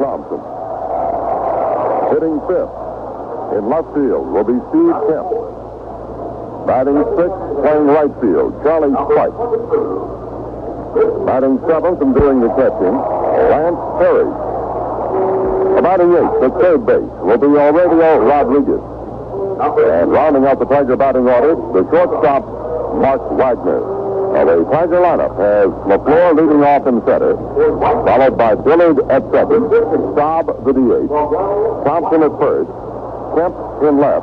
Thompson. Hitting fifth in left field will be Steve Kemp. Batting sixth, playing right field, Charlie Spike. Batting seventh and doing the catching, Lance Perry. Batting eighth at third base will be Aurelio Rodriguez. And rounding out the Tiger batting order, the shortstop, Mark Wagner. Now, the Tiger lineup has LaFleur leading off in center, followed by Dillard at second, Staub the DH, Thompson at first, Kemp in left,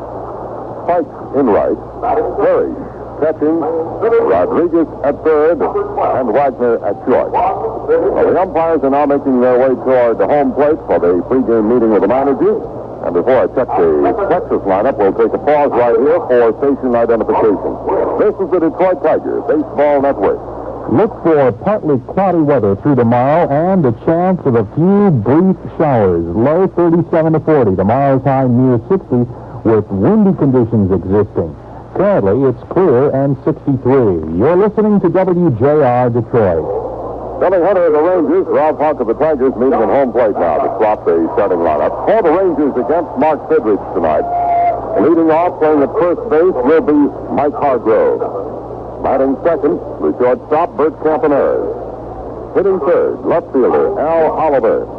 Spike in right, Perry catching, Rodriguez at third, and Wagner at short. Well, the umpires are now making their way toward the home plate for the pregame meeting with the managers. And before I check the Texas lineup, we'll take a pause right here for station identification. This is the Detroit Tigers Baseball Network. Look for partly cloudy weather through tomorrow and a chance of a few brief showers. Low 37 to 40. Tomorrow's high near 60 with windy conditions existing. Currently, it's clear and 63. You're listening to WJR Detroit. Billy Hunter of the Rangers, Ralph Hawk of the Tigers meeting at home plate now to swap the starting lineup. For the Rangers against Mark Fidrich tonight. Leading off, playing at first base, will be Mike Hargrove. Batting second, the shortstop, Bert Campaneris. Hitting third, left fielder, Al Oliver.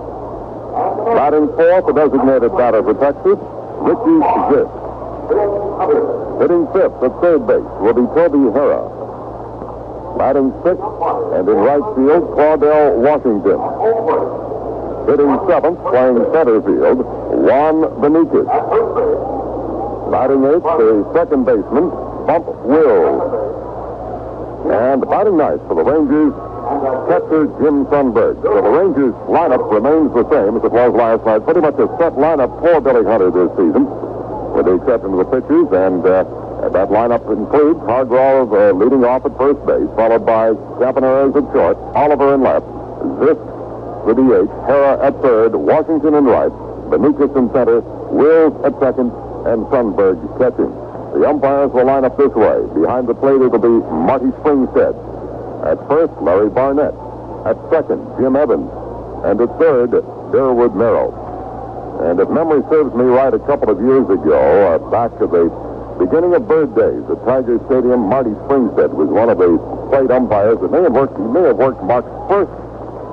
Batting fourth, the designated batter for Texas, Richie Zisk. Hitting fifth at third base will be Toby Hara. Batting sixth and in right field, Claudel Washington. Hitting seventh, playing center field, Juan Benitez. Batting eighth, the second baseman, Bump Wills. And batting ninth for the Rangers, catcher Jim Sundberg. So the Rangers lineup remains the same as it was last night. Pretty much a set lineup for Billy Hunter this season, with the exception of the pitchers, and that lineup includes Hargrove leading off at first base, followed by Campaneris at short, Oliver in left, Zisk the DH, Hara at third, Washington in right, Benitez in center, Wills at second, and Sundberg catching. The umpires will line up this way. Behind the plate it will be Marty Springstead. At first, Larry Barnett. At second, Jim Evans. And at third, Durwood Merrill. And if memory serves me right, a couple of years ago, back to the beginning of Bird Days at Tiger Stadium, Marty Springstead was one of the plate umpires that may have worked Mark's first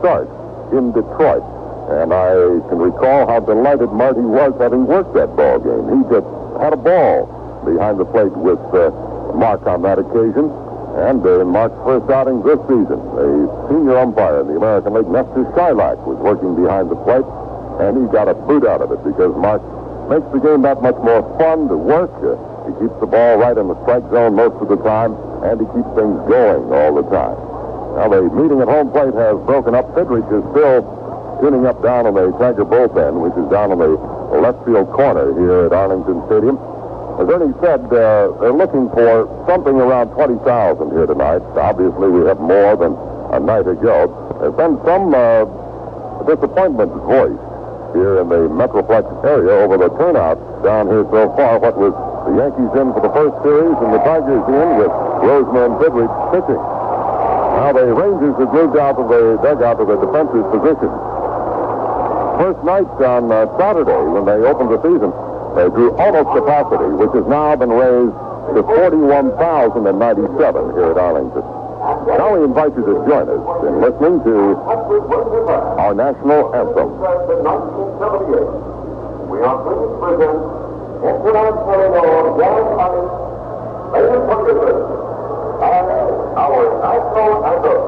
start in Detroit. And I can recall how delighted Marty was having worked that ball game. He just had a ball behind the plate with Mark on that occasion. And in Mark's first outing this season, a senior umpire in the American League, Nestor Shylock, was working behind the plate, and he got a boot out of it because Mark makes the game that much more fun to work. He keeps the ball right in the strike zone most of the time, and he keeps things going all the time. Now, the meeting at home plate has broken up. Fidrich is still tuning up down on the Tiger bullpen, which is down on the left field corner here at Arlington Stadium. As Ernie said, they're looking for something around 20,000 here tonight. Obviously, we have more than a night ago. There's been some disappointment voiced here in the Metroplex area over the turnout down here so far. What was the Yankees in for the first series and the Tigers in with Roseman and Fidrich pitching. Now the Rangers have moved out of the dugout to the defensive position. First night on Saturday when they opened the season, they drew almost capacity, which has now been raised to 41,097 here at Arlington. Now we invite you to join us in listening to our national anthem. We are pleased to present International Young Artist, Ladies Ferguson, and our national anthem.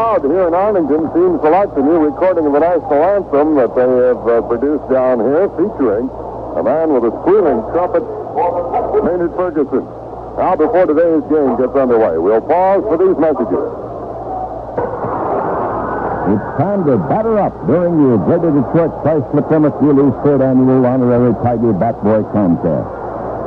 crowd here in Arlington seems to like the new recording of the national anthem that they have produced down here, featuring a man with a squealing trumpet, Maynard Ferguson. Now, before today's game gets underway, we'll pause for these messages. It's time to batter up during the Greater Detroit Chrysler Plymouth Wheelers' third annual honorary Tiger Bat Boy contest.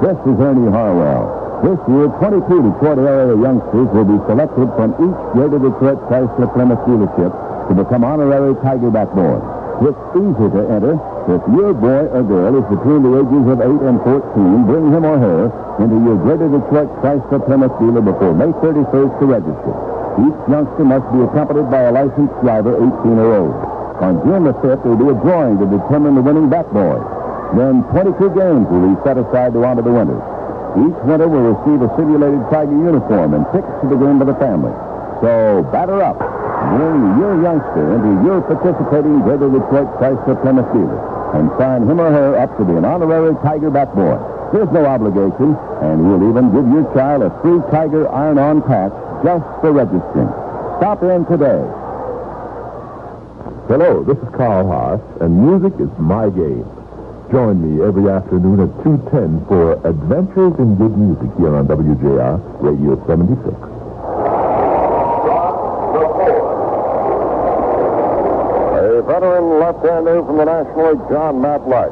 This is Ernie Harwell. This year, 22 Detroit area youngsters will be selected from each Greater Detroit Chrysler Plymouth dealership to become honorary Tiger Bat Boys. It's easy to enter. If your boy or girl is between the ages of 8 and 14, bring him or her into your Greater Detroit Chrysler Plymouth dealer before May 31st to register. Each youngster must be accompanied by a licensed driver 18 or older. On June the 5th, there will be a drawing to determine the winning Bat Boy. Then 22 games will be set aside to honor the winners. Each winner will receive a simulated Tiger uniform and tickets to the game by the family. So, batter up. Bring your youngster into your participating Greater Detroit Chrysler Plymouth dealer and sign him or her up to be an honorary Tiger Bat Boy. There's no obligation, and we'll even give your child a free Tiger iron-on patch just for registering. Stop in today. Hello, this is Carl Haas, and music is my game. Join me every afternoon at 2:10 for Adventures in Good Music here on WJR Radio 76. A veteran left-hander from the National League, John Matlack,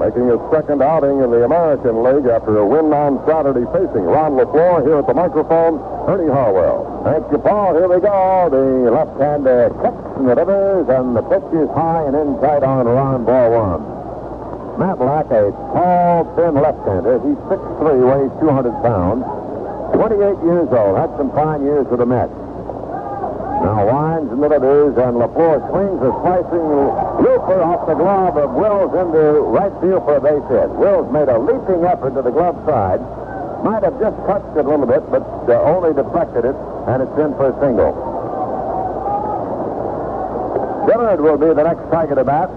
making his second outing in the American League after a win on Saturday facing Ron LaFleur. Here at the microphone, Ernie Harwell. Thank you, Paul. Here we go. The left-hander kicks and delivers, and the pitch is high and inside on Ron, ball one. Matlack, a tall, thin left-hander. He's 6'3", weighs 200 pounds. 28 years old. Had some fine years with the Mets. Now winds and delivers, and LaFleur swings a slicing looper off the glove of Wills into right field for a base hit. Wills made a leaping effort to the glove side. Might have just touched it a little bit, but only deflected it, and it's in for a single. Dillard will be the next Tiger to bat.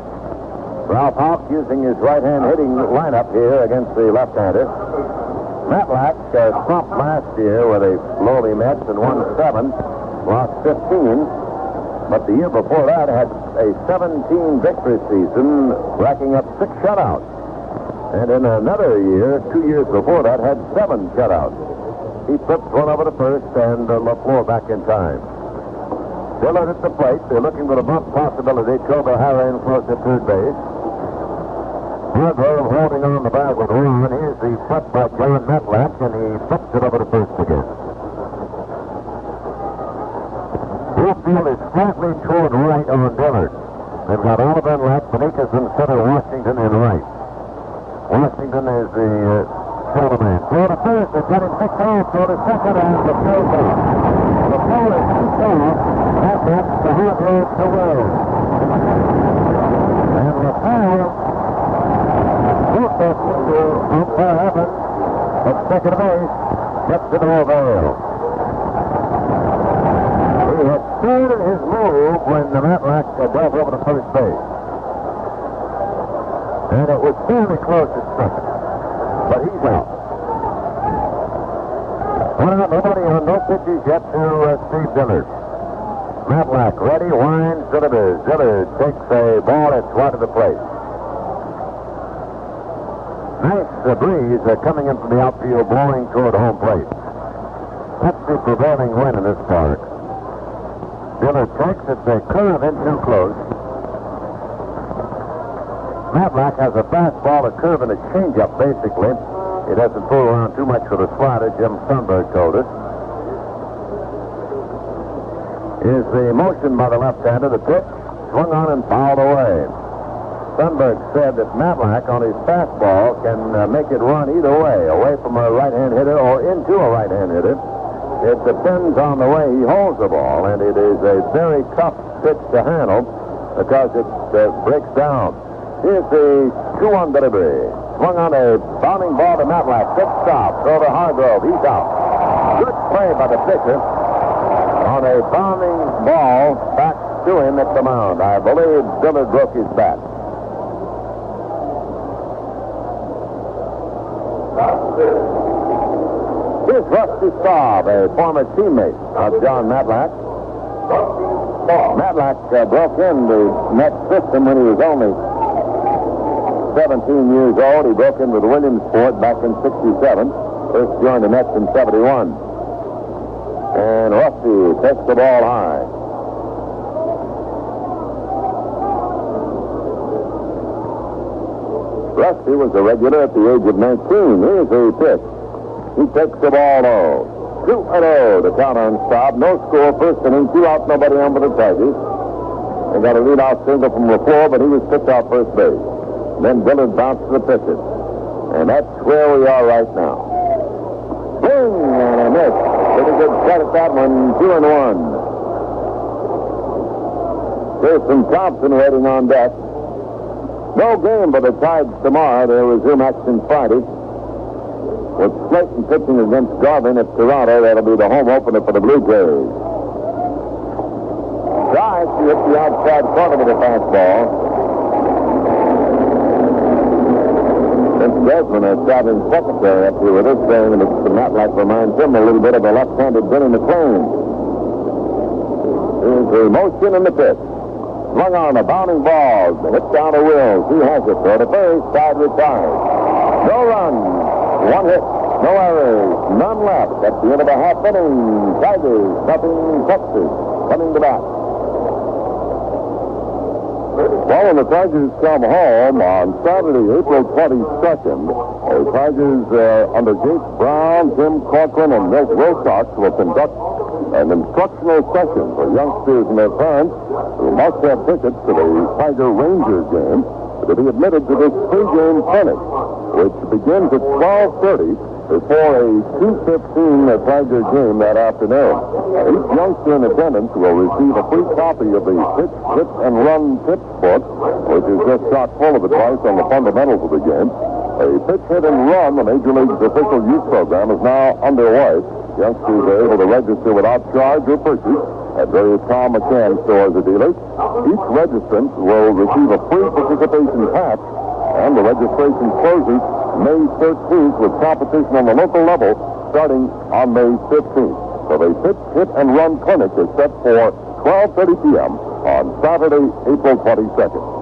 Ralph Houck using his right-hand hitting lineup here against the left-hander. Matlack slumped last year with a lowly Mets and won 7, lost 15. But the year before that had a 17 victory season, racking up 6 shutouts. And in another year, 2 years before that, had 7 shutouts. He flipped one over to first, and LaFleur back in time. Dillard at the plate. They're looking for a bunt possibility. Trevor Harry in close at third base. Hargrove holding on the bag with Ron. Here's the flip by John Matlack, and he flips it over to first again. Field is flatly toward right on Dillard. They've got Oliver in left, Benitez in center, Washington in right. Washington is the shoulder man. Throw to first, they've got him picked off. Throw to second, and the throw off. The throw is picked off. That's the Hargrove to Wells. And LaFleur moved this to umpire Evans at second base. Gets it over. He had started his move when the Matlack dove over to first base. And it was fairly close at second. But he's out. One out, nobody on, no pitches yet to Steve Dillard. Matlack ready, winds, delivers. Dillard takes a ball that's wide of the plate. Nice breeze coming in from the outfield, blowing toward home plate. That's the prevailing wind in this park. Dillard takes it, they curve in too close. Matlack has a fastball, a curve, and a changeup, basically. He doesn't fool around too much with a slider, Jim Sundberg told us. Is the motion by the left-hander, the pitch, swung on and fouled away. Sundberg said that Matlack on his fastball can make it run either way, away from a right-hand hitter or into a right-hand hitter. It depends on the way he holds the ball, and it is a very tough pitch to handle because it breaks down. Here's the 2-1 delivery. Swung on a bounding ball to Matlack. Good stop. Throw to Hargrove. He's out. Good play by the pitcher on a bounding ball back to him at the mound. I believe Dillard broke his bat. Here's Rusty Staub, a former teammate of John Matlack. Matlack broke into Met system when he was only 17 years old. He broke into the Williamsport back in 67. First joined the Mets in 71. And Rusty takes the ball high. Rusty was a regular at the age of 19. Here's a pitch. He takes the ball low. 2-0, the count on stop. No score, first inning, 2 out, nobody on for the Tigers. They got a lead-out single from LaFleur, but he was picked out first base. And then Dillard bounced to the pitches. And that's where we are right now. Swing and a miss. Pretty good shot at that one, 2-1. Jason Thompson waiting on deck. No game for the Tides tomorrow. They resume action Friday. With Slayton pitching against Garvin at Toronto, that'll be the home opener for the Blue Jays. Drive to hit the outside corner with a fastball. Vince Desmond, our traveling secretary up here with us, saying that the Matlack reminds him a little bit of a left-handed Billy McLean. Here's the motion in the pitch. Swung on a bounding ball. Hit down to Wills. He has it. Throw to first. Side retired. No runs. 1 hit. No errors. None left. At the end of a half inning. Tigers, nothing. Texas coming to bat. Well, when the Tigers come home on Saturday, April 22nd, the Tigers under Gates Brown, Jim Corcoran, and Milt Wilcox will conduct an instructional session for youngsters and their parents who must have tickets to the Tiger Rangers game to be admitted to this pregame clinic, which begins at 12:30 before a 2:15 Tiger game that afternoon. Each youngster in attendance will receive a free copy of the Pitch, Hit, and Run Tips book, which is just chock full of advice on the fundamentals of the game. A Pitch, Hit, and Run, the Major League's official youth program, is now underway. Youngsters are able to register without charge or purchase at various Tom McCann stores or dealers. Each registrant will receive a free participation patch, and the registration closes May 13th with competition on the local level starting on May 15th. So the Pitch, Hit, and Run Clinic is set for 12:30 p.m. on Saturday, April 22nd.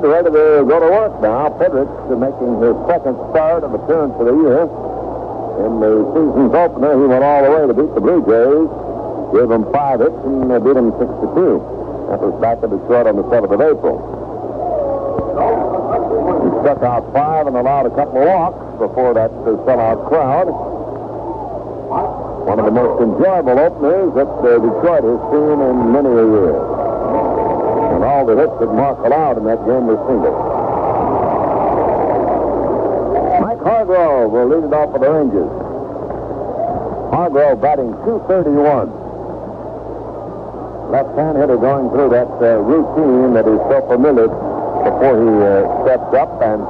They're ready to go to work now. Pedrick's making his second start of appearance for the year. In the season's opener, he went all the way to beat the Blue Jays, gave them 5 hits, and beat them 6-2. That was back at Detroit on the 7th of April. He struck out 5 and allowed a couple of walks before that sellout crowd. One of the most enjoyable openers that Detroit has seen in many a year. And all the hits that Mark allowed in that game were singles. Mike Hargrove will lead it off for the Rangers. Hargrove batting .231. Left-hand hitter going through that routine that is so familiar before he steps up. And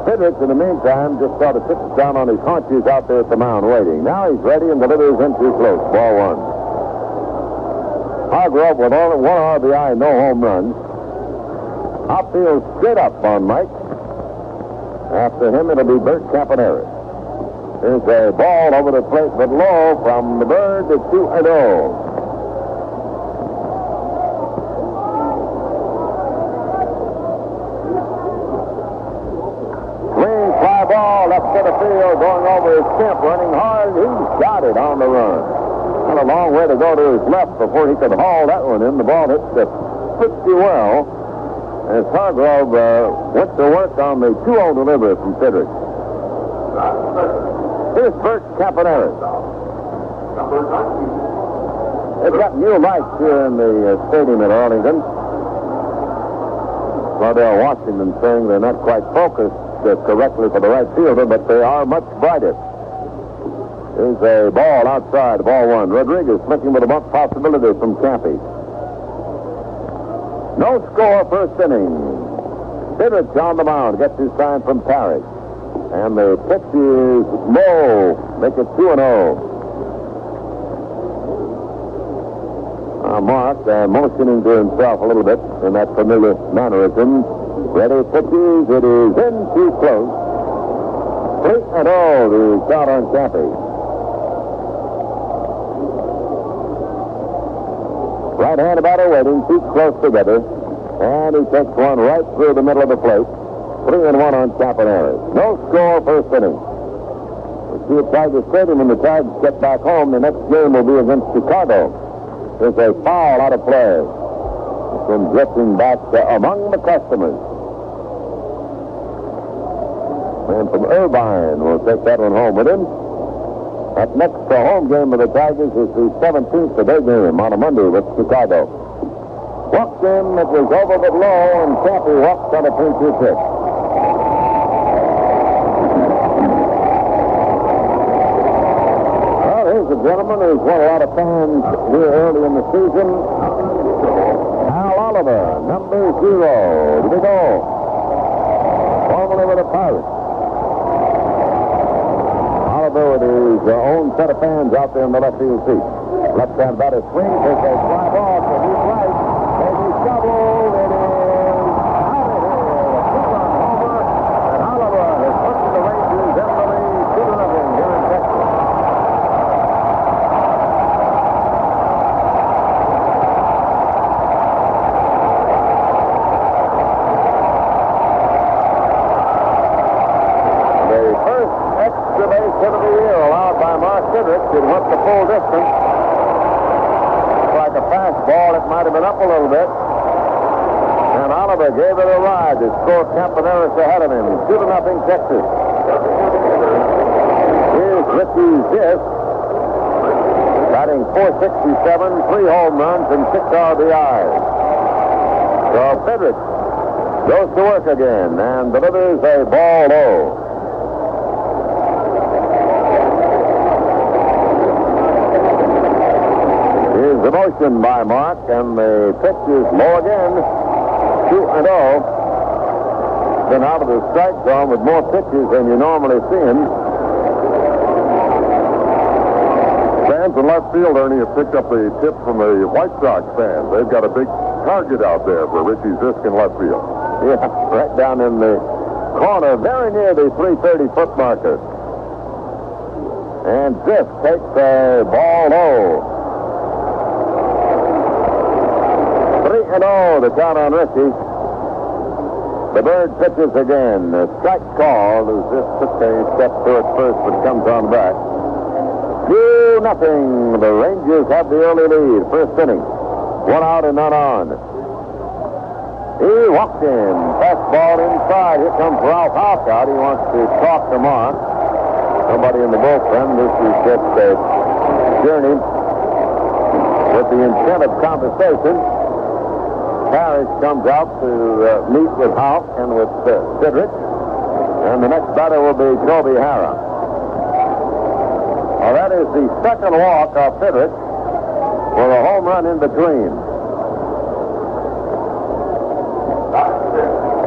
Pedrick, in the meantime, just sort of sits down on his haunches out there at the mound waiting. Now he's ready and delivers in too close. Ball 1. Hargrove with only 1 RBI, no home runs. Outfield straight up on Mike. After him, it'll be Bert Campaneris. Here's a ball over the plate, but low from the Bird to 2-0. Swing, fly ball, left center field, going over his stump, running hard. He's got it on the run. Had a long way to go to his left before he could haul that one in. The ball hit pretty well as Hargrove went to work on the 2-0 delivery from Pedrick. Here's Bert Campaneris. They've got new lights here in the stadium at Arlington. Cordell Washington saying they're not quite focused correctly for the right fielder, but they are much brighter. Here's a ball outside, ball 1. Rodriguez flicking with a bunt possibility from Campy. No score, first inning. Pedrick on the mound, gets his sign from Parrish. And the pitch is low. Make it 2-0. Mark motioning to himself a little bit in that familiar mannerism. Ready pitches. It is in too close. 3-0, the count on Cappy. Right-handed batter waiting, feet close together. And he takes one right through the middle of the plate. 3-1 on Campaneris. No score first inning. We'll see at Tiger Stadium when the Tigers get back home. The next game will be against Chicago. There's a foul out of play. It's been drifting back among the customers. And from Irvine will take that one home with him. That next home game of the Tigers is the 17th of their game on a Monday with Chicago. Walked in, it was over but low, and Cappy walked on a 3-2 pitch. Well, here's a gentleman who's won a lot of fans here early in the season. Al Oliver, number 0. Here we go. Formerly with the Pirates. Oliver with his own set of fans out there in the left field seat. Left-hand batter swings, there's a fly ball to his right. Double, it is out of here. A two-run homer, and Oliver has put the Rangers in the lead 2-0 here in Texas. The first extra base hit of the year allowed by Mark Sidrick. It went the full distance. It's like a fastball. It might have been up a little bit. And Oliver gave it a ride to score Campaneris ahead of him. 2-0 Texas. Here's Ricky Zisk, batting .467, 3 home runs, and 6 RBIs. So Sidrick goes to work again and delivers a ball low. Here's the motion by Mark, and the pitch is low again. 2-0. Been out of the strike zone with more pitches than you normally see him. Fans in left field, Ernie, have picked up a tip from the White Sox fans. They've got a big target out there for Richie Zisk in left field. Yeah, right down in the corner, very near the 330-foot marker. And Zisk takes a ball low. 3-0, the count on Richie. The Bird pitches again. A strike called as this took a step toward first, but comes on back. 2-0. The Rangers have the early lead. First inning. 1 out and none on. He walked in. Fastball inside. Here comes Ralph Halcott. He wants to talk to Mark. Somebody in the bullpen. This is just a journey with the intent of conversation. Parrish comes out to meet with Houck and with Sidrick. And the next batter will be Toby Harrah. Well, that is the second walk of Sidrick with a home run in between.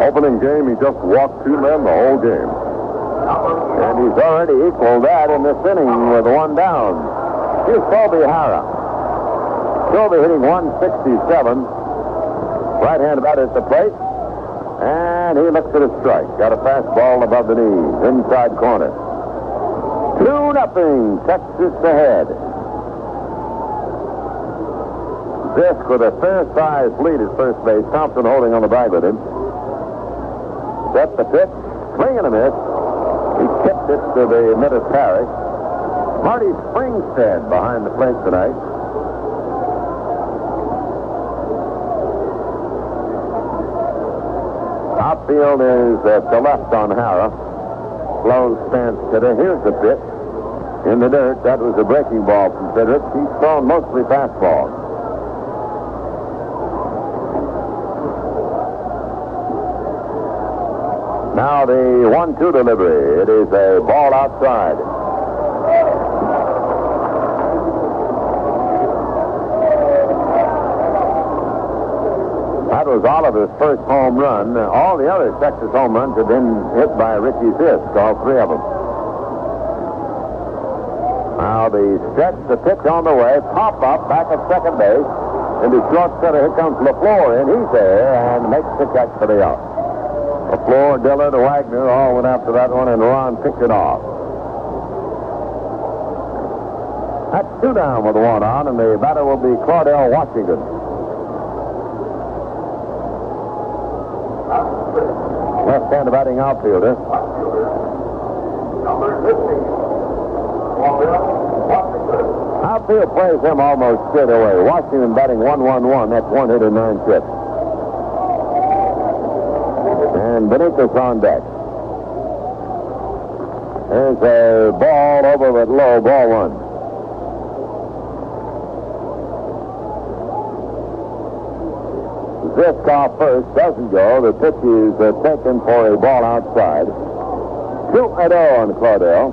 Opening game, he just walked 2 men the whole game. And he's already equaled that in this inning with 1 down. Here's Toby Harrah. Toby hitting .167. Right-hand batter at the plate. And he looks at a strike. Got a fastball above the knees. Inside corner. 2-0. Texas ahead. Zisk with a fair-sized lead at first base. Thompson holding on the bag with him. Set the pitch. Swing and a miss. He tipped it to the mid of Parrish. Marty Springstead behind the plate tonight. Outfield is to left on Harrah. Slow stance today. Here's the pitch. In the dirt. That was a breaking ball from Sidrick. He's thrown mostly fastballs. Now the 1-2 delivery. It is a ball outside. That was Oliver's first home run. All the other Texas home runs have been hit by Richie Zisk, all 3 of them. Now the stretch, the pitch on the way, pop up back at second base. Into short center, here comes LaFleur in. He's there and makes the catch for the out. LaFleur, Dillard, Wagner all went after that one, and Ron picked it off. That's 2 down with 1 on, and the batter will be Claudell Washington. Left-hand batting outfielder. Outfield plays him almost straight away. Washington batting 1-1-1. That's 1 hit and 9 trips. And Benitez on deck. There's a ball over at low, ball 1. Ziskoff first, doesn't go. The pitch is taken for a ball outside. 2-0 on Claudell.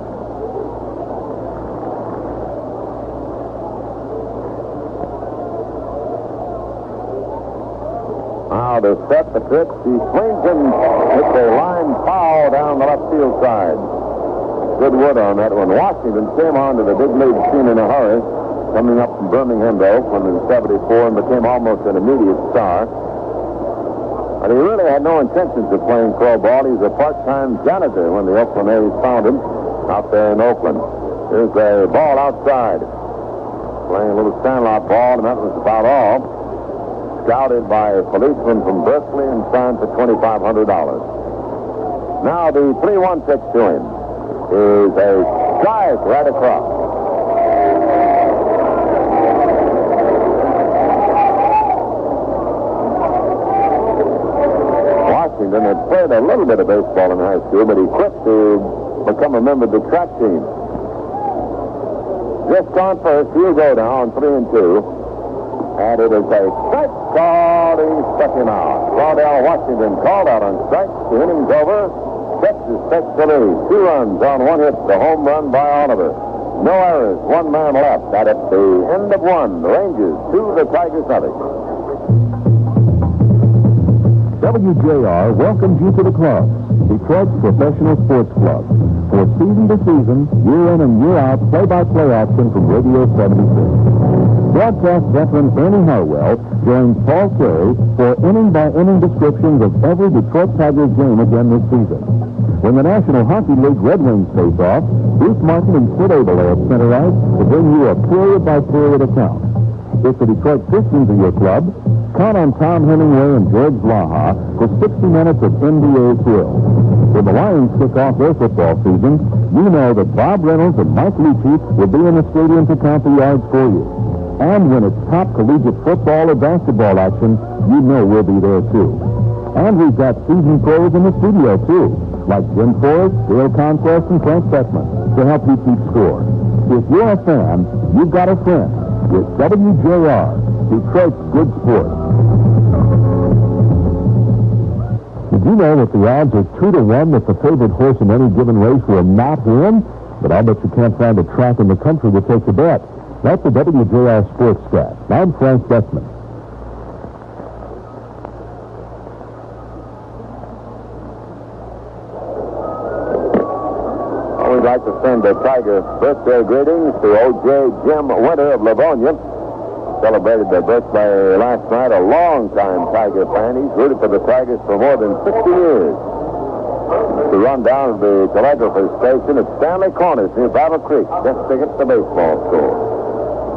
Now to set the pitch, he swings and hits a line foul down the left field side. Good wood on that one. Washington came onto the big league scene in a hurry, coming up from Birmingham to Oakland in '74 and became almost an immediate star. But he really had no intentions of playing pro ball. He was a part-time janitor when the Oakland A's found him out there in Oakland. Here's a ball outside. Playing a little sandlot ball, and that was about all. Scouted by a policeman from Berkeley and signed for $2,500. Now the 3-1 pitch to him is a strike right across. Washington had played a little bit of baseball in high school, but he quit to become a member of the track team. Just on first, he'll go down 3-2. And it is a strike called. He struck him out. Claudell Washington called out on strikes. The inning's over. Texas takes the lead. 2 runs on 1 hit. The home run by Oliver. No errors. 1 man left. And at the end of 1, the Rangers 2, the Tigers nothing. WJR welcomes you to the club, Detroit's professional sports club. For season to season, year in and year out, play-by-play action from Radio 76. Broadcast veteran Ernie Harwell joins Paul Carey for inning-by-inning descriptions of every Detroit Tigers game again this season. When the National Hockey League Red Wings face off, Bruce Martin and Sid Abel are at center ice to bring you a period-by-period account. If the Detroit Pistons are your club, count on Tom Hemingway and George Blaha for 60 minutes of NBA thrill. When the Lions kick off their football season, you know that Bob Reynolds and Mike Lucci will be in the stadium to count the yards for you. And when it's top collegiate football or basketball action, you know we'll be there too. And we've got seasoned pros in the studio too, like Jim Forrest, Dale Conquest, and Frank Beckman, to help you keep score. If you're a fan, you've got a friend with WJR, Detroit's good sport. Did you know that the odds are 2-1 that the favorite horse in any given race will not win? But I'll bet you can't find a track in the country to take the bet. That's the WJR Sports Stat. I'm Frank Beckman. We'd like to send a Tiger birthday greetings to O.J. Jim Winter of Livonia. Celebrated their birthday last night. A long-time Tiger fan. He's rooted for the Tigers for more than 60 years. To run down to the telegrapher station at Stanley Corners near Battle Creek just to get the baseball score.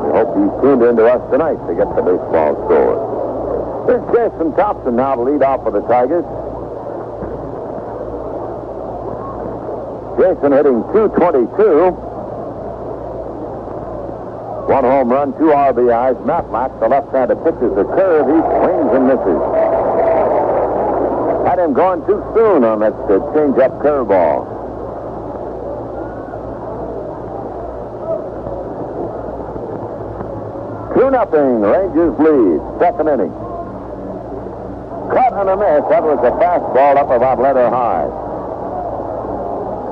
We hope he's tuned in to us tonight to get the baseball score. Here's Jason Thompson now to lead off for the Tigers. Jason hitting .222. 1 home run, 2 RBIs. Matlack, the left-handed pitches a curve. He swings and misses. Had him going too soon on that change-up curveball. Two nothing. Rangers lead. Second inning. Cut and a miss. That was a fastball up about letter high.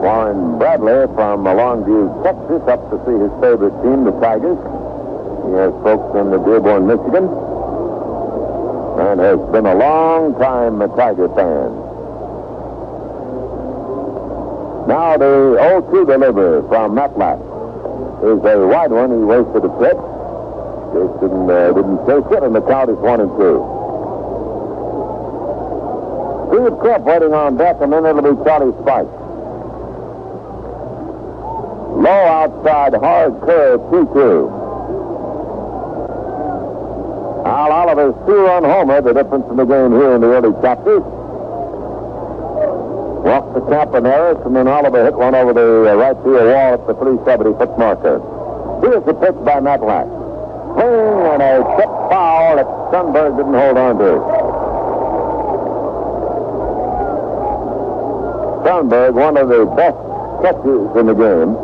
Warren Bradley from Longview, Texas, up to see his favorite team, the Tigers. He has folks in Dearborn, Michigan, and has been a long-time Tiger fan. Now the 0-2 delivery from Matlack is a wide one. He wasted a pitch. Jason didn't take it, and the count is 1-2. Steve Kemp waiting on deck, and then it'll be Charlie Spike. Low outside, hard curve, 2-2. Al Oliver's two-run homer, the difference in the game here in the early chapters. Walked the Campaneris, and then Oliver hit one over the right field wall at the 370-foot marker. Here's the pitch by Matlack. Swing and a tip foul that Sundberg didn't hold on to. Sundberg, one of the best catchers in the game.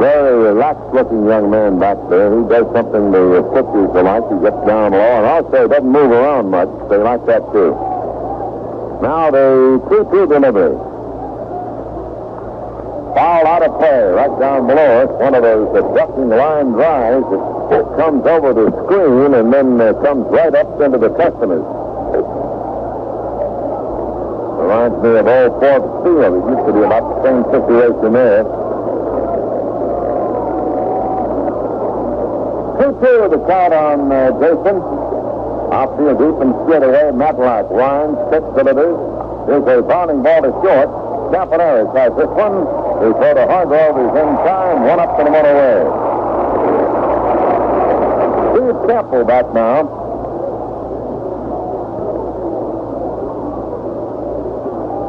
Very relaxed-looking young man back there. He does something the pitchers like. He gets down low, and also doesn't move around much. They like that, too. Now the 2-2 delivery. Foul out of play right down below us. One of those ducking line drives that comes over the screen and then comes right up into the customers. Reminds me of old Fort Field. It used to be about the same situation there. 2-2 the count on Jason. Outfield deep and straight away. Matlack winds, pitch delivers. There's a bounding ball to short. Campaneris has this one. He throw to Hargrove. He's in time. One up and one away. Steve Campbell back now.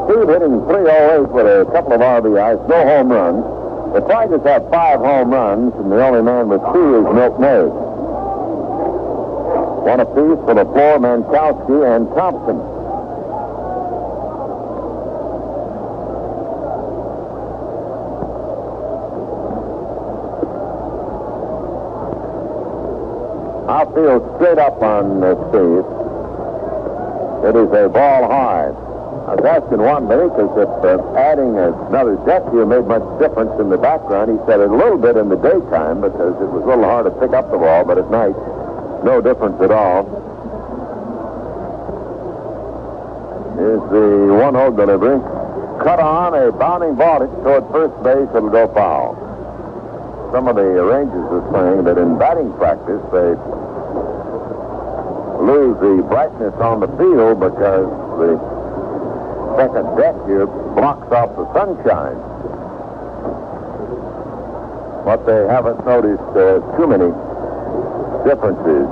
Steve hitting .308 with a couple of RBIs. No home runs. The Tigers have 5 home runs, and the only man with 2 is Milt May. One apiece for the floor, Mankowski and Thompson. Outfield straight up on Steve. It is a ball high. I was asking one day because if adding another deck here made much difference in the background. He said a little bit in the daytime because it was a little hard to pick up the ball, but at night, no difference at all. Here's the 1-0 delivery. Cut on, a bounding ball toward first base. It'll go foul. Some of the Rangers are saying that in batting practice, they lose the brightness on the field because the second deck here blocks off the sunshine. But they haven't noticed too many differences.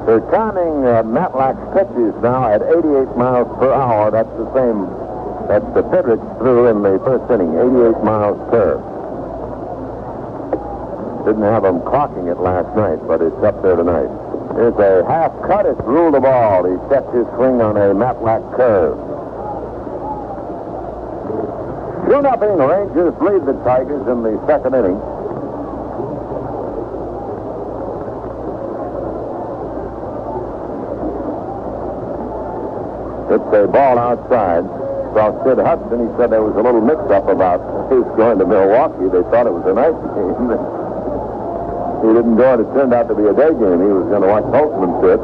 They're counting Matlack's pitches now at 88 miles per hour. That's the same that the Fidrich threw in the first inning, 88 miles per. Didn't have them clocking it last night, but it's up there tonight. Here's a half cut. It's ruled a ball. He sets his swing on a Matlack curve. 2-0 Rangers lead the Tigers in the second inning. It's a ball outside. Saw Sid Hudson. He said there was a little mix-up about his going to Milwaukee. They thought it was a night game. He didn't go, and it turned out to be a day game. He was going to watch Holtzman pitch.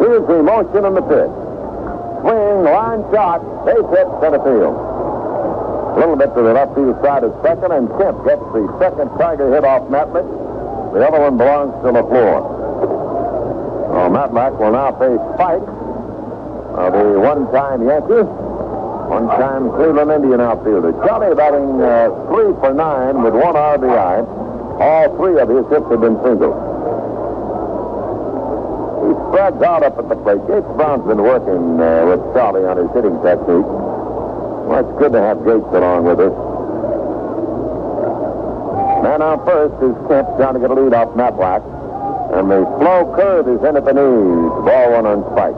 Here's the motion in the pitch. Swing, line shot, base hit, center field. A little bit to the left field side of second, and Kemp gets the second Tiger hit off Matlack. The other one belongs to LaFleur. Well, Matlack will now face Spike, the one-time Yankee, one-time Cleveland Indian outfielder. Charlie batting 3 for 9 with 1 RBI. All 3 of his hits have been singles. He spreads out up at the plate. Gates Brown's been working with Charlie on his hitting technique. Well, it's good to have Gates along with us. Man on first is Kemp trying to get a lead off Matlack. And the slow curve is in at the knees. Ball 1 on Spike.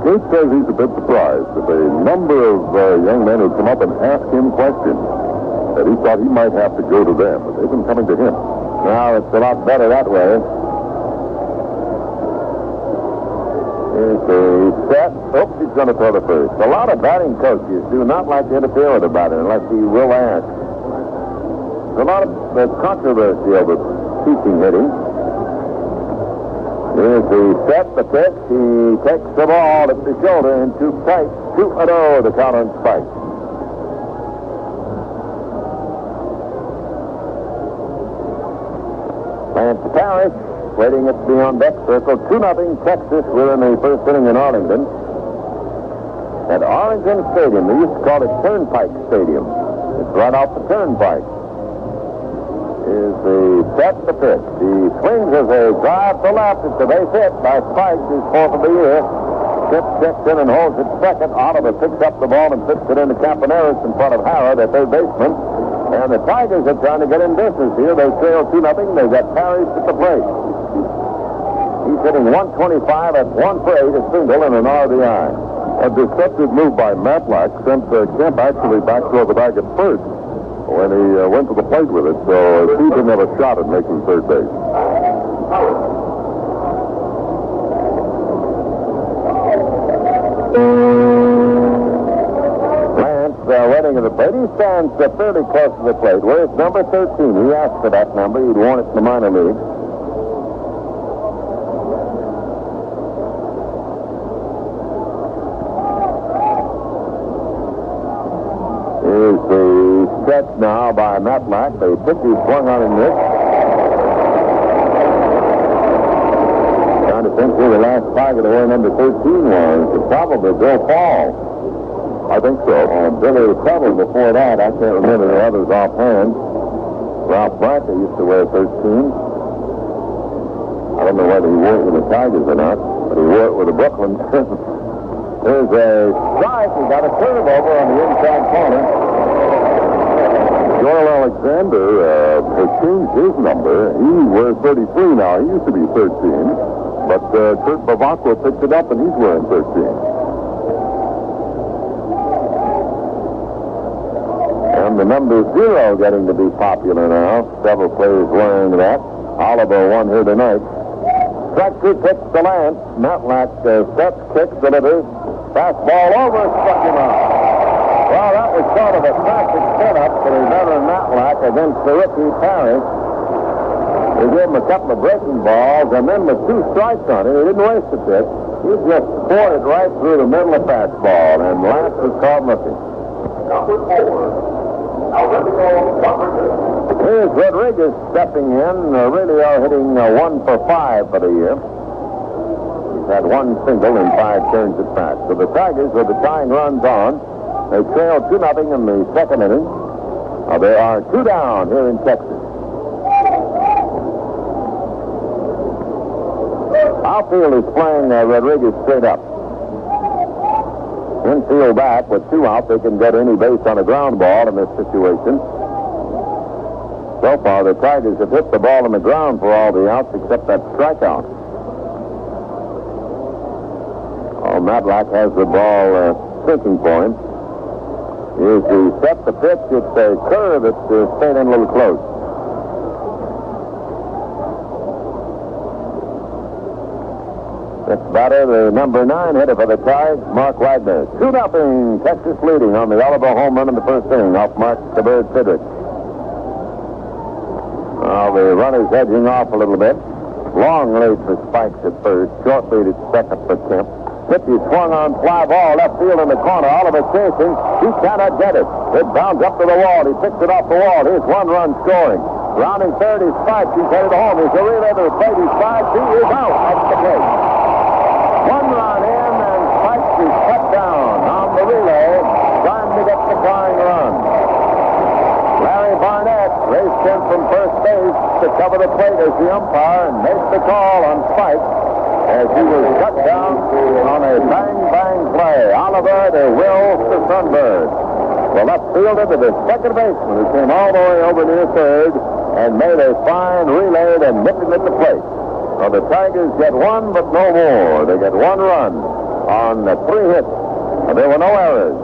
Gates says he's a bit surprised that a number of young men have come up and asked him questions. That he thought he might have to go to them, but they've been coming to him. Now, it's a lot better that way. Here's the set. Oops, he's going to throw the first. A lot of batting coaches do not like to interfere with a batter unless he will ask. There's a lot of controversy over teaching hitting. Here's the set, the pitch. He takes the ball at the shoulder and too tight. 2-0 the count on Spike. Lance Parrish waiting at the on-deck circle. 2-0 Texas. We're in the first inning in Arlington. At Arlington Stadium, they used to call it Turnpike Stadium. It's right off the Turnpike. Is the set the pitch. He swings as a drive to left. It's a base hit by Spikes, his fourth of the year. Chip checks in and holds it second. Oliver picks up the ball and fits it into Campaneris in front of Howard at third baseman. And the Tigers are trying to get in business here. They trail 2-0. They've got Parrish at the plate. He's hitting 125 at 1 for 8, a single and an RBI. A deceptive move by Matlack sent Kemp actually back toward the bag at first when he went to the plate with it, so he didn't have a shot at making third base. Lance waiting at the plate. He stands fairly close to the plate. Where's number 13? He asked for that number. He'd worn it in the minor league. Here's the stretch now by Matlack. The pitch he swung on and missed. Trying to think who the last Tiger to wear number 13 was. It probably Bill Fall. I think so. Billy Tuttle before that. I can't remember the others offhand. Ralph Blanca used to wear 13. I don't know whether he wore it with the Tigers or not, but he wore it with the Brooklyn. There's a strike. He got a curve over on the inside corner. Joel Alexander has changed his number. He wears 33 now. He used to be 13. But Kurt Bavacqua picked it up, and he's wearing 13. And the number 0 getting to be popular now. Several players wearing that. Oliver won here tonight. Strike 2 pitch to Lance. Matlack steps, kicks, delivers. Fastball over, struck him out. Well, that was sort of a classic setup for the veteran Matlack against the rookie Parrish. He gave him a couple of breaking balls, and then with 2 strikes on it, he didn't waste a pitch. He just poured it right through the middle of fastball, and Lance was caught looking. Number 4. Here's Rodriguez stepping in. Really are hitting 1 for 5 for the year. He's had 1 single in 5 turns at bat. So the Tigers, with the tying runs on, they trail 2-0 in the second inning. There are 2 down here in Texas. Outfield is playing Rodriguez straight up. Infield back with 2 out. They can get any base on a ground ball in this situation. So far, the Tigers have hit the ball on the ground for all the outs except that strikeout. Matlack has the ball sinking for him. Here's the set the pitch. It's a curve that's staying in a little close. That's batter, the number 9 hitter for the Tigers, Mark Wagner. 2-0, Texas leading on the Oliver home run in the first inning off Mark the Bird Sidrick. Well, the runner's edging off a little bit. Long lead for Spikes at first. Short lead at second for Kemp. Pitch is swung on, fly ball, left field in the corner. Oliver chasing. He cannot get it. It bounds up to the wall. He picks it off the wall. Here's 1 run scoring. Rounding third is Spikes. He's headed home. He's a relay to the plate. He's 5. He is out at the plate. 1 run in, and Spikes is cut down on the relay. Trying to get the flying run. Larry Barnett raced in from first base to cover the plate as the umpire and makes the call on Spikes as he was cut down on a bang-bang play. Oliver to Will to Sunbird. The left fielder to the second baseman who came all the way over near third and made a fine relay to nip him at the plate. So the Tigers get 1, but no more. They get 1 run on 3 hits. There were no errors.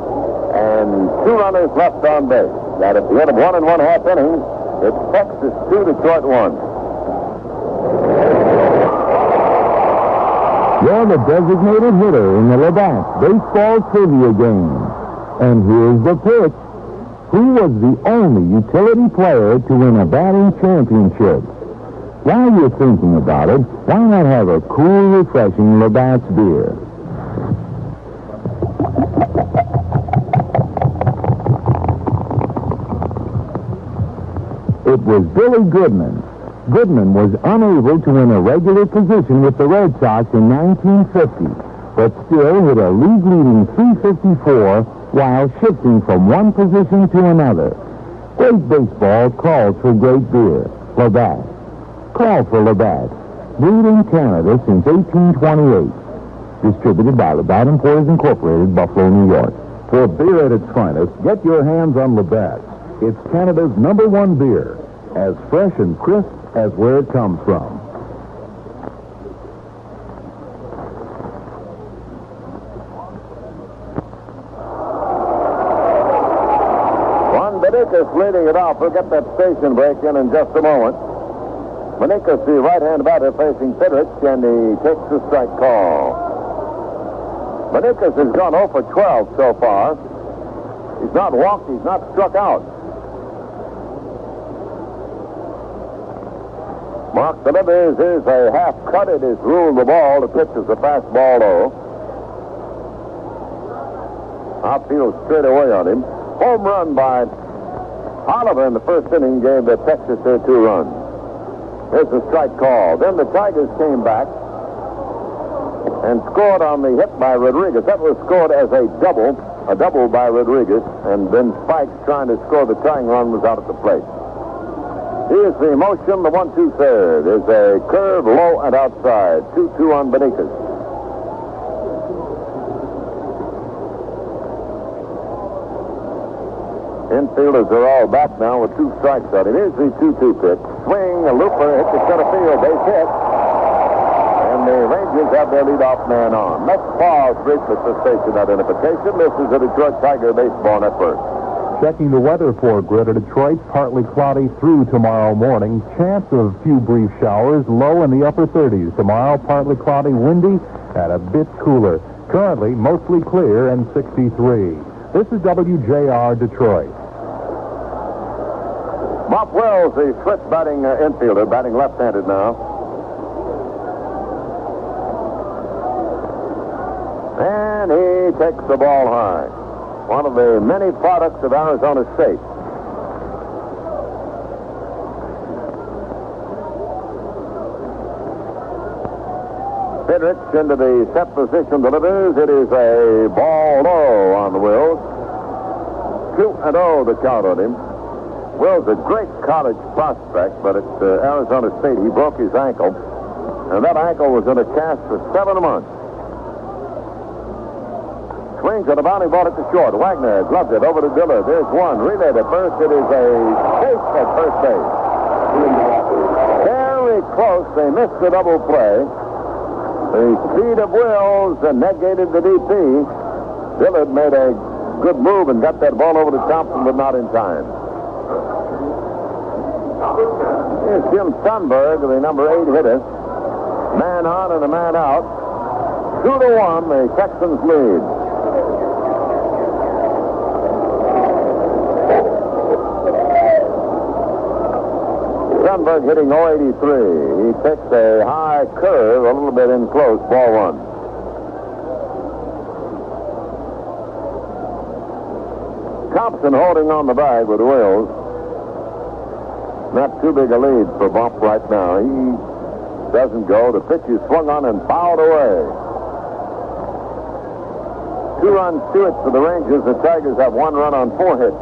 And 2 runners left on base. That at the end of 1 1/2 innings, it's Texas 2, Detroit 1. You're the designated hitter in the Labatt Baseball Trivia Game. And here's the pitch. Who was the only utility player to win a batting championship? While you're thinking about it, why not have a cool, refreshing Labatt's beer? It was Billy Goodman. Goodman was unable to win a regular position with the Red Sox in 1950, but still hit a league-leading .354 while shifting from one position to another. Great baseball calls for great beer. Labatt. Call for Labatt. Brewed in Canada since 1828. Distributed by Labatt Importers Incorporated, Buffalo, New York. For beer at its finest, get your hands on Labatt. It's Canada's #1 beer, as fresh and crisp as where it comes from. Benikas leading it off. We'll get that station break in just a moment. Benikas, the right-hand batter, facing Fidrich, and he takes the strike call. Benikas has gone 0 for 12 so far. He's not walked. He's not struck out. Mark delivers. Here's a half cut. It is ruled the ball. The pitch is a fastball low. Outfield straight away on him. Home run by Oliver in the first inning gave the Texas their 2 runs. Here's the strike call. Then the Tigers came back and scored on the hit by Rodriguez. That was scored as a double by Rodriguez, and then Spikes trying to score the tying run was out at the plate. Here's the motion, the 1-2 third. There's a curve low and outside. 2-2 on Benikas. Infielders are all back now with 2 strikes on him. Here's the 2-2 pitch. Swing, a looper, hit the center field, base hit. And the Rangers have their leadoff man on. Let's pause briefly for station identification. This is the Detroit Tiger Baseball Network. Checking the weather for Greater Detroit, partly cloudy through tomorrow morning. Chance of few brief showers, low in the upper 30s. Tomorrow, partly cloudy, windy, and a bit cooler. Currently, mostly clear and 63. This is WJR Detroit. Bob Wells, the switch batting infielder, batting left-handed now. And he takes the ball high. One of the many products of Arizona State. Fidrich into the set position delivers. It is a ball low on the Wills. 2-0 the count on him. Wills, a great college prospect, but at Arizona State he broke his ankle, and that ankle was in a cast for 7 months. Swings at a bounding ball at the short. Wagner gloves it over to Diller. There's one. Relay to first. It is a chase at first base. Very close. They missed the double play. The speed of Wills negated the DP. Dillard made a good move and got that ball over to Thompson, but not in time. Here's Jim Sundberg, the number 8 hitter. Man on and a man out. 2-1, the Texans lead. Sundberg hitting 083. He takes a high curve, a little bit in close, ball 1. Thompson holding on the bag with Wills. Not too big a lead for Bump right now. He doesn't go. The pitch is swung on and fouled away. 2 runs, 2 hits for the Rangers. The Tigers have 1 run on 4 hits.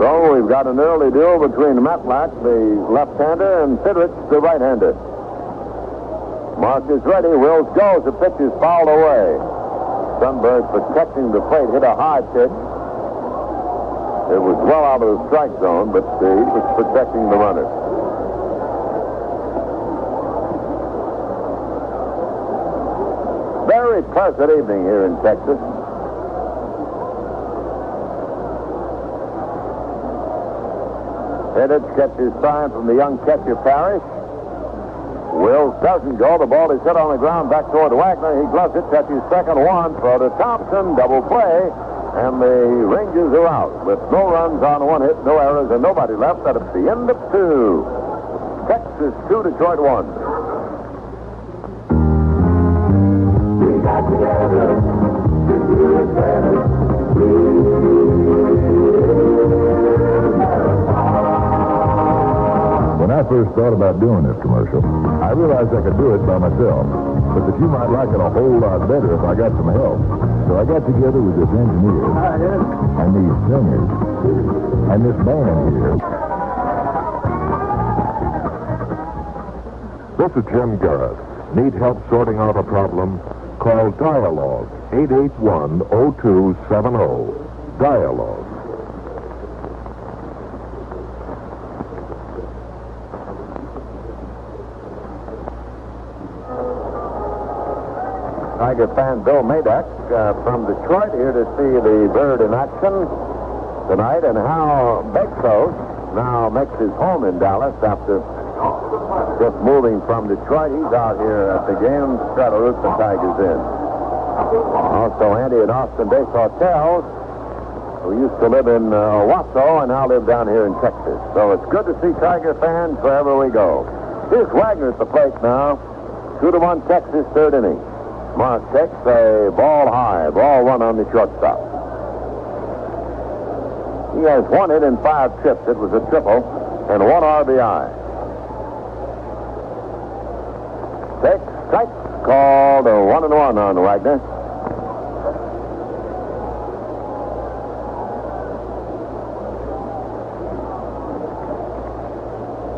So we've got an early duel between Matlack, the left-hander, and Fidrich, the right-hander. Mark is ready. Wills goes. The pitch is fouled away. Sundberg protecting the plate, hit a high pitch. It was well out of the strike zone, but he was protecting the runner. Very pleasant evening here in Texas. Fidrich catches sign from the young catcher Parrish. Wills doesn't go. The ball is hit on the ground back toward Wagner. He gloves it, catches second, 1, throw to Thompson, double play, and the Rangers are out with no runs on 1 hit, no errors, and nobody left. That's the end of 2. Texas 2, Detroit 1. We got together to do it better. first thought about doing this commercial, I realized I could do it by myself, but that you might like it a whole lot better if I got some help. So I got together with this engineer and these singers and this band here. This is Jim Garrett. Need help sorting out a problem? Call Dialogue, 881-0270. Dialogue. Tiger fan Bill Madak from Detroit here to see the bird in action tonight, and Hal Bexos now makes his home in Dallas after just moving from Detroit. He's out here at the game to try to root the Tigers in. Also, Andy and Austin Day Sawtell, who used to live in Owasso and now live down here in Texas. So it's good to see Tiger fans wherever we go. Here's Wagner at the plate now. 2-1 Texas, third inning. Mark takes a ball high, ball one on the shortstop. He has 1 hit and 5 trips. It was a triple and 1 RBI. Takes strike, called a 1-1 on Wagner.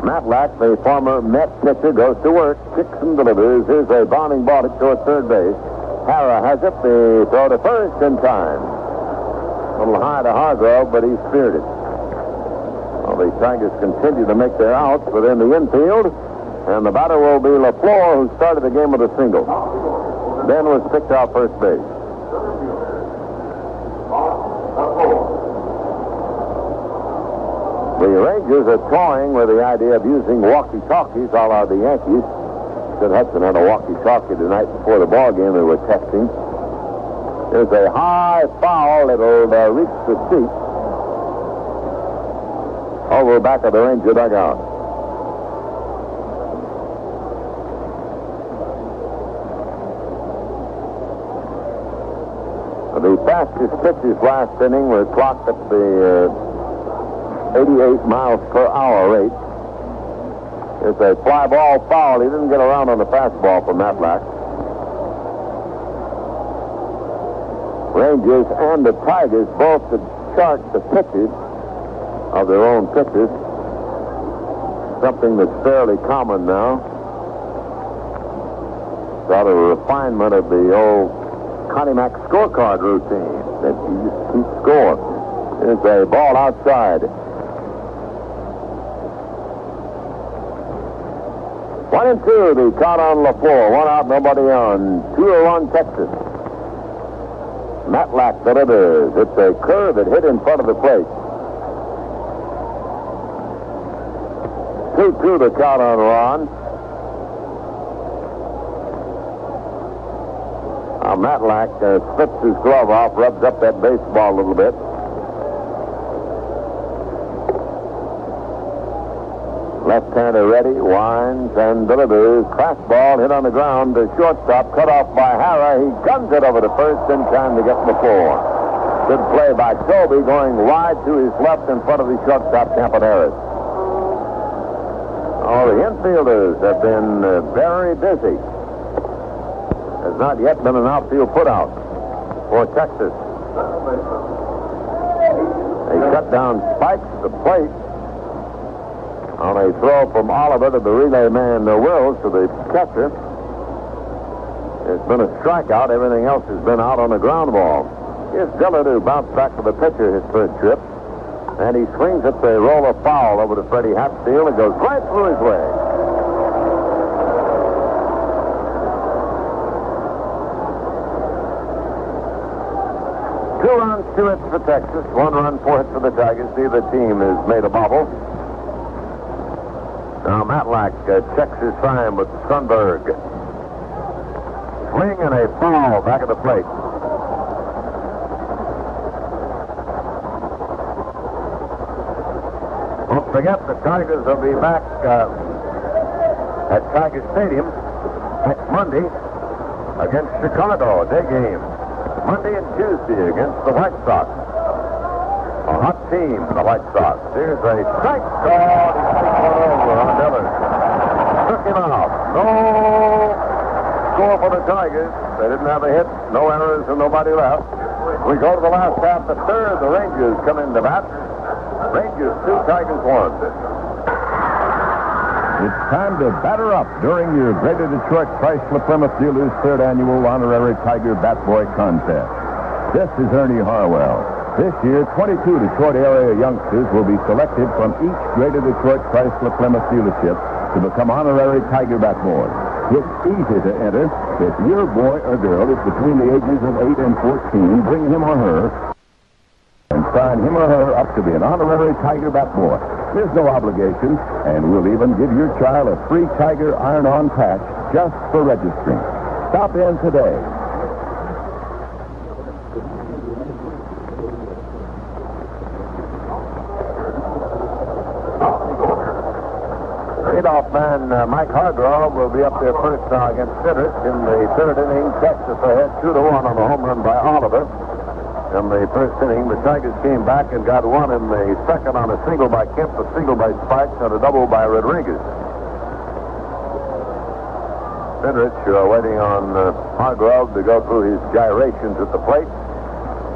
Matlack, the former Met pitcher, goes to work, kicks and delivers. Here's a bounding ball toward third base. Hara has it. The throw to first in time. A little high to Hargrove, but he speared it. Well, the Tigers continue to make their outs within the infield, and the batter will be LaFleur, who started the game with a single. Ben was picked out first base. The Rangers are toying with the idea of using walkie-talkies a la the Yankees. Sid Hudson had a walkie-talkie the night before the ball game. They were texting. There's a high foul. It'll reach the seat over back of the Ranger dugout. The fastest pitches last inning were clocked at the 88 miles per hour rate. It's a fly ball foul. He didn't get around on the fastball from Matlack. Rangers and the Tigers both could chart the pitches of their own pitches. Something that's fairly common now. Sort of a refinement of the old Connie Mack scorecard routine that you just keep score. There's a ball outside. 1-2, the count on LaFleur. 1 out, nobody on. 2-1 Texas. Matlack delivers. It's a curve that hit in front of the plate. 2-2 the count on Ron. Matlack slips his glove off, rubs up that baseball a little bit. Left-hander ready, winds and delivers. Fastball hit on the ground. The shortstop cut off by Hara. He guns it over to first in time to get LaFleur. Good play by Toby, going wide to his left in front of the shortstop, Campaneris. Oh, the infielders have been very busy. There's not yet been an outfield putout for Texas. They cut down spikes at the plate on a throw from Oliver to the relay man, Wills, to the catcher. It's been a strikeout. Everything else has been out on the ground ball. Here's Dillard, who bounced back to the pitcher his first trip. And he swings at the roller foul over to Freddie Hatfield. It goes right through his leg. Two runs, 2 hits for Texas. 1 run, 4 hits for the Tigers. Neither team has made a bobble. Now Matlack checks his time with Sundberg. Swing and a foul back at the plate. Don't forget the Tigers will be back at Tiger Stadium next Monday against Chicago, a day game. Monday and Tuesday against the White Sox. A hot team, the White Sox. Here's a strike call. He's over on Dillard. him out. No score for the Tigers. They didn't have a hit, no errors, and nobody left. We go to the last half, the third. The Rangers come into bat. Rangers 2, Tigers 1. It's time to batter up during your Greater Detroit Chrysler Plymouth Dealers third annual honorary Tiger Bat Boy contest. This is Ernie Harwell. This year, 22 Detroit area youngsters will be selected from each Greater Detroit Chrysler Plymouth dealership to become honorary Tiger Bat Boys. It's easy to enter. If your boy or girl is between the ages of 8 and 14, bring him or her and sign him or her up to be an honorary Tiger Bat Boy. There's no obligation, and we'll even give your child a free Tiger iron-on patch just for registering. Stop in today. Leadoff man Mike Hargrove will be up there first now against Sidrich in the third inning. Texas ahead 2-1 on a home run by Oliver. In the first inning, the Tigers came back and got one in the second on a single by Kemp, a single by Spikes, and a double by Rodriguez. Sidrich waiting on Hargrove to go through his gyrations at the plate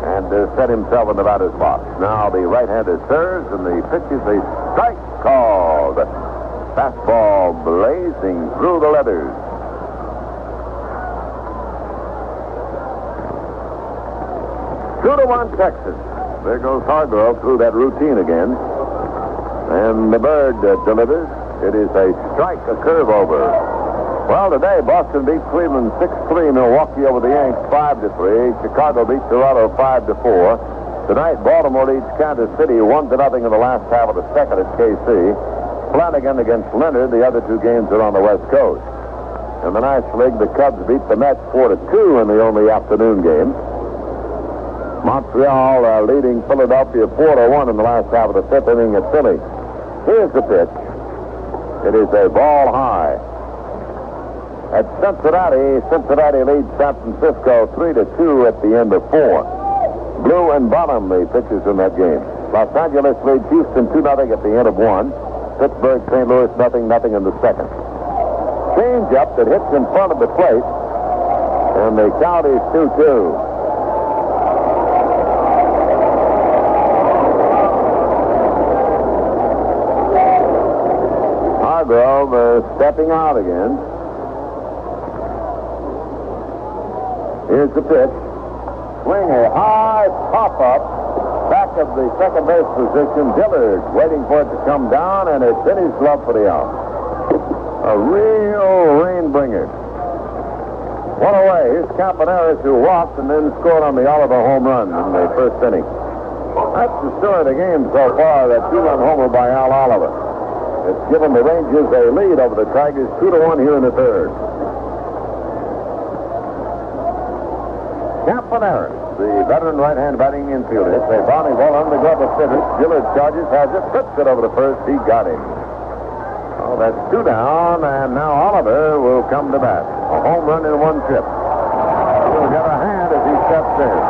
and set himself in the batter's box. Now the right-hander serves, and the pitch is a strike called. Fastball blazing through the leathers. 2-1 Texas. There goes Hargrove through that routine again. And the bird delivers. It is a strike, a curve over. Well, today, Boston beat Cleveland 6-3. Milwaukee over the Yanks 5-3. Chicago beat Toronto 5-4. Tonight, Baltimore leads Kansas City 1-0 in the last half of the second at KC. Flanagan against Leonard. The other two games are on the West Coast. In the National League, the Cubs beat the Mets 4-2 in the only afternoon game. Montreal leading Philadelphia 4-1 in the last half of the fifth inning at Philly. Here's the pitch. It is a ball high. At Cincinnati leads San Francisco 3-2 at the end of 4. Blue and Bonham, the pitchers in that game. Los Angeles leads Houston 2-0 at the end of 1. Pittsburgh, St. Louis, 0-0 in the second. Change up that hits in front of the plate, and the count is 2-2. Hargrove stepping out again. Here's the pitch. Swing a high pop-up back of the second base position. Dillard waiting for it to come down, and it's in his glove for the out. A real rain bringer. One away. Here's Campaneris, who walked and then scored on the Oliver home run in the first inning. That's the story of the game so far, that two-run homer by Al Oliver. It's given the Rangers a lead over the Tigers 2-1 here in the third. Campaneris, the veteran right-hand batting infielder, hits a bounding ball under the glove of Sidrich. Dillard charges, has it, flips it over to first. He got him. Oh, that's 2 down, and now Oliver will come to bat. A home run in one trip. He'll get a hand as he steps in.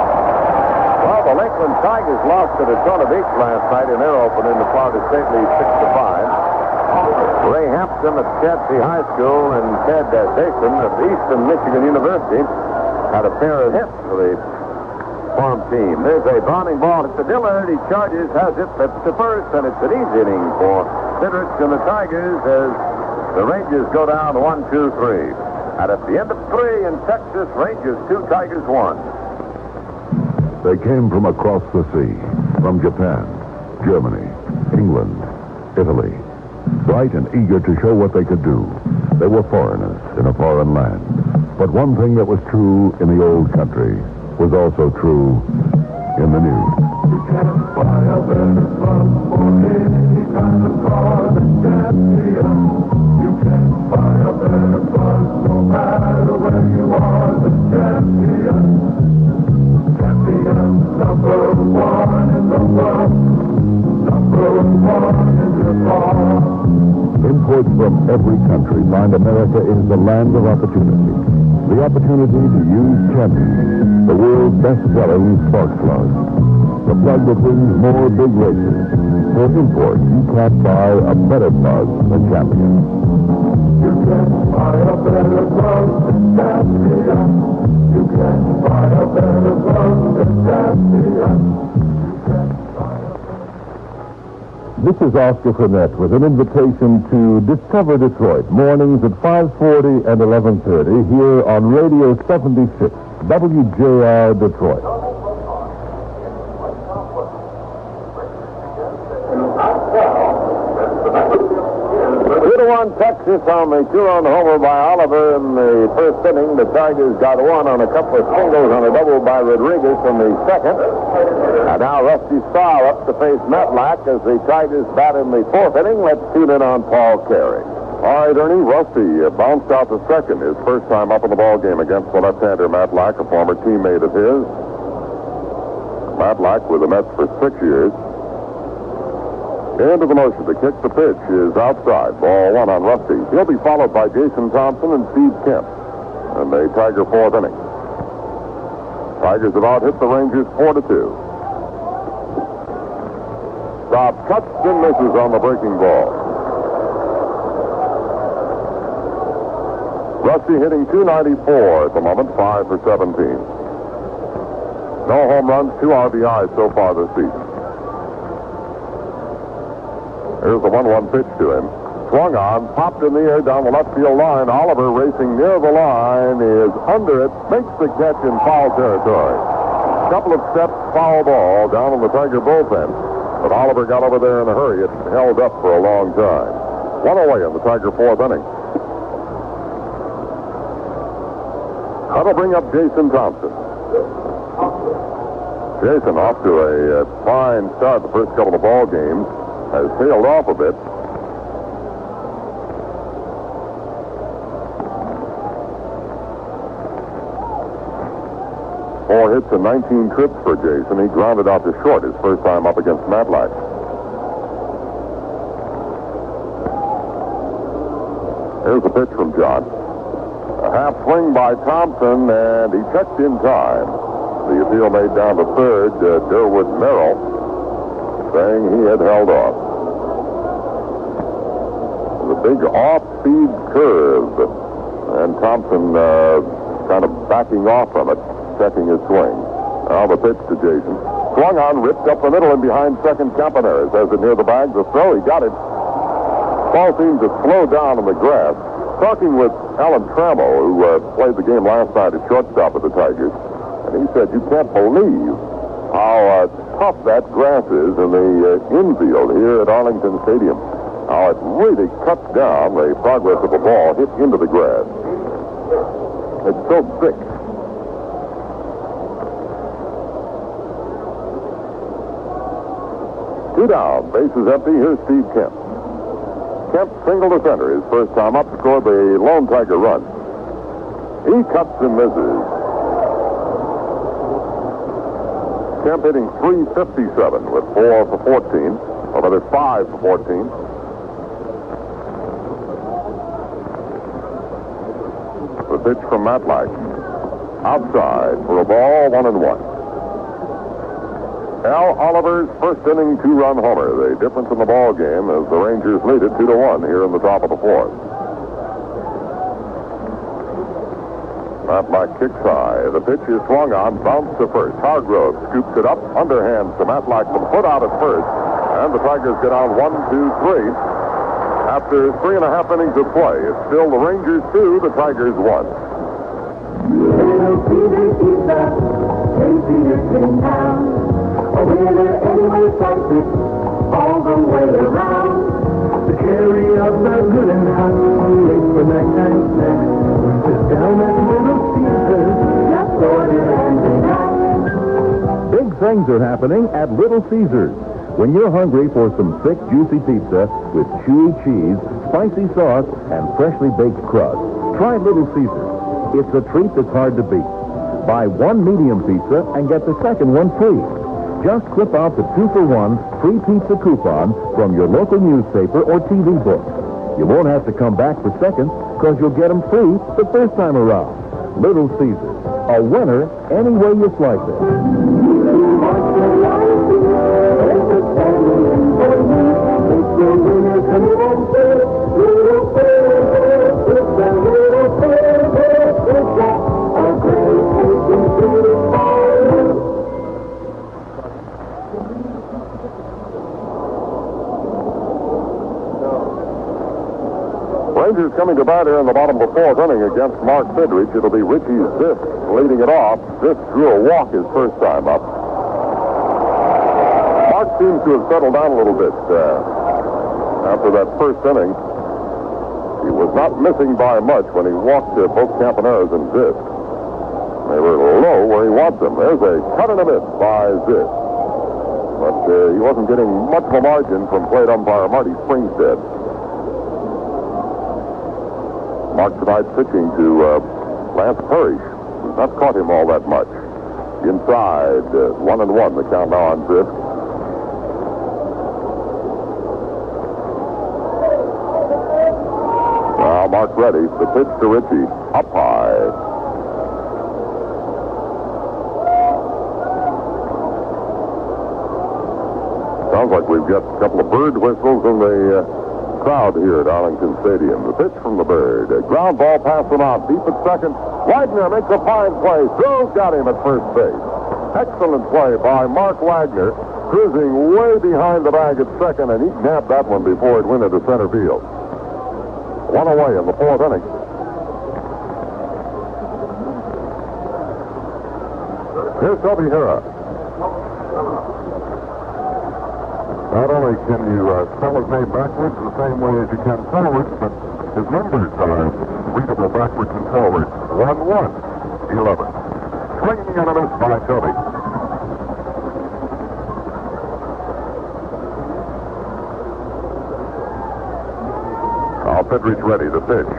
Well, the Lakeland Tigers lost to Daytona Beach last night in their opener in the Florida State League 6-5. Ray Hampton at Chadsey High School and Ted Dayton of Eastern Michigan University had a pair of hits for the farm team. There's a bounding ball at the Dillard. He charges, has it, flips to first, and it's an easy inning for Sidrich and the Tigers as the Rangers go down 1-2-3. And at the end of 3 in Texas, Rangers 2, Tigers 1. They came from across the sea, from Japan, Germany, England, Italy, bright and eager to show what they could do. They were foreigners in a foreign land. But one thing that was true in the old country was also true in the new. You can't buy a better club for any kind of car than Champion. You can't buy a better club no matter where you are than Champion. Champion, number 1 in the world. Number 1 in your car. Imports from every country find America is the land of opportunity. The opportunity to use Champion, the world's best-selling spark plug. to plug the things more big races. For import, you can't buy a better plug than Champion. You can't buy a better plug than Champion. You can't buy a better plug than Champion. This is Oscar Furnett with an invitation to Discover Detroit, mornings at 5:40 and 11:30 here on Radio 76, WJR Detroit. 2-1 Texas on the two-run homer by Oliver in the first inning. The Tigers got one on a couple of singles on a double by Rodriguez in the second. And now Rusty Stahl up to face Matlack as the Tigers bat in the fourth inning. Let's tune in on Paul Carey. All right, Ernie, Rusty bounced out the second, his first time up in the ball game against the left-hander Matlack, a former teammate of his. Matlack with the Mets for 6 years. Into the motion to kick the pitch is outside. Ball one on Rusty. He'll be followed by Jason Thompson and Steve Kemp in the Tiger fourth inning. Tigers have out hit the Rangers 4-2. Stop, cuts and misses on the breaking ball. Rusty hitting .294 at the moment, 5 for 17. No home runs, 2 RBIs so far this season. Here's the 1-1 pitch to him. Swung on, popped in the air down the left field line. Oliver racing near the line, is under it, makes the catch in foul territory. Couple of steps, foul ball down in the Tiger bullpen. But Oliver got over there in a hurry. It held up for a long time. One away in the Tiger fourth inning. That'll bring up Jason Thompson. Jason off to a fine start the first couple of ball games. Has tailed off a bit. Four hits and 19 trips for Jason. He grounded out to short his first time up against Matlack. Here's the pitch from John. A half swing by Thompson, and he checked in time. The appeal made down to third, Durwood Merrill, saying he had held off. The big off-speed curve, and Thompson kind of backing off from it, checking his swing. Now the pitch to Jason. Swung on, ripped up the middle and behind second. Campaneris has it near the bag. The throw, he got it. Ball seemed to slow down in the grass. Talking with Alan Trammell, who played the game last night at shortstop of the Tigers, and he said, you can't believe how tough that grass is in the infield here at Arlington Stadium. How it really cuts down the progress of the ball hit into the grass. It's so thick. Two down, bases empty. Here's Steve Kemp. Kemp single to center his first time up, scored the lone Tiger run. He cuts and misses. Kemp hitting .357 with 4 for 14, or rather 5 for 14. The pitch from Matlack. Outside for a ball, 1-1. Al Oliver's first inning two-run homer. The difference in the ball game as the Rangers lead it 2-1 here in the top of the fourth. Matlack kicks high. The pitch is swung on, bounced to first. Hargrove scoops it up, underhand to Matlack, the foot out at first, and the Tigers get on 1-2-3. After 3.5 innings of play, it's still the Rangers 2, the Tigers 1. A winner anyway fights it all the way around. The cherry of the good and hot, late for nighttime snack. Sit down at Little Caesars, just order and relax. Big things are happening at Little Caesars. When you're hungry for some thick, juicy pizza with chewy cheese, spicy sauce, and freshly baked crust, try Little Caesars. It's a treat that's hard to beat. Buy one medium pizza and get the second one free. Just clip out the 2-for-1 free pizza coupon from your local newspaper or TV book. You won't have to come back for seconds because you'll get them free the first time around. Little Caesars, a winner any way you slice it. coming to bat here in the bottom of the fourth inning against Mark Fidrich. It'll be Richie Zisk leading it off. Zisk drew a walk his first time up. Mark seems to have settled down a little bit after that first inning. He was not missing by much when he walked both Campaneris and Zisk. They were low where he wants them. There's a cut and a miss by Zisk. But he wasn't getting much of a margin from plate umpire Marty Springstead. Mark tonight pitching to Lance Parrish, who's not caught him all that much. Inside, 1-1, the count now on Zisk. Now Mark ready. The pitch to Richie. Up high. Sounds like we've got a couple of bird whistles in the crowd here at Arlington Stadium. The pitch from the bird. A ground ball past him out. Deep at second. Wagner makes a fine play. Throws got him at first base. Excellent play by Mark Wagner. Cruising way behind the bag at second, and he nabbed that one before it went into center field. One away in the fourth inning. Here's Toby Hara. Not only can you spell his name backwards the same way as you can forwards, but his numbers are readable backwards and forwards. 1-1-11. Swinging and a miss by Toby. Now Fidrich ready, the pitch.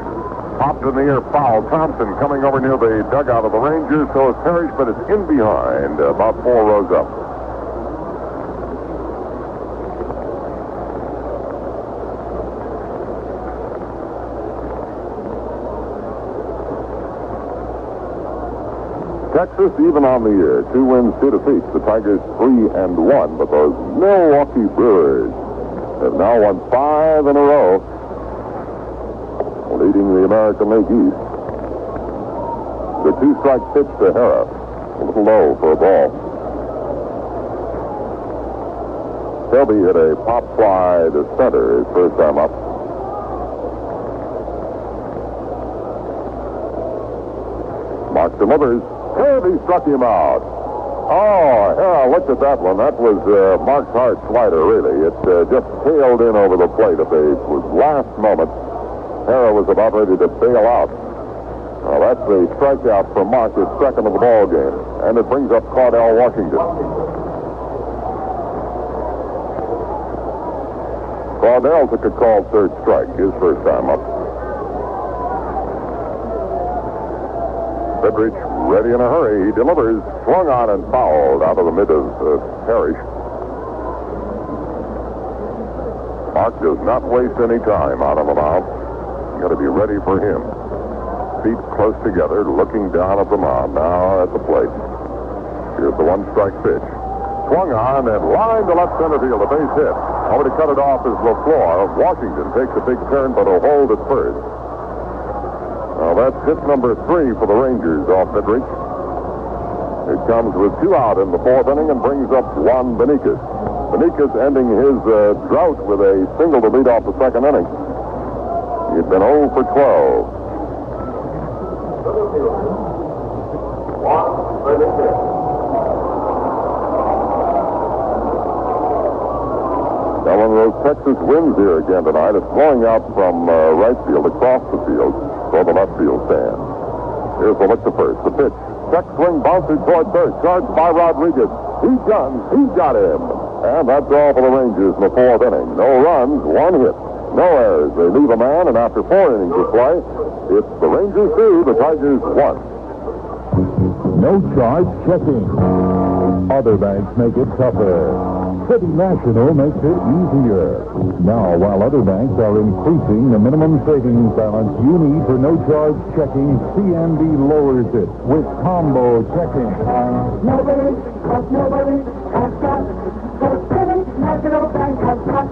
Popped in the air, foul. Thompson coming over near the dugout of the Rangers, so is Parrish, but it's in behind, about 4 rows up. Texas even on the year. 2 wins, 2 defeats. The Tigers 3-1, but those Milwaukee Brewers have now won 5 in a row, leading the American League East. The 2-strike pitch to Hara. A little low for a ball. Selby hit a pop fly to center his first time up. Mark delivers. Kirby struck him out. Oh, Hara looked at that one. That was Mark's hard slider, really. It just tailed in over the plate at the last moment. Hara was about ready to bail out. Now, that's the strikeout from Mark, his second of the ball game. And it brings up Cordell Washington. Cordell took a called third strike, his first time up. Fidrich ready in a hurry. He delivers. Swung on and fouled out of the mid of Parrish. Mark does not waste any time out of the mound. You got to be ready for him. Feet close together, looking down at the mound. Now at the plate. Here's the 1-strike pitch. Swung on and lined to left center field. A base hit. Over to cut it off is LaFleur. Washington takes a big turn, but will hold at first. Now that's hit number 3 for the Rangers off Fidrich. It comes with 2 out in the fourth inning and brings up Juan Benitez. Benitez ending his drought with a single to lead off the second inning. He'd been 0 for 12. Now one of those Texas winds here again tonight. It's blowing out from right field across the field for the left field stand. Here's the look to first. The pitch. Check swing bounces toward third. Charged by Rodriguez. He got him. And that's all for the Rangers in the fourth inning. No runs, 1 hit. No errors. They leave a man, and after 4 innings of play, it's the Rangers 2, the Tigers 1. No charge checking. Other banks make it tougher. City National makes it easier. Now, while other banks are increasing the minimum savings balance you need for no charge checking, CNB lowers it with combo checking. Nobody has got the City National Bank has got.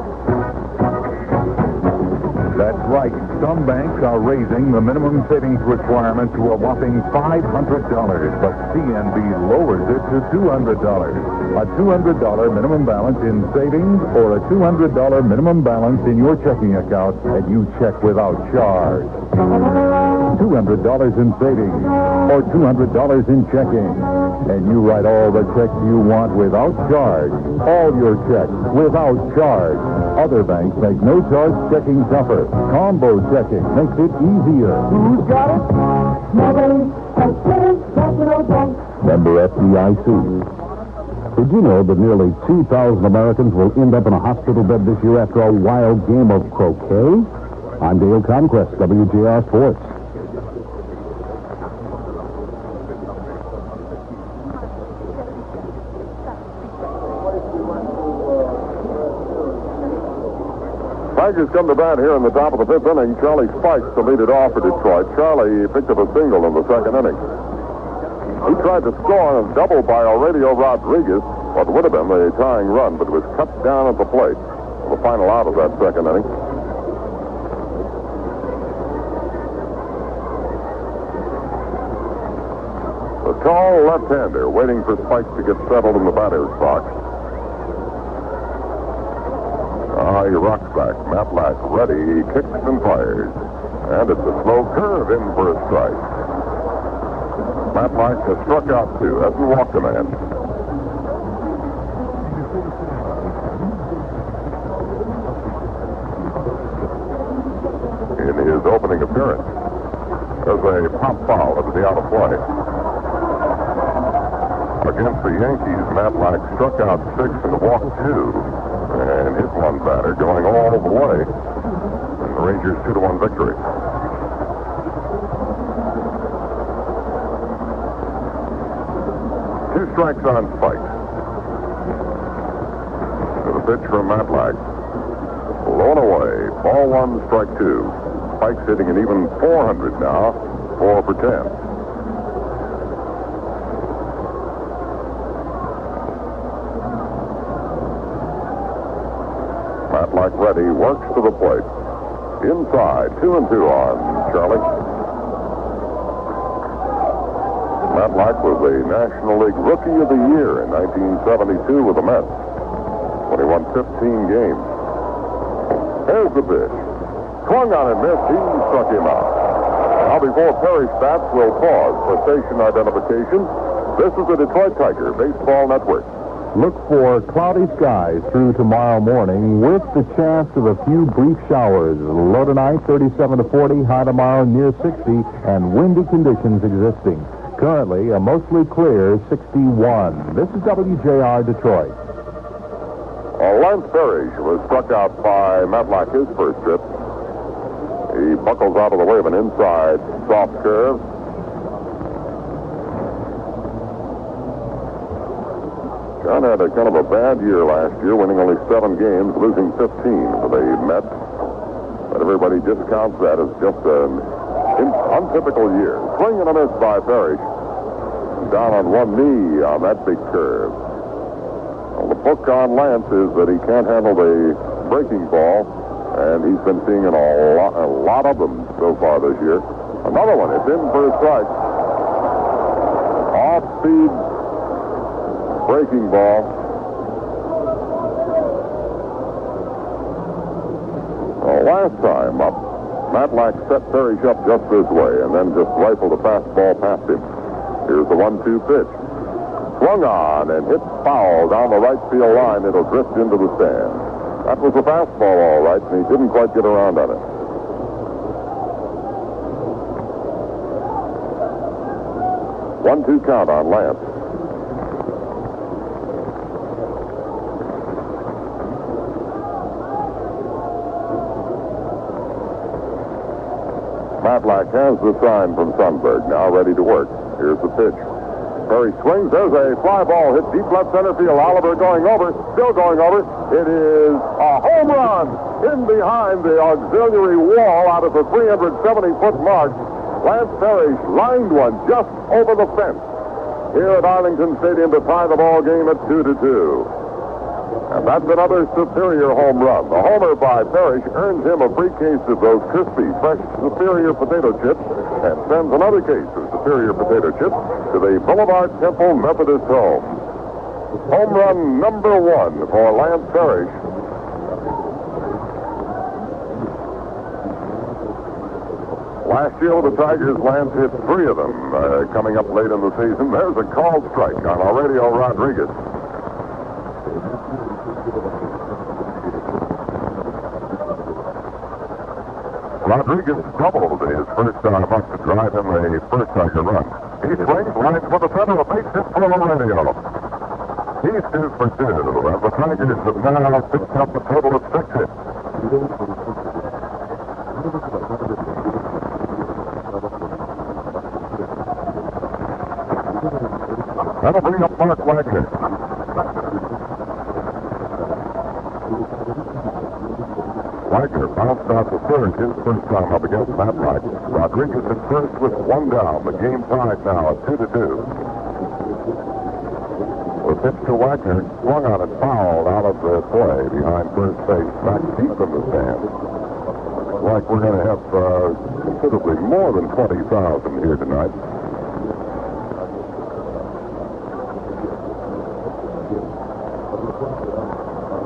That's right. Some banks are raising the minimum savings requirement to a whopping $500, but CNB lowers it to $200. A $200 minimum balance in savings or a $200 minimum balance in your checking account, and you check without charge. $200 in savings or $200 in checking, and you write all the checks you want without charge. All your checks without charge. Other banks make no charge checking tougher. Combo checking makes it easier. Who's got it? Nobody. National Bank. Member FDIC. Did you know that nearly 2,000 Americans will end up in a hospital bed this year after a wild game of croquet? I'm Dale Conquest, WJR Sports. Tigers come to bat here in the top of the fifth inning. Charlie Spikes to lead it off for Detroit. Charlie picked up a single in the second inning. He tried to score and double by Aurelio Rodriguez, what would have been the tying run, but it was cut down at the plate. The final out of that second inning. The tall left-hander waiting for Spikes to get settled in the batter's box. He rocks back. Matlack ready. He kicks and fires. And it's a slow curve in for a strike. Matlack has struck out two. Hasn't walked a man. In his opening appearance, there's a pop foul that was out of play. Against the Yankees, Matlack struck out six and walked two. And hit one batter going all the way. And the Rangers 2-1 victory. Two strikes on Spikes. To the pitch from Matlack. Blown away. Ball one, strike two. Spikes hitting an even 400 now. 4 for 10. Matlack ready, works to the plate. Inside, 2-2 on Charlie. Matlack was the National League Rookie of the Year in 1972 with the Mets when he won 15 games. Here's the pitch. Swung on and missed. He struck him out. Now before Perry's bats will pause for station identification, this is the Detroit Tiger Baseball Network. Look for cloudy skies through tomorrow morning with the chance of a few brief showers. Low tonight, 37 to 40. High tomorrow, near 60. And windy conditions existing. Currently, a mostly clear 61. This is WJR Detroit. Lance Parrish was struck out by Matlack his first trip. He buckles out of the way of an inside soft curve. John had a kind of a bad year last year, winning only 7 games, losing 15 for the Mets. But everybody discounts that as just an untypical year. Swing and a miss by Parrish. Down on one knee on that big curve. Well, the book on Lance is that he can't handle the breaking ball, and he's been seeing a lot of them so far this year. Another one, it's in for a strike. Off-speed breaking ball. Well, last time up, Matlack set Parrish up just this way and then just rifled a fastball past him. Here's the 1-2 pitch. Swung on and hit foul down the right field line. It'll drift into the stand. That was a fastball, all right, and he didn't quite get around on it. One-two count on Lance. Matlack has the sign from Sundberg, now ready to work. Here's the pitch. Perry swings. There's a fly ball hit deep left center field. Oliver going over, still going over. It is a home run in behind the auxiliary wall out of the 370-foot mark. Lance Parrish lined one just over the fence here at Arlington Stadium to tie the ball game at 2-2. And that's another Superior home run. The homer by Parrish earns him a free case of those crispy, fresh Superior potato chips and sends another case of Superior potato chips to the Boulevard Temple Methodist home. Home run number 1 for Lance Parrish. Last year with the Tigers, Lance hit 3 of them coming up late in the season. There's a called strike on Aurelio Rodriguez. Rodriguez doubled his first time up to drive him a first Tiger run. He swings, lines for the center, a base hit for Aurelio. He's 2 for 2, and the Tigers have now picked up a total of 6 hits. That'll bring up Mark Wagner. Wagner bounced out to third his first time up against Matlack. Rodriguez at first with 1 down. The game tied now at 2-2. The pitch to Wagner swung on and fouled out of the play behind first base, back deep in the stands. Like we're going to have considerably more than 20,000 here tonight.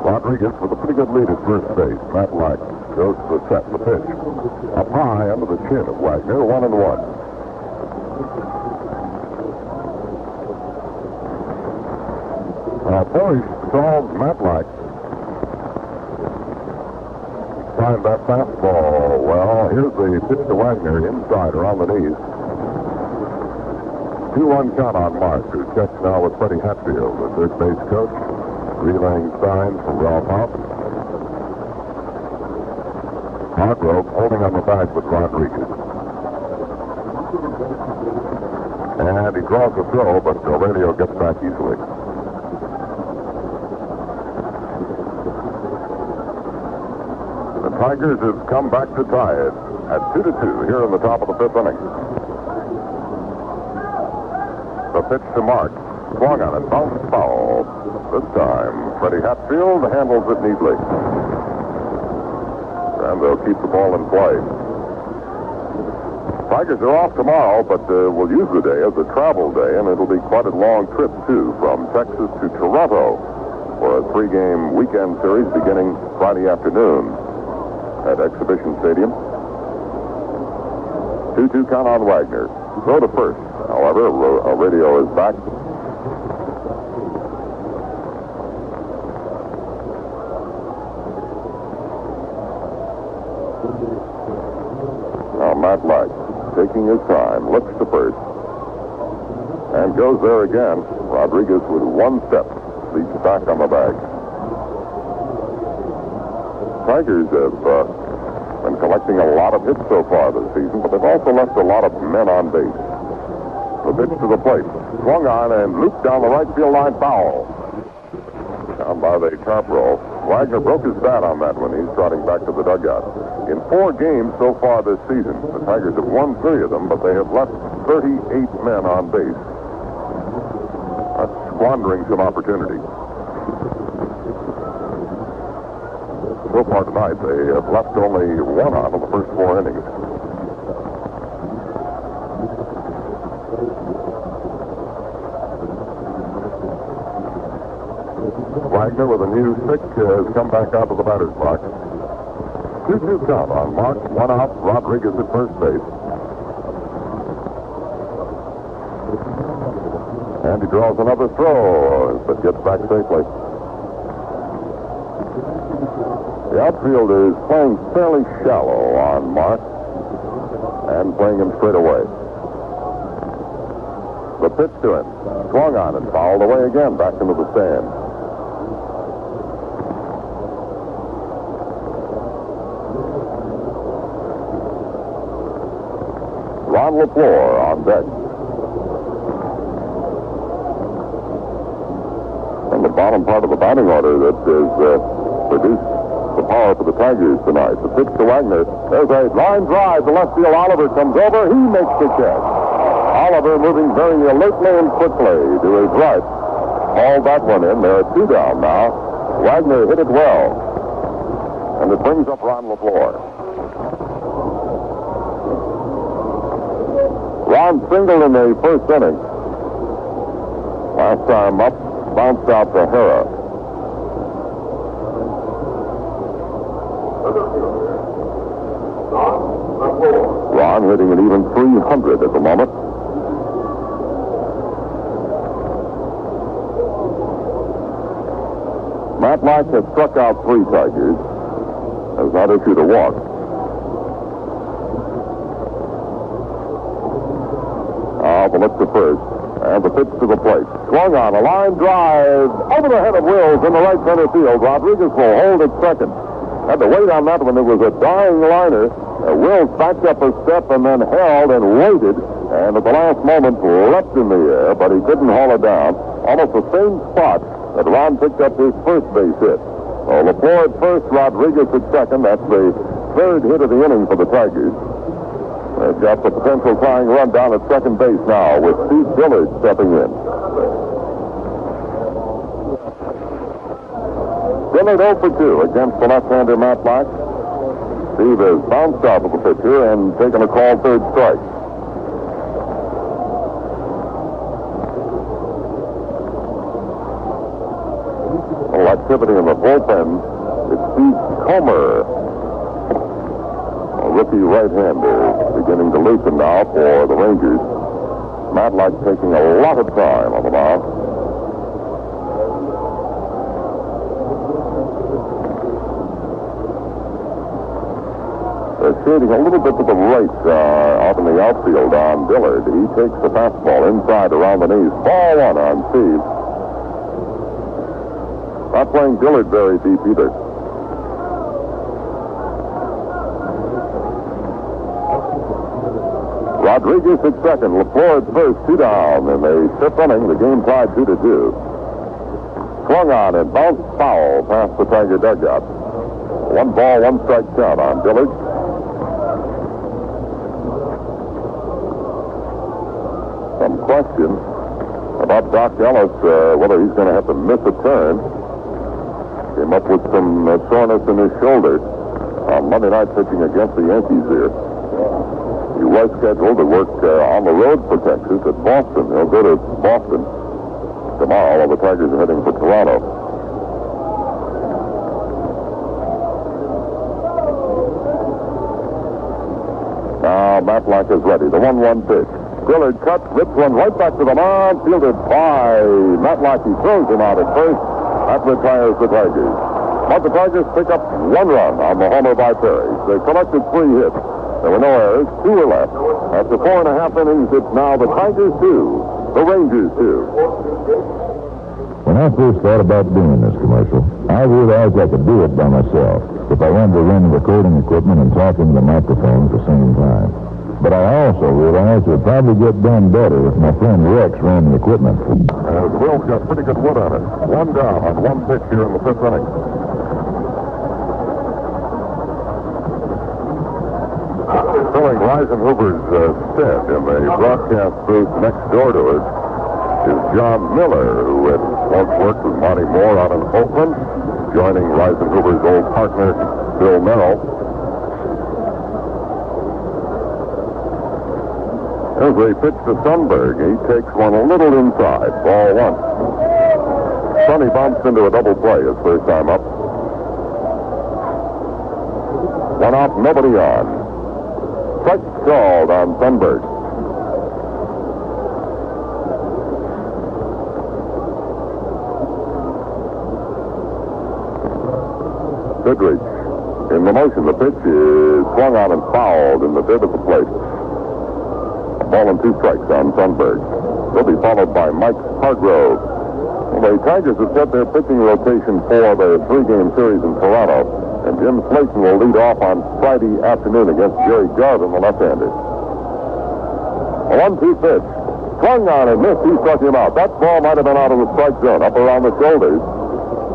Rodriguez with a pretty good lead at first base. Matlack goes to the set. The pitch up high under the chin of Wagner, 1-1. Parrish solves Matlack. Timed that fastball well. Here's the pitch to Wagner, inside around the knees. 2-1 count on Mark, who checks now with Freddie Hatfield, the third base coach. Relaying signs from Ralph Hoff. Hargrove holding on the bag with Rodriguez. And he draws the throw, but Aurelio gets back easily. The Tigers have come back to tie it at 2-2 here in the top of the 5th inning. The pitch to Mark. Swung on it, bounced foul. This time, Freddie Hatfield handles it neatly. And they'll keep the ball in play. Tigers are off tomorrow, but we'll use the day as a travel day, and it'll be quite a long trip, too, from Texas to Toronto for a 3-game weekend series beginning Friday afternoon at Exhibition Stadium. 2-2 count on Wagner. Throw to first. However, Aurelio is back. Matlack taking his time, looks to first, and goes there again. Rodriguez with 1 step, leaps back on the bag. Tigers have been collecting a lot of hits so far this season, but they've also left a lot of men on base. The pitch to the plate, swung on and looped down the right field line, foul. Down by the top row. Wagner broke his bat on that one. He's trotting back to the dugout. In 4 games so far this season, the Tigers have won 3 of them, but they have left 38 men on base. That's squandering some opportunity. So far tonight, they have left only 1 on in the first 4 innings. Wagner with a new stick has come back out to the batter's box. 2-2 count on Mark. 1 out. Rodriguez at first base. And he draws another throw, but gets back safely. The outfielder is playing fairly shallow on Mark and playing him straight away. The pitch to him. Swung on and fouled away again, back into the stand. Ron LaFleur on deck. On the bottom part of the batting order that has produced the power for the Tigers tonight. The pitch to Wagner. There's a line drive to left field. Oliver comes over. He makes the catch. Oliver moving very alertly and quickly to his right. Hauled that one in. There are 2 down now. Wagner hit it well. And it brings up Ron LaFleur. Ron singled in the first inning. Last time up, bounced out to Hera. Ron hitting an even 300 at the moment. Matlack has struck out 3 Tigers. Has not issued a walk. The look to first. And the pitch to the plate. Swung on. A line drive over the head of Wills in the right center field. Rodriguez will hold at second. Had to wait on that one. It was a dying liner. Wills backed up a step and then held and waited. And at the last moment leapt in the air, but he couldn't haul it down. Almost the same spot that Ron picked up his first base hit. So LaFleur at first, Rodriguez at second. That's the 3rd hit of the inning for the Tigers. They've got the potential tying run down at second base now with Steve Dillard stepping in. Dillard 0 for 2 against the left-hander Matlack. Steve has bounced out of the pitcher and taken a called 3rd strike. A little activity in the bullpen. It's Steve Comer, a rookie right-hander, beginning to loosen now for the Rangers. Matlack taking a lot of time on the mound. They're shading a little bit to the right out in the outfield on Dillard. He takes the fastball inside around the knees. Ball 1 on Steve. Not playing Dillard very deep either. Rodriguez at second. LaFleur at first. 2 down in the 5th inning. The game tied 2-2. Swung on and bounced foul past the Tiger dugout. 1 ball, 1 strike count on Dillard. Some question about Doc Ellis, whether he's going to have to miss a turn. Came up with some soreness in his shoulder on Monday night pitching against the Yankees here. He was scheduled to work on the road for Texas at Boston. He'll go to Boston tomorrow while the Tigers are heading for Toronto. Now Matlack is ready. The 1-1 pitch. Dillard cut, rips one right back to the mound, fielded by Matlack. He throws him out at first. That retires the Tigers. But the Tigers pick up 1 run on the homer by Perry. They collected 3 hits. There were no errors. 2 were left. After 4.5 innings, it's now the Tigers 2, the Rangers 2. When I first thought about doing this commercial, I realized I could do it by myself if I wanted to run recording equipment and talk into the microphone at the same time. But I also realized it would probably get done better if my friend Rex ran the equipment. Will's got pretty good wood on it. 1 down on 1 pitch here in the 5th inning. Filling Reisenhuber's stead in the broadcast booth next door to us is John Miller, who had once worked with Monty Moore out in Oakland, joining Reisenhuber's old partner, Bill Merrill. As they pitch to Sundberg, he takes one a little inside. Ball 1. Sonny bumps into a double play his first time up. 1 out, nobody on. Strike called on Sundberg. Goodrich in the motion. The pitch is swung on and fouled in the dirt of the plate. A ball and 2 strikes on Sundberg. They'll be followed by Mike Hargrove. Well, the Tigers have set their pitching rotation for the 3-game series in Toronto. And Jim Slayton will lead off on Friday afternoon against Jerry Garvin, the left-hander. A 1-2 pitch. Swung on and missed. He struck him out. That ball might have been out of the strike zone, up around the shoulders.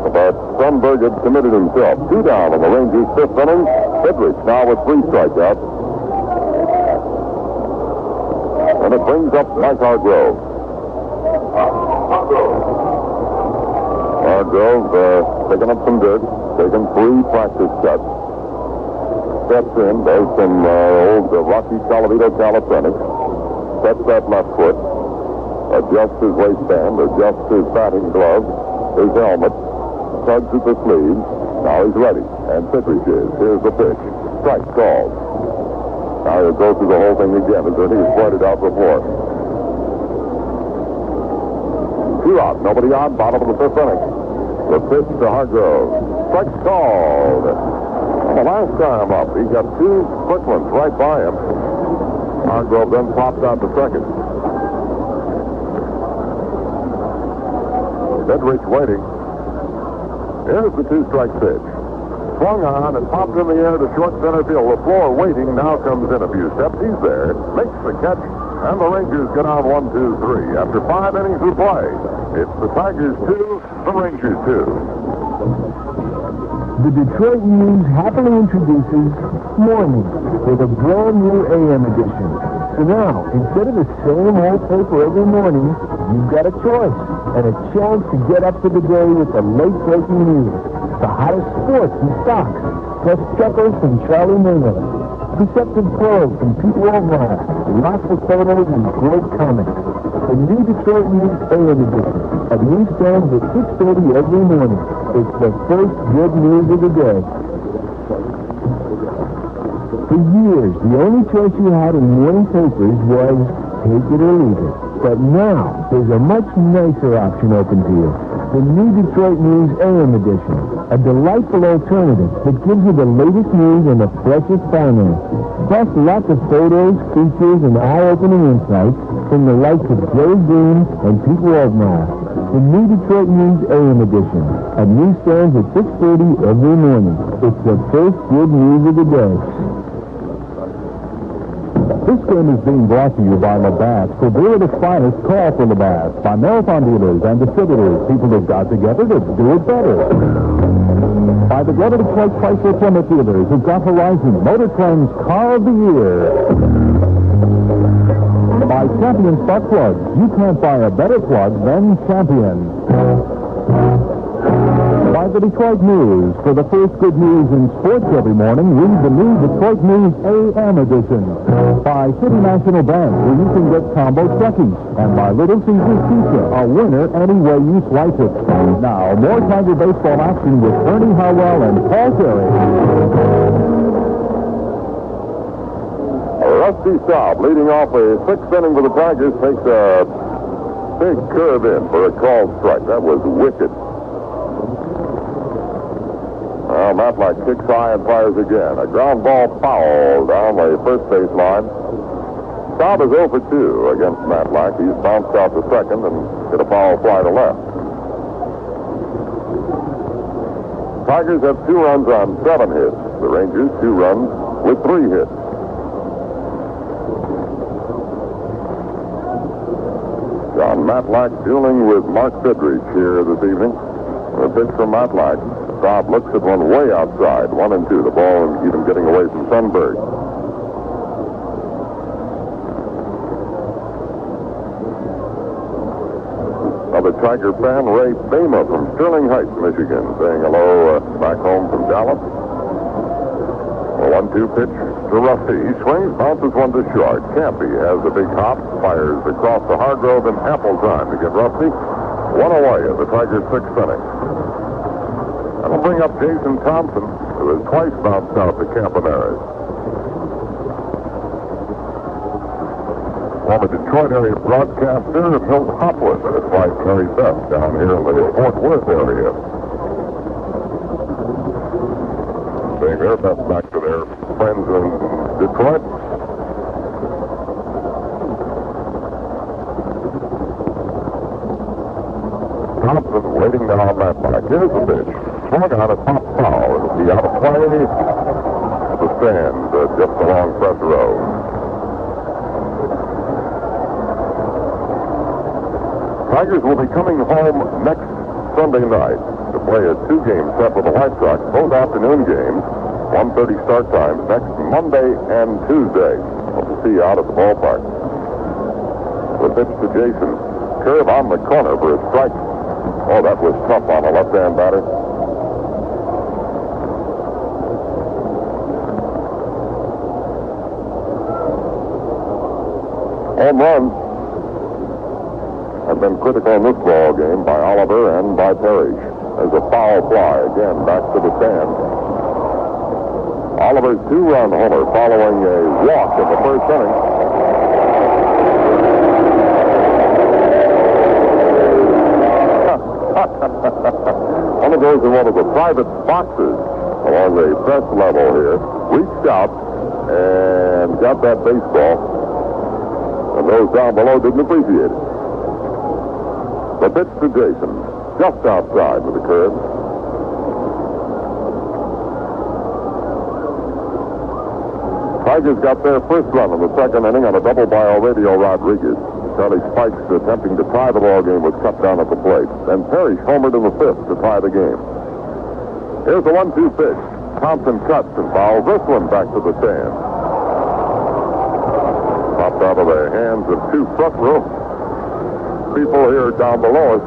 But Sundberg had committed himself. 2 down in the Rangers' 5th inning. Goodrich now with 3 strikeouts. And it brings up Mike Hargrove. Hargrove picking up some dirt, taking 3 practice cuts. Steps in, does some old Rocky Colavito calisthenics. Sets that left foot. Adjusts his waistband, adjusts his batting glove, his helmet, tugs at the sleeves. Now he's ready. And Sidrich is. Here's the pitch. Strike called. Now he'll go through the whole thing again, as he's pointed out before. 2 out. Nobody on. Bottom of the 5th inning. The pitch to Hargrove. Strike called. The last time up, he got 2 quick ones right by him. Hargrove then popped out to second. Sidrich waiting. Here's the 2-strike pitch. Swung on and popped in the air to short center field. LaFleur waiting, now comes in a few steps. He's there, makes the catch, and the Rangers get on 1-2-3. After 5 innings of play, it's the Tigers 2, the Rangers 2. The Detroit News happily introduces Morning with a brand new AM edition. So now, instead of the same old paper every morning, you've got a choice and a chance to get up for the day with the late-breaking news, the hottest sports and stocks, plus chuckles from Charlie Miller, perceptive pearls from Pete Waldmeyer, lots of photos and great comics. The new Detroit News AM edition at newsstands at 6:30 every morning. It's the first good news of the day. For years, the only choice you had in morning papers was take it or leave it. But now, there's a much nicer option open to you. The new Detroit News AM edition. A delightful alternative that gives you the latest news and the freshest finance. Plus lots of photos, features, and eye-opening insights from the likes of Jerry Green and Pete Waldmeyer. The new Detroit News AM edition. At newsstands at 6:30 every morning. It's the first good news of the day. This game is being brought to you by Labatt. For beer at its finest, call for Labatt. By Marathon dealers and distributors, people have got together to do it better. By the Greater Detroit Chrysler Plymouth dealers who've got Horizon, Motor Trend's Car of the Year. By Champion Spark Plugs. You can't buy a better plug than Champion. By the Detroit News. For the first good news in sports every morning, read the new Detroit News AM edition. By City National Bank, where you can get combo truckies. And by Little Caesars Pizza, a winner any way you slice it. Now, more Tiger baseball action with Ernie Harwell and Paul Terry. Rusty Staub, leading off a 6th inning for the Tigers, takes a big curve in for a called strike. That was wicked. Well, Matlack kicks high and fires again. A ground ball foul down the first base line. Staub is 0 for 2 against Matlack. He's bounced out to second and hit a foul fly to left. Tigers have 2 runs on 7 hits. The Rangers 2 runs with 3 hits. John Matlack dueling with Mark Sidrich here this evening. A pitch from Matlack. Staub looks at one way outside, 1-2. The ball even getting away from Sundberg. Another Tiger fan, Ray Bama from Sterling Heights, Michigan, saying hello back home from Dallas. A 1-2 pitch to Rusty. He swings, bounces one to short. Campy has a big hop, fires across the Hargrove in ample time to get Rusty. 1 away at the Tigers' 6th inning. That'll bring up Jason Thompson, who has twice bounced out to Campaneris. Former Detroit area broadcaster Milt Hopwood, his wife Mary Beth, down here in the Fort Worth area. Saying their best back to their friends in Detroit. Thompson waiting now on that back. Here's the pitch. Swung on a pop foul. It'll be out of play at the stand just along front row. Tigers will be coming home next Sunday night to play a 2-game set with the White Sox, both afternoon games, 1:30 start times next Monday and Tuesday. We'll see you out at the ballpark. The pitch to Jason. Curve on the corner for a strike. Oh, that was tough on a left-hand batter. Home runs have been critical in this ball game by Oliver and by Parrish. There's a foul fly again back to the stand. Oliver's 2-run homer following a walk in the first inning. One of those in one of the private boxes along the press level here reached out and got that baseball, and those down below didn't appreciate it. The pitch to Jason, just outside with the curve. Tigers got their first run in the second inning on a double by Aurelio Rodriguez. Charlie Spikes, attempting to tie the ball game, was cut down at the plate. Then Parrish homered in the fifth to tie the game. Here's the 1-2 pitch. Thompson cuts and fouls this one back to the stand. Popped out of the hands of two front row people here down below us.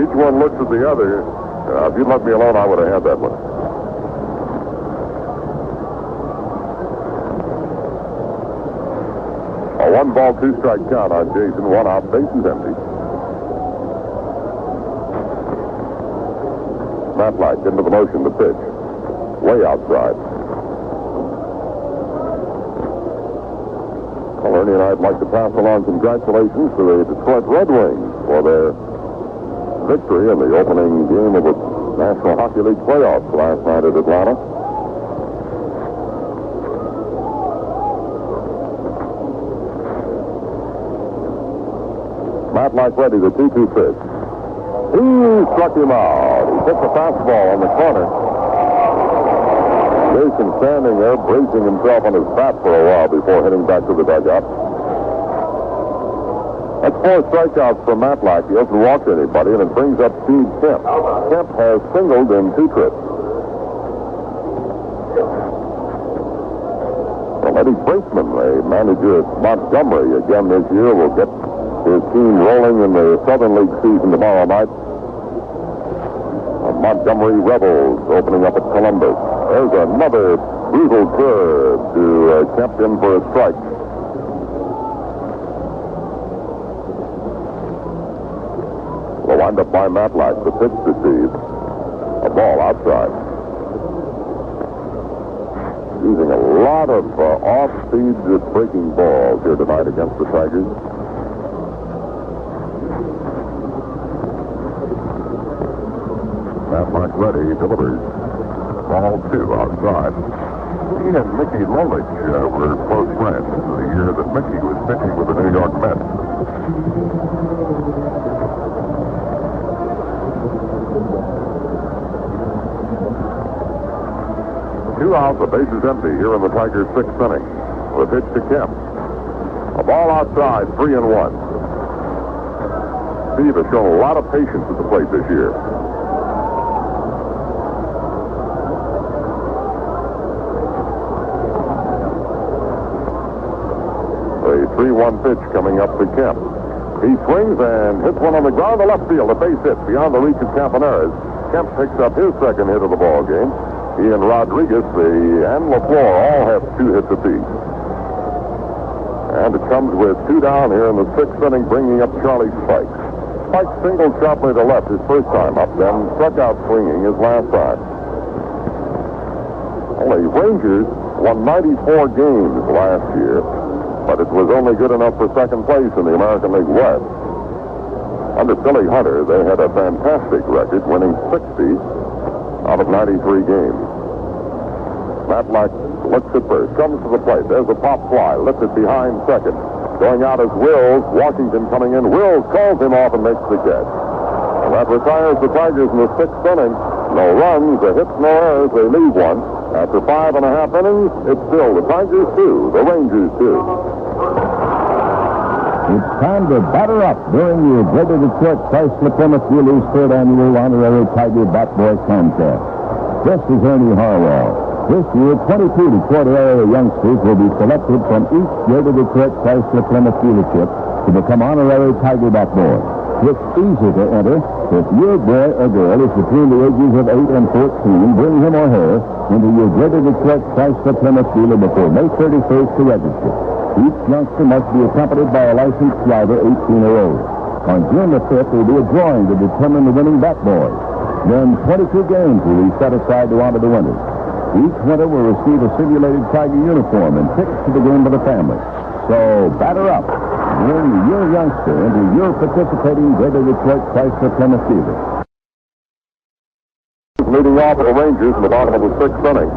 Each one looks at the other. If you'd let me alone, I would have had that one. A 1-ball, 2-strike count on Jason. 1 out, bases empty. Matlack into the motion to pitch. Way outside. Well, Ernie and I'd like to pass along congratulations to the Detroit Red Wings for their victory in the opening game of the National Hockey League playoffs last night at Atlanta. Matlack ready, the 2-2 pitch. He struck him out. He hit the fastball on the corner. Jason standing there, bracing himself on his bat for a while before heading back to the dugout. That's 4 strikeouts for Matlack. He hasn't walked anybody, and it brings up Steve Kemp. Kemp has singled in 2 trips. Well, Eddie Brinkman, the manager at Montgomery again this year, will get his team rolling in the Southern League season tomorrow night. Montgomery Rebels opening up at Columbus. There's another brutal curve to Kemp in for a strike. The windup by Matlack. The pitch to Steve. A ball outside. Using a lot of off-speed breaking balls here tonight against the Tigers. Matlack ready, delivers. Ball 2 outside. He and Mickey Lolich were close friends the year that Mickey was pitching with the New York Mets. Two out, the base is empty here in the Tigers' 6th inning. The pitch to Kemp. A ball outside, 3-1. Steve has shown a lot of patience at the plate this year. A 3-1 pitch coming up to Kemp. He swings and hits one on the ground to left field. A base hit beyond the reach of Campaneris. Kemp picks up his second hit of the ball game. He and Rodriguez and LaFleur all have 2 hits apiece. And it comes with 2 down here in the 6th inning, bringing up Charlie Spikes. Spikes singled sharply to left his first time up, then struck out swinging his last time. Well, the Rangers won 94 games last year, but it was only good enough for second place in the American League West. Under Billy Hunter, they had a fantastic record, winning 60 out of 93 games. Matlack looks at first, comes to the plate. There's a pop fly, lifted behind second. Going out is Wills. Washington coming in. Wills calls him off and makes the catch. And that retires the Tigers in the 6th inning. No runs, a hit, no errors. They leave one. After 5.5 innings, it's still the Tigers 2, the Rangers 2. It's time to batter up during the Greater Detroit Chrysler Plymouth Wheelers' 3rd annual honorary Tiger Bat Boy contest. This is Ernie Harwell. This year, 22 Detroit area youngsters will be selected from each Greater Detroit Chrysler Plymouth dealership to become honorary Tiger Bat Boys. It's easy to enter. If your boy or girl is between the ages of 8 and 14, bring him or her into your Greater Detroit Chrysler Plymouth dealer before May 31st to register. Each youngster must be accompanied by a licensed driver 18 or older. On June the 5th, there will be a drawing to determine the winning bat boy. Then 22 games will be set aside to honor the winners. Each winner will receive a simulated Tiger uniform and tickets to the game for the family. So, batter up. Bring your youngster into your participating Greater Detroit Chrysler Plymouth dealer. Leading off at the Rangers in the bottom of the sixth inning.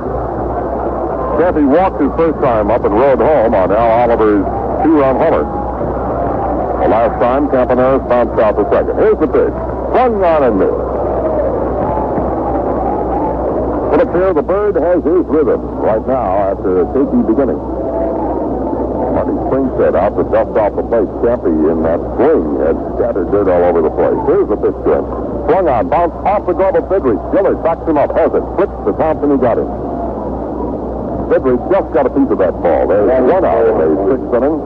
Campy walked his first time up and rode home on Al Oliver's two-run homer. The last time, Campaneris bounced out the second. Here's the pitch. Swung on and missed. But up here, the bird has his rhythm right now after a shaky beginning. Marty Springstead out to dust off the plate. Campy in that swing had scattered dirt all over the place. Here's the pitch to him. Swung on, bounced off the glove of Fidrich. Gillard backs him up, has it, flips to Thompson, who got him. Fidrich just got a piece of that ball. There's one out in the sixth inning.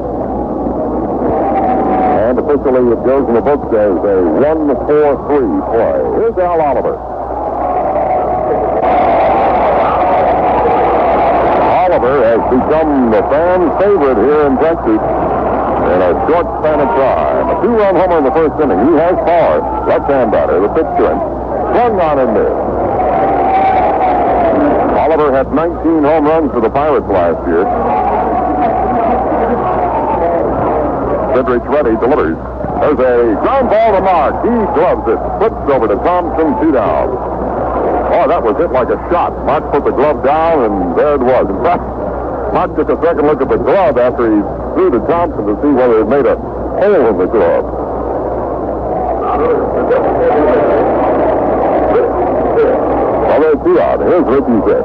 And officially it goes in the books as a 1-4-3 play. Here's Al Oliver. Oliver has become the fan favorite here in Texas in a short span of time. A two-run homer in the first inning. He has power. Left-hand batter, the pitch to him. Swung on and missed. Oliver had 19 home runs for the Pirates last year. Fidrich ready, delivers. There's a ground ball to Mark. He gloves it. Flips over to Thompson, 2 down. Oh, that was hit like a shot. Mark put the glove down, and there it was. In fact, Mark took a second look at the glove after he threw to Thompson to see whether it made a hole in the glove. Well, there's 2 out. Here's Ricky's hit.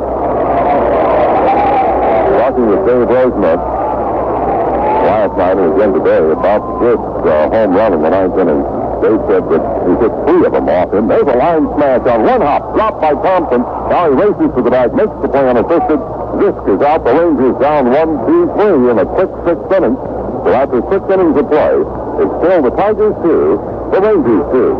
Talking with Dave Rosemont last night and again today about this home run in the 9th inning. Dave said that he took 3 of them off him. There's a line smash on one hop, dropped by Thompson. Now he races to the bag, makes the play unassisted. Zisk is out. The Rangers down 1-2-3 in a quick 6th inning. So after 6 innings of play, it's still the Tigers 2, the Rangers 2.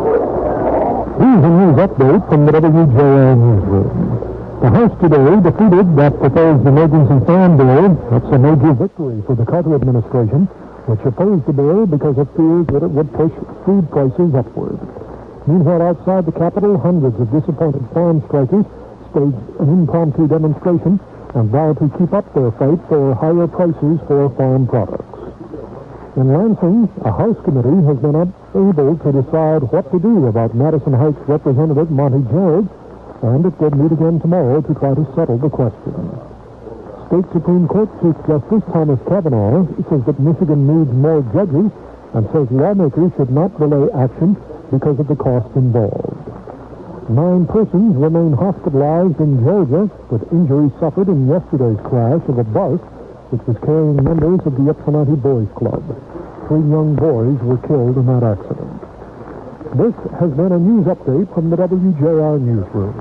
Here's a news update from the WJR newsroom. The House today defeated that proposed emergency fan bill. That's a major victory for the Carter administration, which opposed the bill because of fears that it would push food prices upward. Meanwhile, outside the Capitol, hundreds of disappointed farm strikers staged an impromptu demonstration and vowed to keep up their fight for higher prices for farm products. In Lansing, a House committee has been unable to decide what to do about Madison Heights Representative Monty Gerald, and it will meet again tomorrow to try to settle the question. State Supreme Court Chief Justice Thomas Kavanaugh says that Michigan needs more judges and says lawmakers should not delay action because of the cost involved. 9 persons remain hospitalized in Georgia with injuries suffered in yesterday's crash of a bus which was carrying members of the Ypsilanti Boys Club. 3 young boys were killed in that accident. This has been a news update from the WJR newsroom.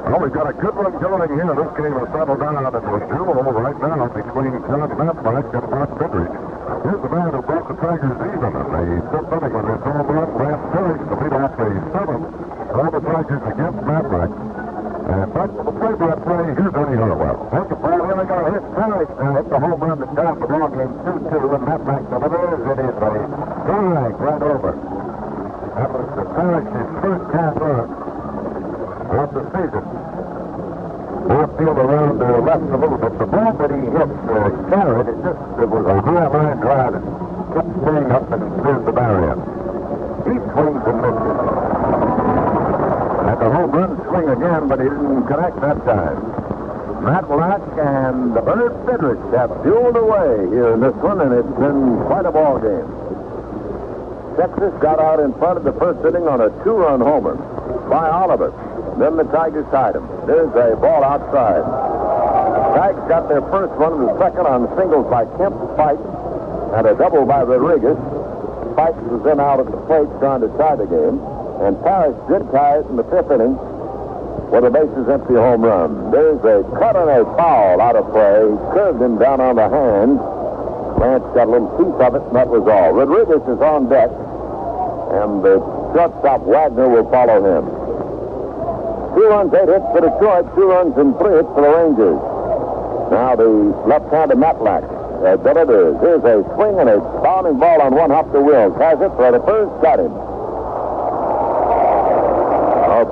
Well, we've got a good one going here. This game has settled down into a duel right now between John Matlack and Mark Fidrich. Here's the man who brought the Tigers even in the 5th inning with his home run. Brad Perry to lead off the 7th. All the Tigers against Matlack. And back to the play-by-play. Here's Ernie Harwell. Take the ball here. They got to hit Perry. Hit the home run to start the ball game 2-2. And Matlack delivers. It is a strike right over. That was the Parrish's first half run of the season. Outfield around left a little bit. The ball that he hit carried, it was a high line drive that kept staying up and cleared the barrier. He swings and misses. At the home run swing again, but he didn't connect that time. Matlack and the Bird Fidrich have fueled away here in this one, and it's been quite a ball game. Texas got out in front of the first inning on a 2-run homer by Oliver. Then the Tigers tied him. There's a ball outside. Tigers got their first run in the second on singles by Kemp Spike and a double by Rodriguez. Spike was then out at the plate trying to tie the game, and Parrish did tie it in the fifth inning with a bases empty home run. There's a cut and a foul out of play. He curved him down on the hand. Lance got a little piece of it, and that was all. Rodriguez is on deck, and the shortstop Wagner will follow him. 2 runs, 8 hits for Detroit, 2 runs and 3 hits for the Rangers. Now the left-hander Matlack. There it is. Here's a swing and a bounding ball on one hop to Wills. Has it for the first, got him.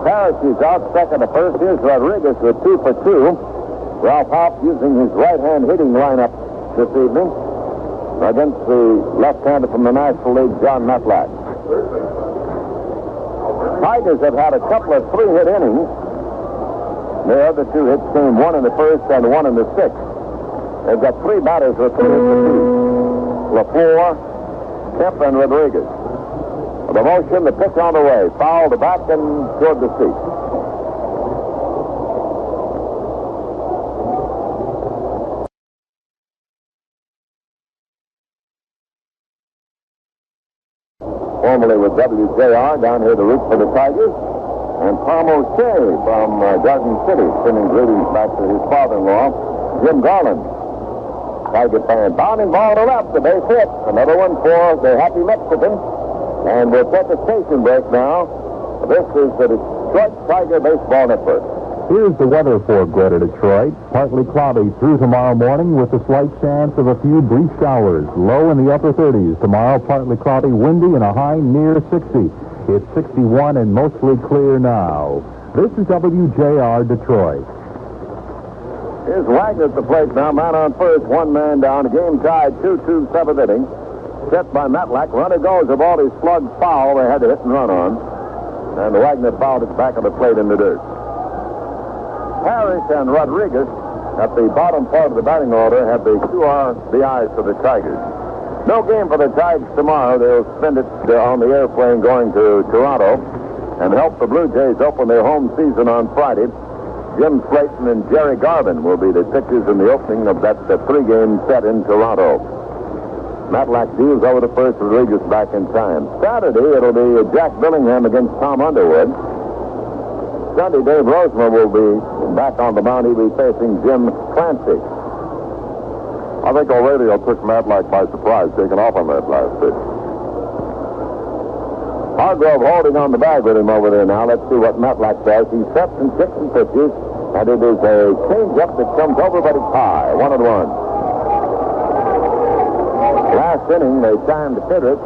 Parrish is out second to first. Here's Rodriguez with 2 for 2. Ralph Hopp using his right-hand hitting lineup this evening against the left-hander from the National League, John Matlack. Tigers have had a couple of 3-hit innings. The other 2 hits came, 1 in the first and 1 in the sixth. They've got 3 batters with 3 hits apiece. LaFleur, Kemp, and Rodriguez. The motion, the pitch on the way. Foul to back and toward the seat. Formerly with WJR down here to root for the Tigers. And Tom O'Shea from Garden City sending greetings back to his father-in-law, Jim Garland. Tiger fan. Bounding ball to left, the base hit. Another one for the happy Mexican. And we'll take a station break now. This is the Detroit Tiger Baseball Network. Here's the weather for Greater Detroit. Partly cloudy through tomorrow morning with a slight chance of a few brief showers. Low in the upper 30s. Tomorrow, partly cloudy, windy, and a high near 60. It's 61 and mostly clear now. This is WJR Detroit. Here's Wagner at the plate now. Man on first, 1 man down. Game tied 2-2, 7th inning. Set by Matlack. Runner goes. The ball is slugged foul. They had to hit and run on. And Wagner fouled it back of the plate in the dirt. Parrish and Rodriguez at the bottom part of the batting order have the 2 RBIs for the Tigers. No game for the Tigers tomorrow. They'll spend it on the airplane going to Toronto and help the Blue Jays open their home season on Friday. Jim Slayton and Jerry Garvin will be the pitchers in the opening of that 3-game set in Toronto. Matlack deals over to first, Rodriguez back in time. Saturday, it'll be Jack Billingham against Tom Underwood. Sunday, Dave Roseman will be back on the mound. He'll be facing Jim Clancy. I think O'Reilly took Matlack by surprise, taking off on that last pitch. Hargrove holding on the bag with him over there now. Let's see what Matlack does. He sets and kicks and pitches, and it is a changeup that comes over, but it's high. 1-1. Last inning, they timed Fidrich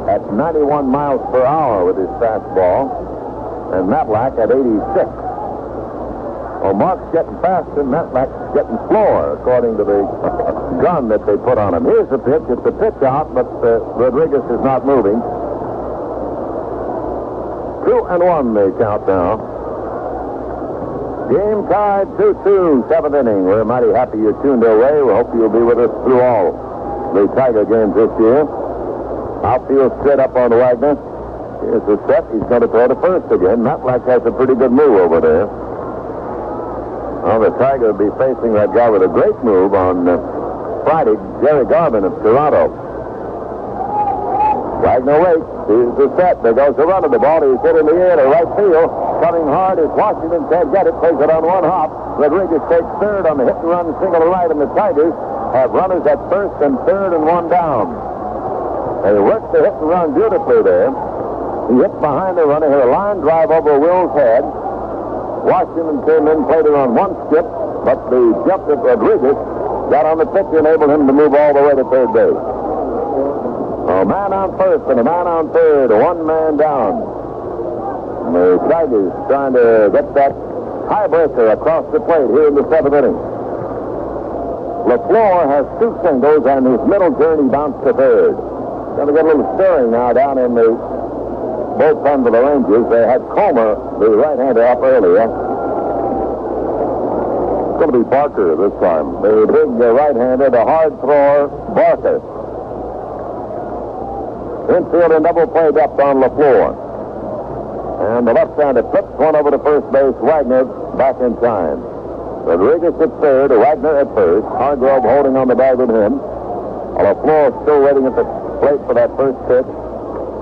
at 91 miles per hour with his fastball, and Matlack at 86. Well, Mark's getting faster, and Matlack's getting slower, according to the gun that they put on him. Here's the pitch. It's the pitch out, but Rodriguez is not moving. 2-1 they count now. Game tied 2-2, 7th inning. We're mighty happy you tuned our way. We hope you'll be with us through all the Tiger games this year. Outfield straight up on Wagner. Here's the set. He's going to throw to first again. Matlack has a pretty good move over there. Well, the Tiger will be facing that guy with a great move on Friday, Jerry Garvin of Toronto. Wagner waits. Here's the set. There goes the run of the ball. He's hit in the air to right field. Coming hard is Washington. Can't get it. Plays it on one hop. Rodriguez takes third on the hit and run single to right, and the Tigers have runners at first and third and 1 down. They worked the hit and run beautifully there. He hit behind the runner, hit a line drive over Will's head. Washington came in, played it on 1 skip, but the jump that Rodriguez got on the pitch enabled him to move all the way to third base. A man on first and a man on third, 1 man down. And the Tigers trying to get that tiebreaker across the plate here in the 7th inning. LaFleur has 2 singles, and his middle journey bounced to third. Going to get a little stirring now down in the bullpen for the Rangers. They had Comer, the right-hander, up earlier. It's going to be Barker this time. The big right-hander, the hard thrower, Barker. Infield and double play depth on LaFleur. And the left-hander flips one over to first base. Wagner back in time. Rodriguez at third, Wagner at first. Hargrove holding on the bag with him. On the floor, still waiting at the plate for that first pitch.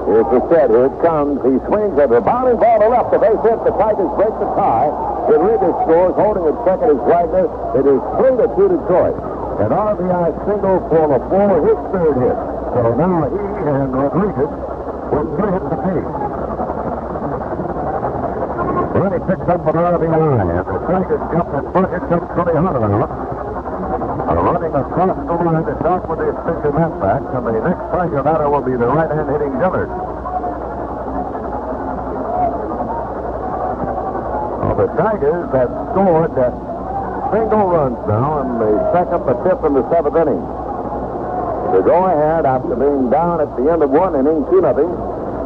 Here's the set. Here it comes. He swings at the bounding ball to left. The base hit. The Tigers break the tie. Rodriguez scores. Holding at second is Wagner. It is 3-2 Detroit. An RBI single for LaFleur, his third hit. So now he and Rodriguez with 3 hits apiece. Well, he picks up an RBI, and the Tigers jump in front. Here comes Tony Hunter out. Running across the line to talk with the official Matt back, and the next Tiger batter will be the right-hand hitting Dillard. Well, the Tigers have scored single runs now in the second, the fifth, and the seventh innings. They go ahead after being down at the end of one inning, 2-0,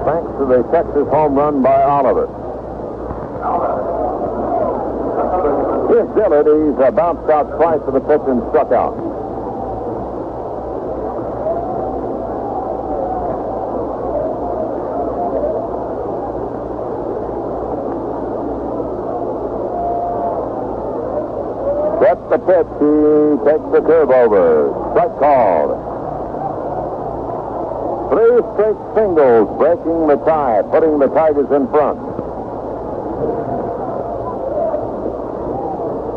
thanks to the Texas home run by Oliver. Here's Dillard. He's bounced out twice for the pitch and struck out. That's the pitch. He takes the curve over. Strike called. 3 straight singles breaking the tie, putting the Tigers in front.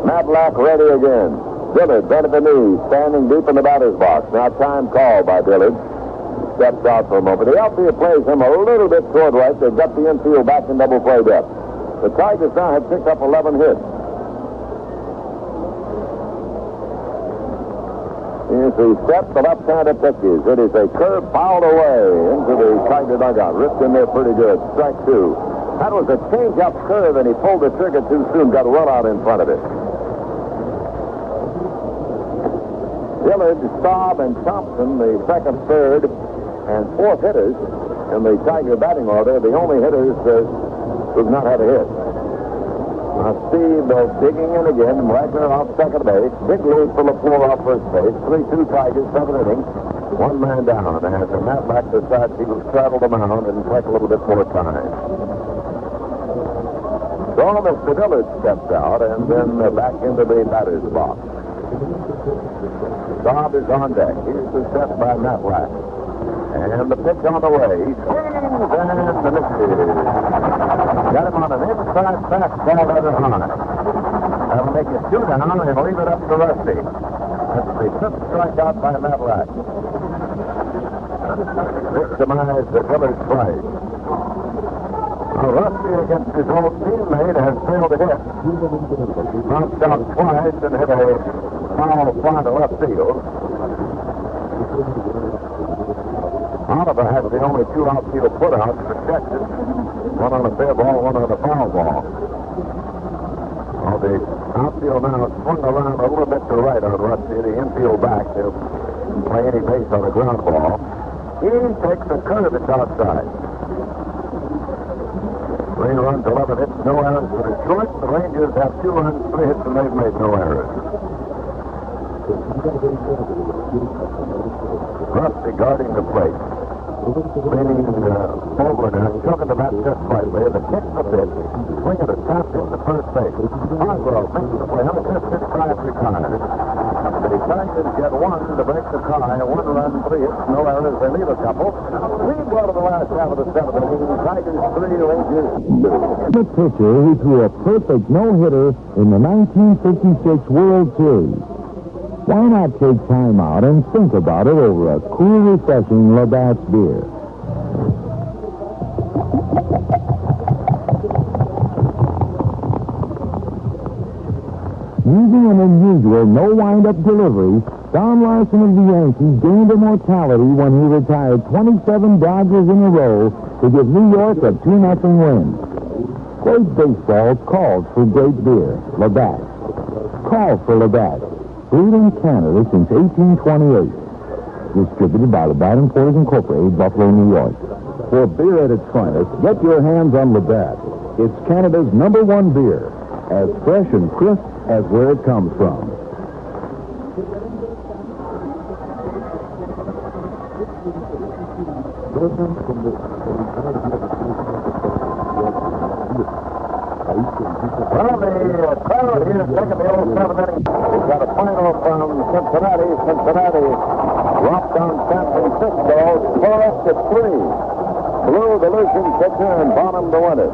Matlack ready again. Dillard bent at the knee, standing deep in the batter's box. Now time called by Dillard. Steps out for a moment. The outfield plays him a little bit toward right. They've got the infield back in double play depth. The Tigers now have picked up 11 hits. Here's the step, the left-handed pitches. It is a curve fouled away into the Tiger dugout. Ripped in there pretty good. Strike 2. That was a change-up curve, and he pulled the trigger too soon. Got a run out in front of it. Dillard, Staub, and Thompson, the second, third, and fourth hitters in the Tiger batting order, the only hitters who've not had a hit. Now Steve digging in again. Wagner off second base. Big lead for LaFleur off first base. 3-2 Tigers, 7th inning. 1 man down. And Matlack decides he will straddle the mound and take a little bit more time. So Mr. Dillard steps out and then back into the batter's box. Staub is on deck. Here's the set by Matlack. And the pitch on the way. He swings and misses. Got him on an inside fastball rather high. That'll make it 2 down and leave it up to Rusty. That's the 5th strikeout by Matlack. Victimized the Dillard's play. Now Rusty against his old teammate has failed to hit. Bounced out twice and hit a foul fly to left field. Oliver has the only 2 outfield putouts for Texas. 1 on a fair ball, 1 on a foul ball. Well, the outfield now swung around a little bit to right on Rusty. The infield back to play any base on a ground ball. He takes a curve that's outside. 3 runs, 11 hits, no errors for Detroit. The Rangers have 2 runs, 3 hits, and they've made no errors. Rusty guarding the plate. Leaning forward and choking the bat just slightly. The kick the pitch. Swing at the top hit the first base. Hargrove makes the play. Unassisted, Bryant retires. The Tigers get 1 to break the tie. 1 run, 3 hits, no errors. They leave a couple. We go to the last half of the 7th inning. Tigers 3, Rangers 2. The pitcher who threw a perfect no-hitter in the 1956 World Series. Why not take time out and think about it over a cool, refreshing Labatt's beer? Using an unusual no-wind-up delivery, Don Larson of the Yankees gained immortality when he retired 27 Dodgers in a row to give New York a 2-0 win. Great baseball calls for great beer. Labatt. Call for Labatt. Brewed in Canada since 1828. Distributed by Labatt Importers Incorporated, Buffalo, New York. For beer at its finest, get your hands on Labatt. It's Canada's #1 beer. As fresh and crisp as where it comes from. Well, the crowd here taking the old 7th inning. We've got a final from Cincinnati. Cincinnati dropped on San Francisco 12-3. Blew the losing pitcher and bottom to win it.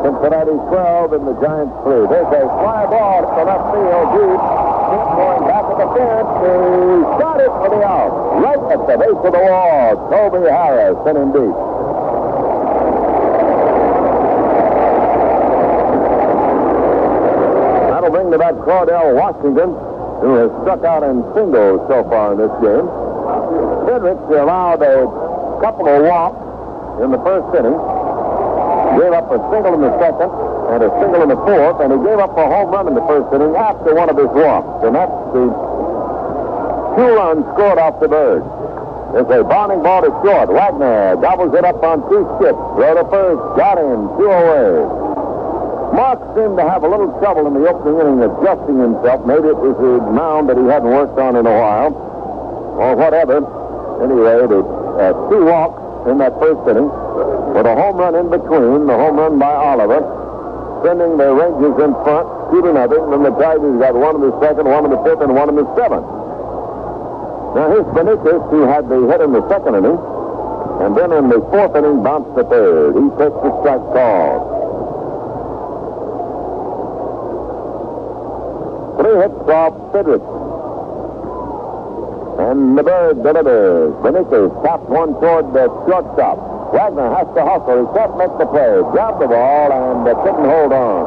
Cincinnati 12 and the Giants 3. There's a fly ball to left field deep. Going back at the fence. He shot it for the out. Right at the base of the wall. Toby Harris sent him deep. That'll bring to bat Cordell Washington, who has struck out in singles so far in this game. Fredericks allowed a couple of walks in the first inning. Gave up a single in the second and a single in the fourth, and he gave up a home run in the first inning after one of his walks. And that's the 2 runs scored off the Bird. There's a bounding ball to short. Wagner gobbles it up on 2 skips. Throw to first. Got him. 2 away. Mark seemed to have a little trouble in the opening inning adjusting himself. Maybe it was the mound that he hadn't worked on in a while, or whatever. Anyway, the 2 walks in that first inning, with a home run in between, the home run by Oliver, sending the Rangers in front 2-0. Then the Tigers got 1 in the second, 1 in the fifth, and 1 in the seventh. Now here's Benitez, who had the hit in the second inning, and then in the fourth inning bounced the third. He takes the strike call. 3 hits off Fredericks. And the Bird delivers. Benitez tapped one toward the shortstop. Wagner has to hustle. He can't make the play. Grabbed the ball and couldn't hold on.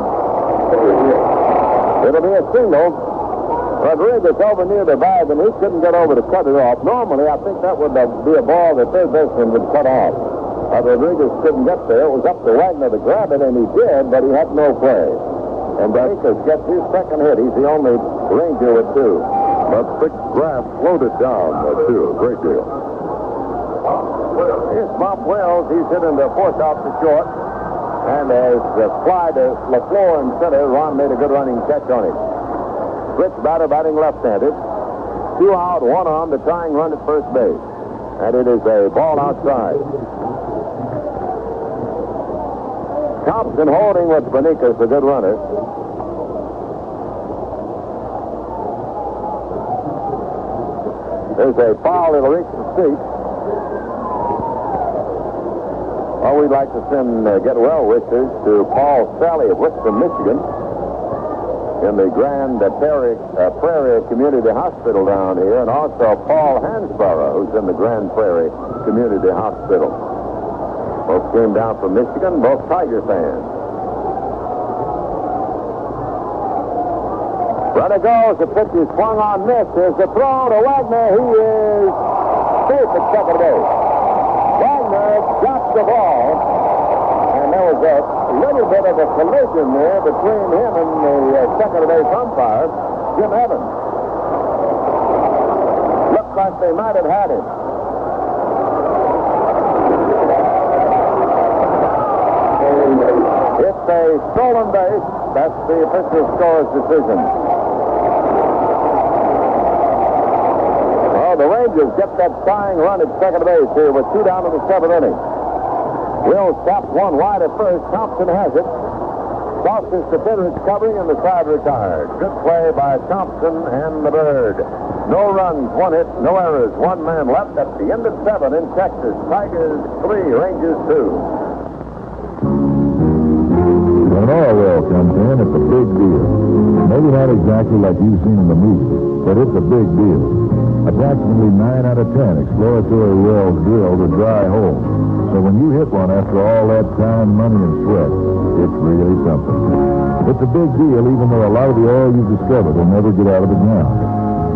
It'll be a single. Rodriguez over near the bag, and he couldn't get over to cut it off. Normally, I think that would be a ball that third baseman would cut off. But Rodriguez couldn't get there. It was up to Wagner to grab it, and he did, but he had no play. And Benitez gets his second hit. He's the only Ranger with 2. That thick grass slowed it down, too, a great deal. Here's Bob Wells. He's hitting the fourth out to short. And as the fly to LaFleur in center, Ron made a good running catch on him. Switch batter batting left-handed. 2 out, 1 on, the tying run at first base. And it is a ball outside. Thompson holding with Benitez, a good runner. There's a foul. It'll reach the seat. Well, we'd like to send get well wishes to Paul Sally of Wixom, Michigan, in the Grand Prairie Community Hospital down here, and also Paul Hansborough, who's in the Grand Prairie Community Hospital. Both came down from Michigan, both Tiger fans. Runner goes. The pitch is swung on, missed. There's a throw to Wagner. He is safe at second base. Wagner dropped the ball, and there was a little bit of a collision there between him and the second base umpire, Jim Evans. Looked like they might have had him. It's a stolen base. That's the official score's decision. The Rangers get that tying run at second base here with 2 down in the 7th inning. Wills taps one wide at first. Thompson has it. Tosses to Fredericks covering, and the side retired. Good play by Thompson and the Bird. No runs, 1 hit, no errors, 1 man left at the end of 7 in Texas. Tigers 3, Rangers 2. When an oil well comes in, it's a big deal. Maybe not exactly like you've seen in the movies, but it's a big deal. Approximately 9 out of 10 exploratory wells drilled a dry hole. So when you hit one after all that time, money, and sweat, it's really something. It's a big deal even though a lot of the oil you've discovered will never get out of the ground.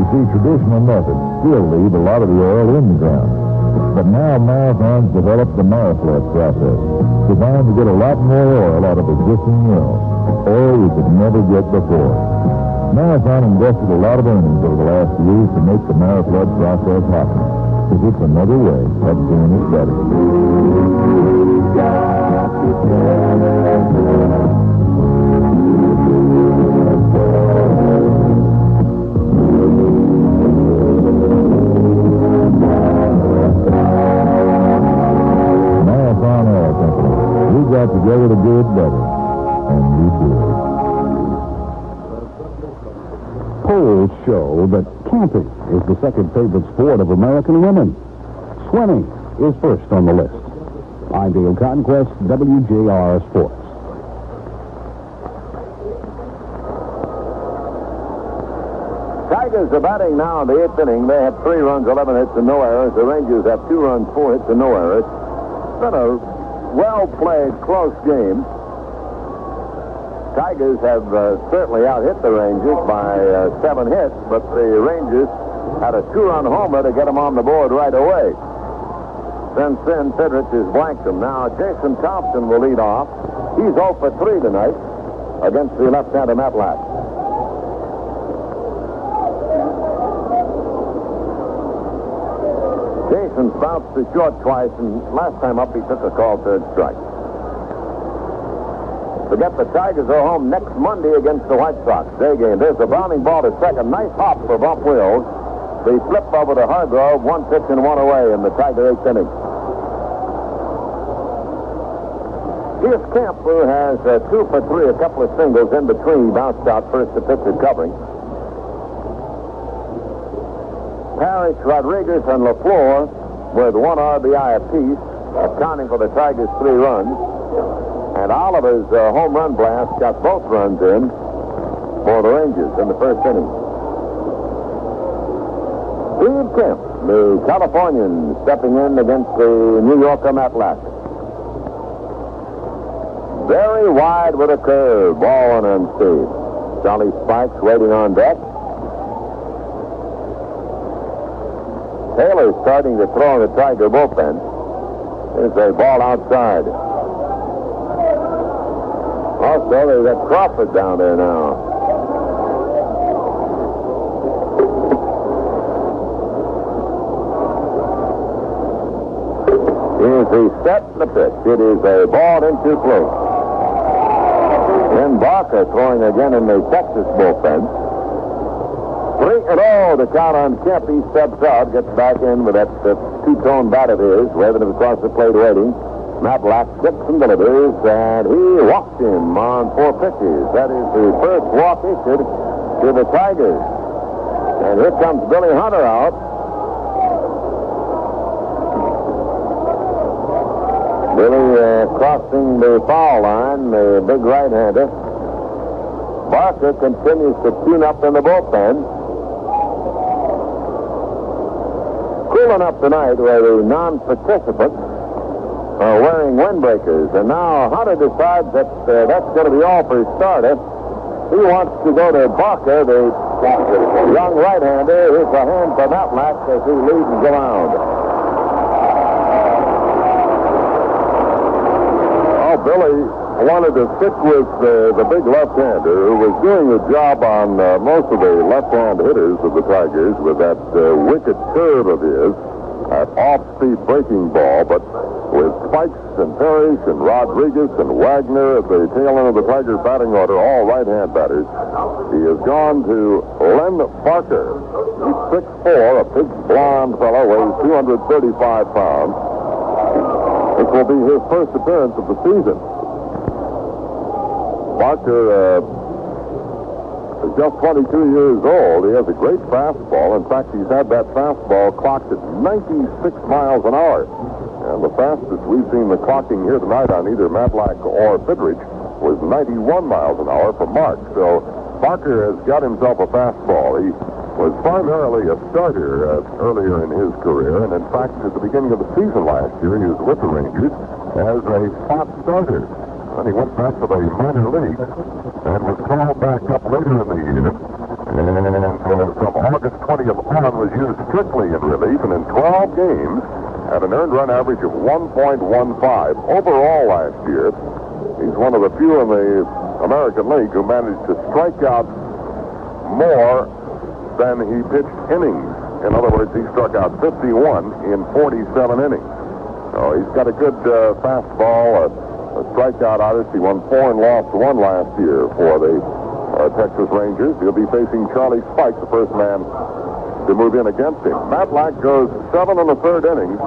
You see, traditional methods still leave a lot of the oil in the ground. But now Marathon's developed the Mariflood process, designed to get a lot more oil out of existing wells, oil you could never get before. Marathon invested a lot of earnings over the last years to make the Mariflood process happen, because it's another way of doing it better. Marathon Oil Company. We got together to do it better. you do. Polls show that camping is the second favorite sport of American women. Swimming is first on the list. I'm Dale Conquest, WJR Sports. Tigers are batting now in the 8th inning. They have 3 runs, 11 hits, and no errors. The Rangers have 2 runs, 4 hits, and no errors. It's been a well-played, close game. Tigers have certainly out-hit the Rangers by 7 hits, but the Rangers had a 2-run homer to get them on the board right away. Since then, Fidrich has blanked them. Now, Jason Thompson will lead off. He's 0 for 3 tonight against the left-hander Matlack. Jason bounced to short twice, and last time up he took a called third strike. Forget the Tigers are home next Monday against the White Sox. Day game. There's a bounding ball to second. Nice hop for Bump Wills. They flip over to Hargrove. 1 pitch and 1 away in the Tiger 8th inning. Here's Kemp, who has 2 for 3, a couple of singles in between. He bounced out first to pitcher covering. Parrish, Rodriguez, and LaFleur with 1 RBI apiece, accounting for the Tigers' 3 runs. And Oliver's home run blast got both runs in for the Rangers in the first inning. Steve Kemp, the Californian, stepping in against the New Yorker Matlack. Very wide with a curve, ball 1 on Steve. Charlie Spikes waiting on deck. Taylor's starting to throw in the Tiger bullpen. There's a ball outside. Also, they've got Crawford down there now. Here's the set and the pitch. It is a ball into play. Then Barker throwing again in the Texas bullpen. 3-0 to count on Kemp. He steps out, gets back in with that 2-tone bat of his, waving him across the plate waiting. Matlack sits and delivers, and he walked him on 4 pitches. That is the first walk issued to the Tigers. And here comes Billy Hunter out. Billy crossing the foul line, the big right-hander. Barker continues to tune up in the bullpen. Cool enough tonight where the non-participants are wearing windbreakers. And now Hunter decides that that's going to be all for his starter. He wants to go to Barker, the young right-hander. Here's a hand for Matlack as he leads the mound. Oh, Billy wanted to stick with the big left-hander who was doing the job on most of the left-hand hitters of the Tigers with that wicked curve of his, that off-speed breaking ball, but with Spikes and Parrish and Rodriguez and Wagner at the tail end of the Tigers batting order, all right-hand batters, he has gone to Len Barker. He's 6'4", a big blonde fellow, weighs 235 pounds. This will be his first appearance of the season. Barker is just 22 years old. He has a great fastball. In fact, he's had that fastball clocked at 96 miles an hour. And the fastest we've seen the clocking here tonight on either Matlack or Fidrich was 91 miles an hour for Mark. So Barker has got himself a fastball. He was primarily a starter earlier in his career. And in fact, at the beginning of the season last year, he was with the Rangers as a spot starter. And he went back to the minor league and was called back up later in the year. And from August 20th on was used strictly in relief, and in 12 games had an earned run average of 1.15. Overall last year, he's one of the few in the American League who managed to strike out more than he pitched innings. In other words, he struck out 51 in 47 innings. So he's got a good fastball, a strikeout artist. He won 4 and lost 1 last year for the Texas Rangers. He'll be facing Charlie Spikes, the first man to move in against him. Matlack goes 7 in the 3rd inning,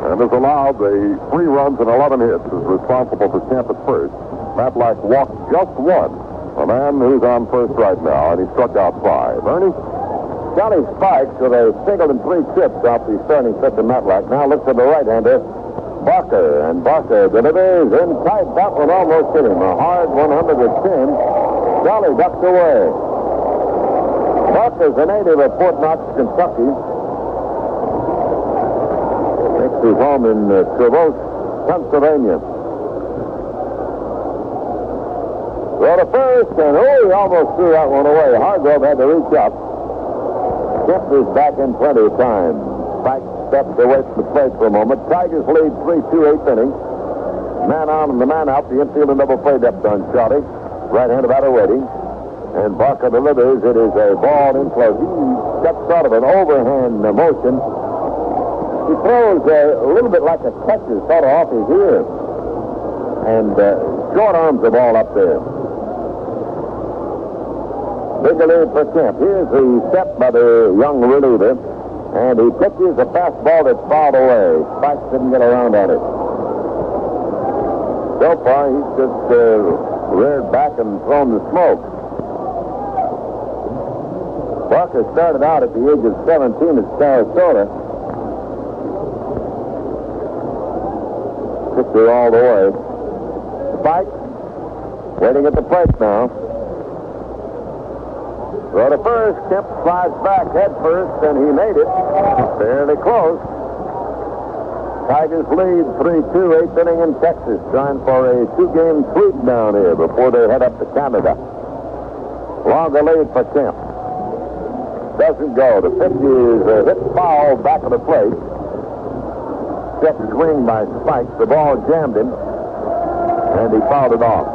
and has allowed the 3 runs and 11 hits, is responsible for Kemp at first. Matlack walked just one. A man who's on first right now, and he struck out 5. Ernie? Johnny Spikes with a single and 3 chips off the starting pitcher Matlack. Now looks at the right-hander, Barker, and Barker delivers in tight. That one almost hit him. A hard 110. Jolly ducked away. Barker's a native of Fort Knox, Kentucky. Makes his home in Traverse, Pennsylvania. Throw to first, and he almost threw that one away. Hargrove had to reach up. Kemp is back in plenty of time. Spike steps away from the plate for a moment. Tigers lead 3-2, 8th inning. Man on and the man out. The infield and double play depth on Shawty. Right-handed batter waiting. And Barker delivers. It is a ball in close. He steps out of an overhand motion. He throws a little bit like a catcher, sort of off his ear. And short arms the ball up there. Big lead for Kemp. Here's the step by the young reliever, and he pitches a fastball that's fouled away. Spikes didn't get around on it. So far, he's just reared back and thrown the smoke. Barker started out at the age of 17 at Sarasota. Pitcher all the way. Spike waiting at the plate now. Throw to first. Kemp slides back head first, and he made it. Fairly close. Tigers lead 3-2, 8th inning in Texas, trying for a 2-game sweep down here before they head up to Canada. Longer lead for Kemp. Doesn't go. The pitch is hit foul back of the plate. Step swing by Spikes. The ball jammed him, and he fouled it off.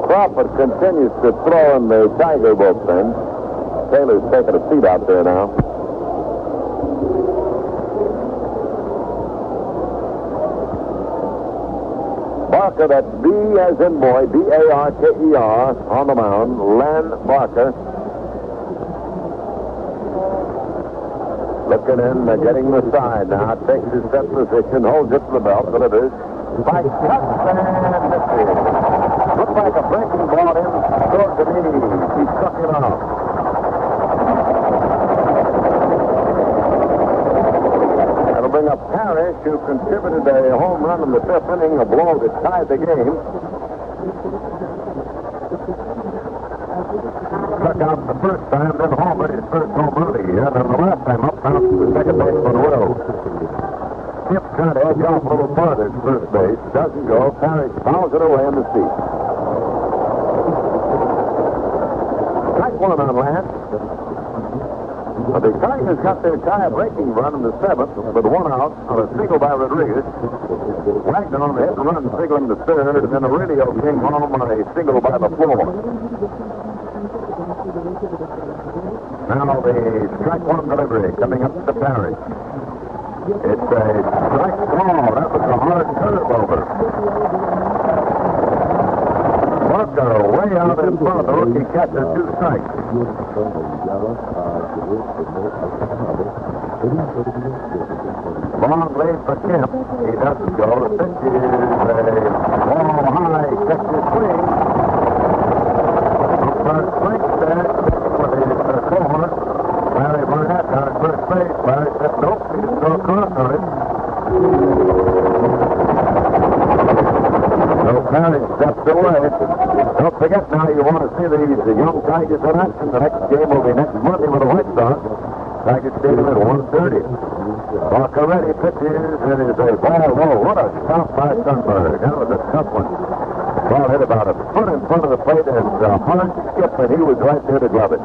Crawford continues to throw in the Tiger bullpen. Taylor's taking a seat out there now. Barker, that's B as in boy, B-A-R-K-E-R, on the mound. Len Barker. Looking in, getting the side now. Takes his set position, holds it to the belt, delivers. Spike cuts and misses. Looked like a breaking ball in towards the knee. He struck it off. That'll bring up Parrish, who contributed a home run in the 5th inning, a blow that tied the game. Struck out the first time, then homered his first home run of the year, and then the last time up, bounced to the second baseman Will. Kemp trying to edge off a little farther at first base. Doesn't go. Parrish fouls it away in the seat. Strike one on Lance. Well, the Tigers got their tie-breaking run in the 7th with 1 out on a single by Rodriguez. Wagner on the hit and run, singling the 3rd, and then Aurelio came home on a single by the 4th. Now the strike one delivery coming up to Parrish. It's a strike ball. That was a hard curve over. Barker way out in front of the rookie catcher, 2 strikes. Long lead for Kemp. He doesn't go. The pitch is a ball high, Texas swing. First swing there with his cohort. Larry Burnett down at first base. Larry said nope, he didn't go across on it. So Parrish steps away. Don't forget now, you want to see these young Tigers in action. The next game will be next Monday with the White Sox. Tigers Stadium at 1:30. Barker ready, pitches, and it is a ball low. What a stop by Sundberg. That was a tough one. Ball hit about a foot in front of the plate and hard skip, and he was right there to glove it.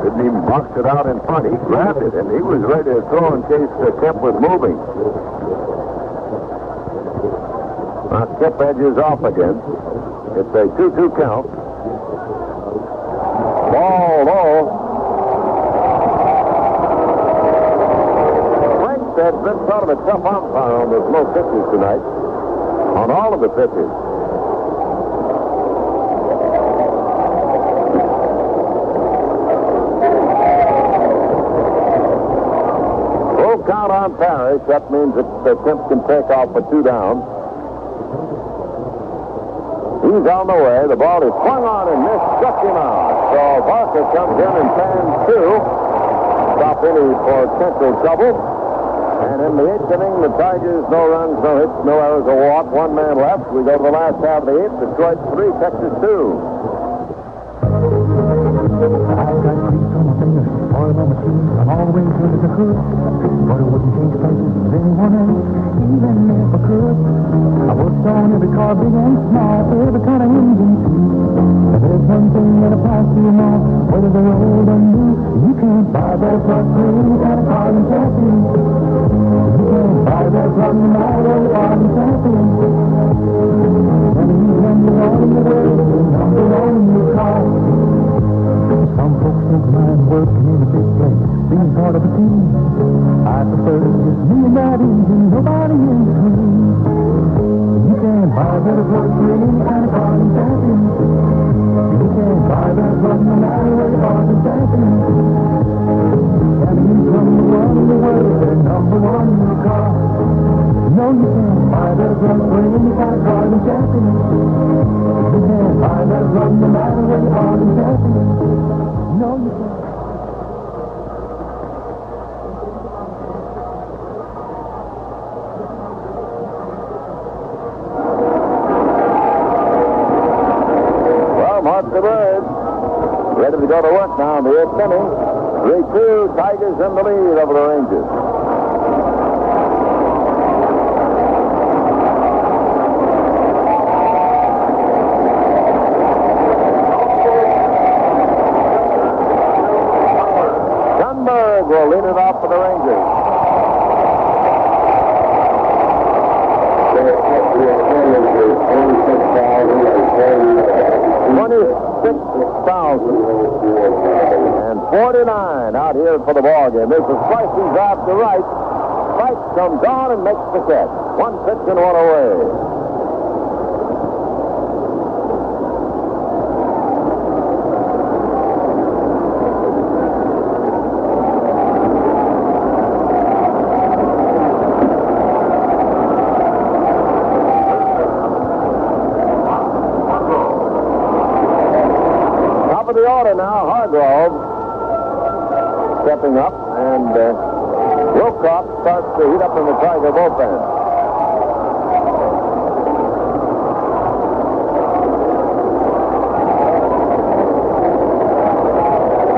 Didn't even box it out in front. He grabbed it, and he was ready to throw in case Kemp was moving. Now Kemp edges off again. It's a 2-2 count. Ball low. Frank said been sort of a tough umpire on those low pitches tonight. On all of the pitches. count on Parrish. That means that Kemp can take off for 2 down. He's on the way. The ball is swung on and missed, struck him out. So Barker comes in and fans 2. Stop any potential trouble. And in the 8th inning, the Tigers, no runs, no hits, no errors, a walk. 1 man left. We go to the last half of the 8th. Detroit 3, Texas 2. I've got grease on my fingers, oil on my shoes, I'm all the way good as I could. But I wouldn't change places with anyone else, even if I could. I worked on every car, big and small, every kind of engine too. And there's one thing that applies to them all, whether they're old or new. You can't buy that truck for any kind of car in Chassis. You can't buy that truck no matter what the car in Chassis. And even when you're on the way, you're number one in your car. Some folks don't mind working in a big place, being part of a team. I prefer just me and that engine, nobody in between. You can't buy that work for any kind of car in Chassis. You can't buy that work no matter where you are in Chassis. And you number one in the world, they're number one in your car. No, you can't buy that work for any kind of car in Chassis. You can't buy that work no matter where you are in Chassis. No, you can't. Well, mark the birds. Ready to go to work now in the 8th inning. 3-2, Tigers in the lead over the Rangers. Will lead it off for the Rangers. 26,049 out here for the ball game. There's a slicing drive to right. Fight comes on and makes the catch. 1 pitch and 1 away. Now Hargrove stepping up, and Wilcox starts to heat up in the Tiger bullpen.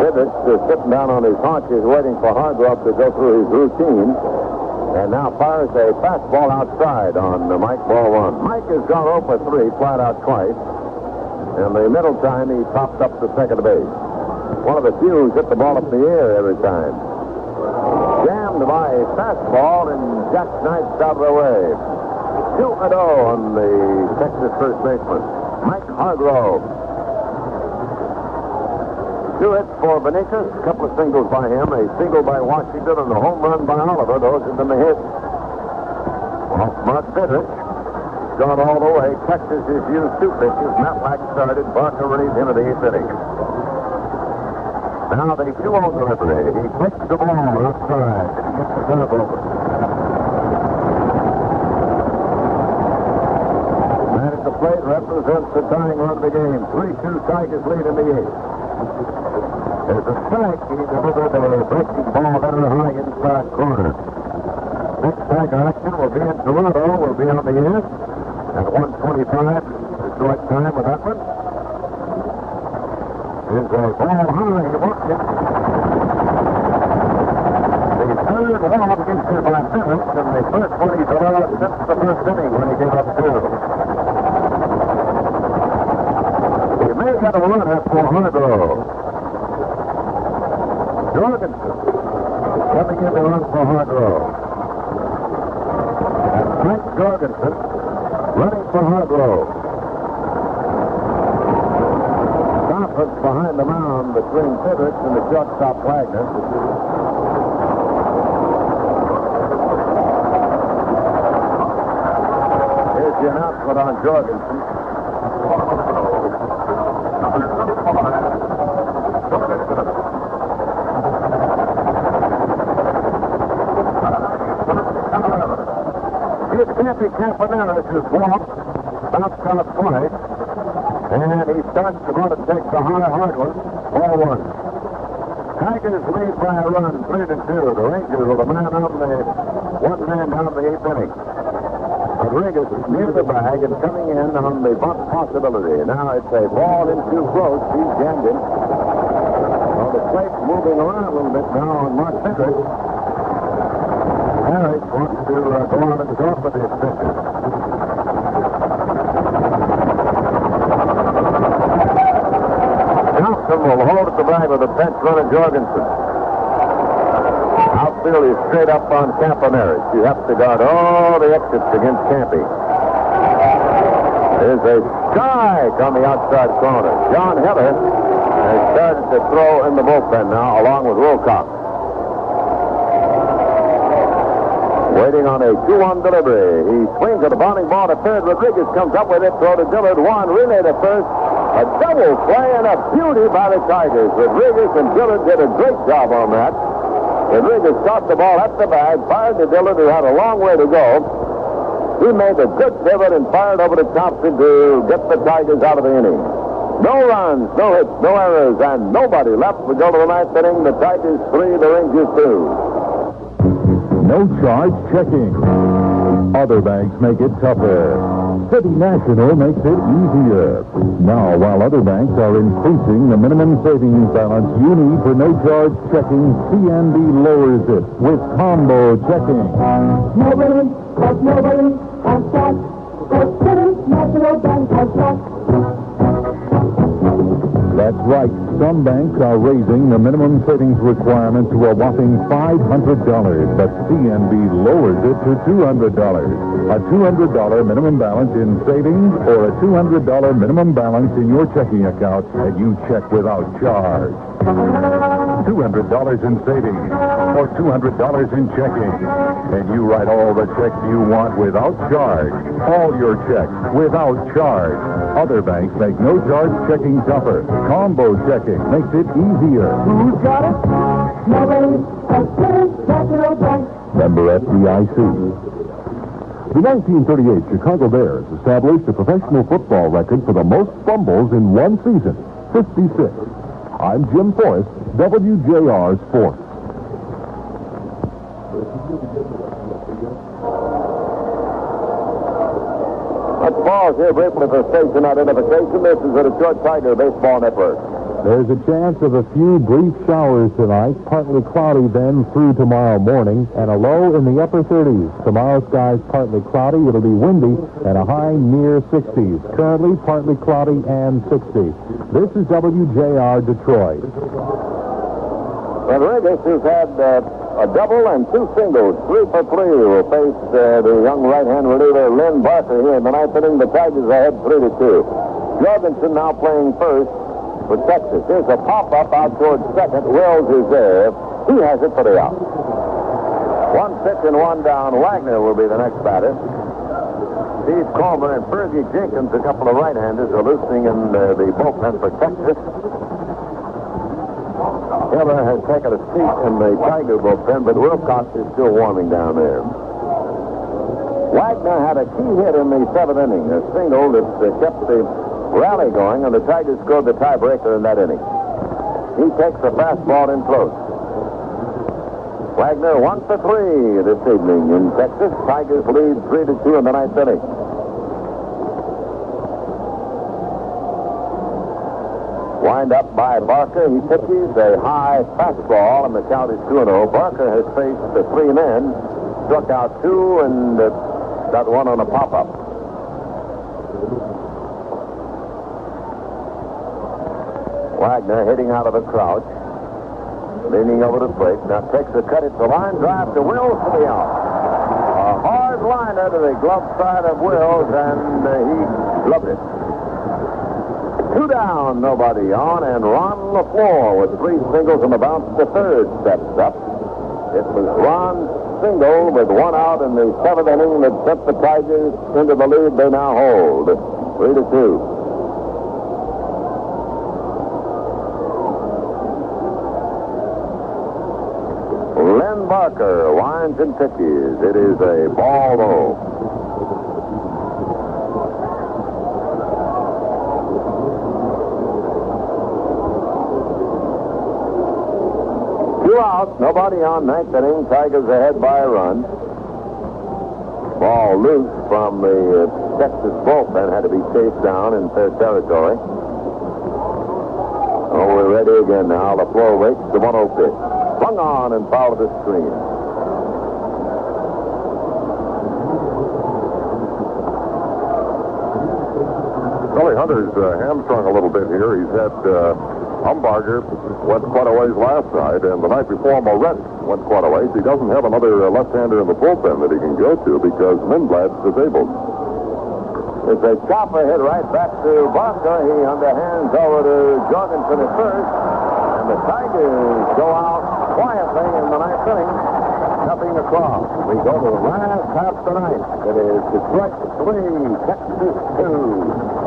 Tibbetts is sitting down on his haunches waiting for Hargrove to go through his routine, and now fires a fastball outside on Mike, ball 1. Mike has gone 0 for 3, flat out twice. In the middle time, he popped up to second base. One of the few who's hit the ball up in the air every time. Jammed by a fastball, and Jack Knight's out of the way. 2-0 on the Texas first baseman, Mike Hargrove. 2 hits for Benitez, a couple of singles by him, a single by Washington, and a home run by Oliver. Those have been the hits. Well, Mark Fidrich gone all the way. Texas has used 2 pitches. Matlack started. Barker relieved him in the 8th inning. Now the 2-0 delivery. He flicks the ball outside. He gets the curve over. Man at the plate represents the tying run of the game. 3-2 Tigers lead in the 8th. There's a strike. He delivered a breaking ball down the high inside corner. Next Tiger action will be in Toronto. Will be on the air at 1:25. Detroit time with that one. Is a ball high. He walked it. The third walk gets here by Phillips, and the first one he's allowed since the first inning when he gave up 2. He may get a runner for Hargrove. Jorgensen coming in to run for Hargrove. And Frank Jorgensen running for Hargrove. Stoppers behind the mound between Fidrich and the shortstop Wagner. Here's the announcement on Jorgensen. Campy Campaneris has walked, bounced out twice, and he starts to want to take the hard one, ball one. Tigers lead by a run, 3-2. The Rangers with a man on the one man down the eighth inning. Rodriguez is near the bag and coming in on the bunt possibility. Now it's a ball in too close. He's jammed in. Well, the plate's moving around a little bit now on Mark Fidrich. Harris wants to go on and talk with the pitcher. Johnson will hold at the bag with the bench runner Jorgensen. Outfield is straight up on Campaneris. You have to guard all the exits against Campy. There's a strike on the outside corner. John Heller has started to throw in the bullpen now, along with Wilcox. Waiting on a 2-1 delivery. He swings at a bounding ball to third. Rodriguez comes up with it. Throw to Dillard. One relay to first. A double play and a beauty by the Tigers. Rodriguez and Dillard did a great job on that. Rodriguez caught the ball at the bag, fired to Dillard, who had a long way to go. He made a good pivot and fired over to Thompson to get the Tigers out of the inning. No runs, no hits, no errors, and nobody left to go to the ninth inning. The Tigers 3, the Rangers 2. No charge checking. Other banks make it tougher. City National makes it easier. Now, while other banks are increasing the minimum savings balance you need for no charge checking, CNB lowers it with combo checking. Nobody has that. The City National Bank has that. That's right. Some banks are raising the minimum savings requirement to a whopping $500, but CNB lowers it to $200. A $200 minimum balance in savings or a $200 minimum balance in your checking account, and you check without charge. $200 in savings or $200 in checking, and you write all the checks you want without charge. All your checks without charge. Other banks make no charge checking tougher. Combo checking makes it easier. Who's got it? Nobody. The City National Bank. Member FDIC. The 1938 Chicago Bears established a professional football record for the most fumbles in one season, 56. I'm Jim Forrest, WJR Sports. Let's pause here briefly for station identification. This is the Detroit Tiger Baseball Network. There's a chance of a few brief showers tonight, partly cloudy then through tomorrow morning, and a low in the upper 30s. Tomorrow skies partly cloudy, it'll be windy, and a high near 60s. Currently partly cloudy and 60. This is WJR Detroit. Rodriguez, who's had a double and 2 singles, 3 for 3, will face the young right-hand reliever Lynn Barker here in the ninth inning. The Tigers are ahead 3-2. Jorgensen now playing first for Texas. Here's a pop-up out towards second. Wills is there. He has it for the out. 1 pitch and 1 down. Wagner will be the next batter. Steve Coleman and Fergie Jenkins, a couple of right-handers, are loosening in the bullpen for Texas. Hiller has taken a seat in the Tiger bullpen, but Wilcox is still warming down there. Wagner had a key hit in the 7th inning, a single that kept the rally going, and the Tigers scored the tiebreaker in that inning. He takes a fastball in close. Wagner 1 for 3 this evening in Texas. Tigers lead 3-2 in the ninth inning. Wind up by Barker. He pitches a high fastball, and the count is 2-0. Barker has faced the 3 men, struck out 2, and got 1 on a pop-up. Wagner hitting out of a crouch, leaning over the plate. Now takes a cut at the line, drive to Wills for the out. A hard liner to the glove side of Wills, and he gloved it. 2 down, nobody on, and Ron LaFleur with 3 singles and a bounce to third steps up. It was Ron's single with 1 out in the 7th inning that sent the Tigers into the lead they now hold, 3-2. Len Barker winds and pitches. It is a ball low. outs, nobody on, ninth inning. Tigers ahead by a run. Ball loose from the Texas bullpen, had to be chased down in their territory. Oh, we're ready again now. LaFleur waits the 1-0 pitch. Swung on and fouled the screen. Billy Hunter's hamstrung a little bit here. He's had Umbarger went quite a ways last night, and the night before Moretti went quite a ways. He doesn't have another left-hander in the bullpen that he can go to because Lindblad's disabled. It's a chopper hit right back to Barker. He underhands over to Jorgensen at first, and the Tigers go out quietly in the ninth inning, nothing across. We go to the last half tonight. It is Detroit 3, Texas 2.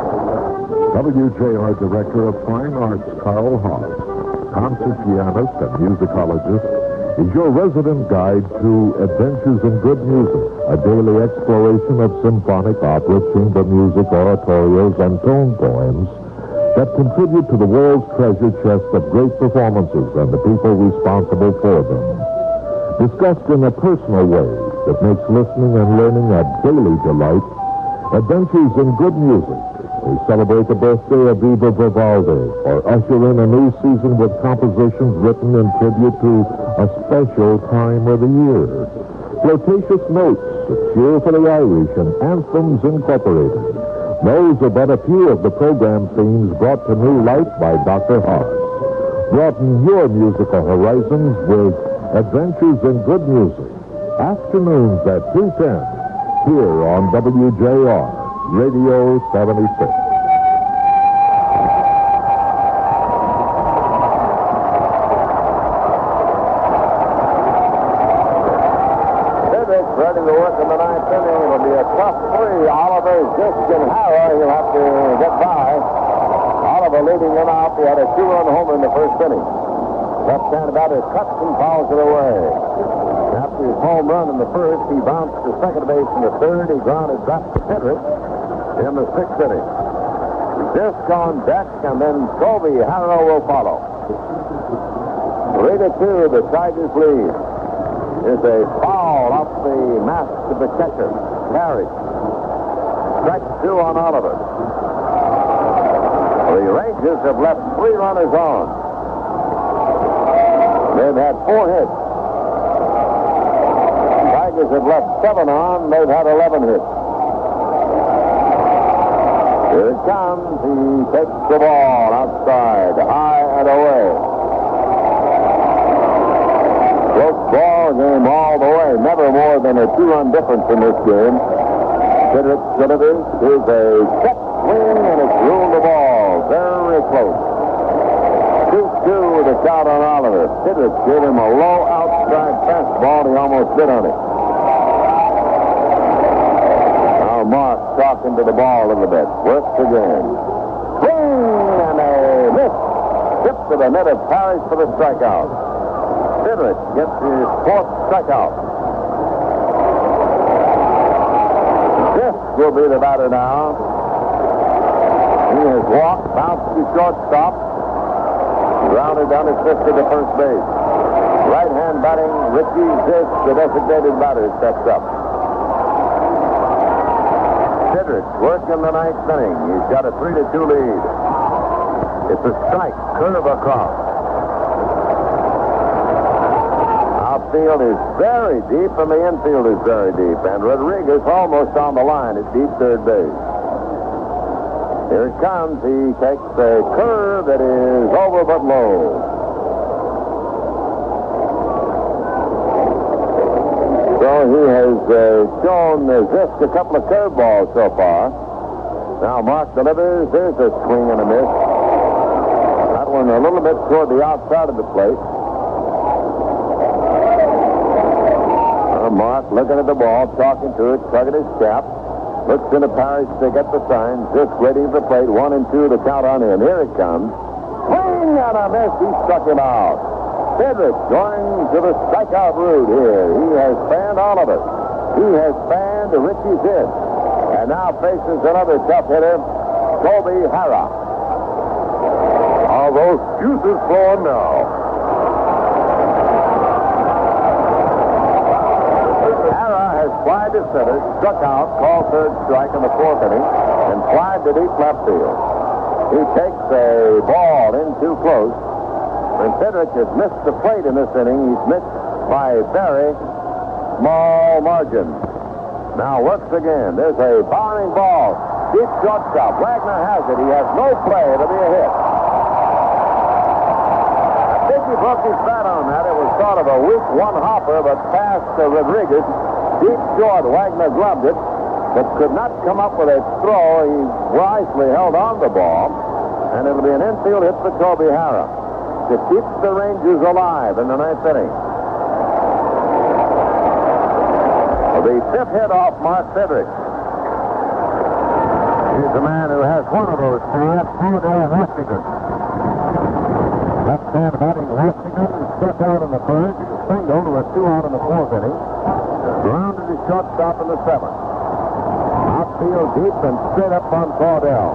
WJR Director of Fine Arts Carl Haas, concert pianist and musicologist, is your resident guide to Adventures in Good Music, a daily exploration of symphonic opera, chamber music, oratorios, and tone poems that contribute to the world's treasure chest of great performances and the people responsible for them. Discussed in a personal way that makes listening and learning a daily delight, Adventures in Good Music. We celebrate the birthday of Viva Vivaldi, or usher in a new season with compositions written in tribute to a special time of the year. Flirtatious notes, a cheer for the Irish, and anthems incorporated. Those are but a few of the program themes brought to new life by Dr. Haas. Broaden your musical horizons with Adventures in Good Music. Afternoons at 2:10, here on WJR. Radio 76. Cedric's ready to work in the ninth inning. It'll be a tough three. Oliver, Zisk, and Hara. He'll have to get by. Oliver leading him out. He had a 2-run homer in the first inning. Left-hand batter cuts and fouls it away. After his home run in the first, he bounced to second base in the third. He grounded back to Cedric in the sixth inning. Zisk on deck, and then Kobe Harrow will follow. 3-2, the Tigers lead. Here's a foul off the mask of the catcher. Carey. Strike 2 on Oliver. The Rangers have left 3 runners on. They've had 4 hits. Tigers have left 7 on. They've had 11 hits. Here it comes. He takes the ball outside, high and away. Close ball game all the way. Never more than a 2-run difference in this game. Cedric delivers. Here's a set swing, and it's ruled the ball. Very close. 2-2 with a count on Oliver. Cedric gave him a low outside fastball. He almost hit on it. Mark talking to the ball a little bit. Works again. Swing and a miss. Tip to the net of Parrish for the strikeout. Cedric gets his 4th strikeout. This will be the batter now. He has walked, bounced to shortstop, grounded down his fifth to the first base. Right-hand batting, Ricky Zisk, the designated batter, steps up. Cedric working the ninth inning. He's got a 3-2 lead. It's a strike, curve across. Outfield is very deep, and the infield is very deep. And Rodriguez almost on the line at deep third base. Here it comes. He takes a curve that is over but low. So he has shown Zisk a couple of curveballs so far. Now Mark delivers. There's a swing and a miss. That one a little bit toward the outside of the plate. Mark looking at the ball, talking to it, tugging his cap. Looks into Parrish to get the sign. Zisk ready for the plate. 1-2 to count on him. Here it comes. Swing and a miss. He struck him out. Cedric going to the strikeout route here. He has fanned Oliver. He has fanned Richie Zisk. And now faces another tough hitter, Kobe Hara. Are those juices flowing now? center, struck out, called third strike in the fourth inning, and flied to deep left field. He takes a ball in too close. When Cedric has missed the plate in this inning, he's missed by a very small margin. Now works again. There's a bounding ball. Deep shortstop. Wagner has it. He has no play. It'll be a hit. I think he broke his bat on that. It was sort of a weak one-hopper, but past Rodriguez. Deep short. Wagner gloved it, but could not come up with a throw. He wisely held on the ball, and it'll be an infield hit for Toby Harrah to keep the Rangers alive in the ninth inning. The fifth hit off Mark Cedric. He's the man who has one of those two. That's Theodore Washington. Left-hand batting Washington struck out in the first, single to a 2-out in the fourth inning. Grounded his shortstop in the seventh. Outfield deep and straight up on Cordell.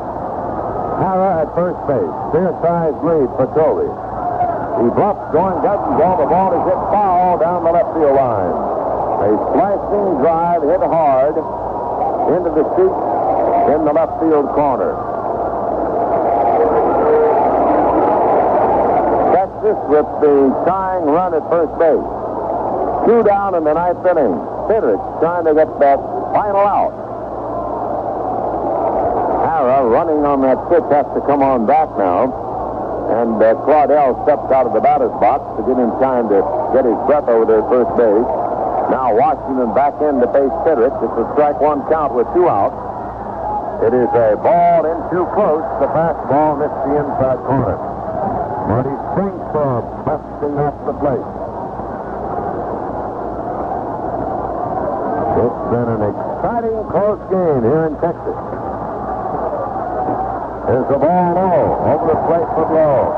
Harrah at first base. Fair-sized lead for Toby. He bluffs going, doesn't go. The ball is hit foul down the left field line. A slicing drive hit hard into the seat in the left field corner. Texas with the tying run at first base. 2 down in the ninth inning. Cedric trying to get that final out. Harrah running on that pitch has to come on back now. And Claudel steps out of the batter's box to give him time to get his breath over there at first base. Now Washington back in to face Cedric. It's a strike one count with 2 outs. It is a ball in too close. The fastball missed the inside corner. Marty Springthorpe busting off the plate. It's been an exciting close game here in Texas. Here's the ball low. Over the plate for Blow.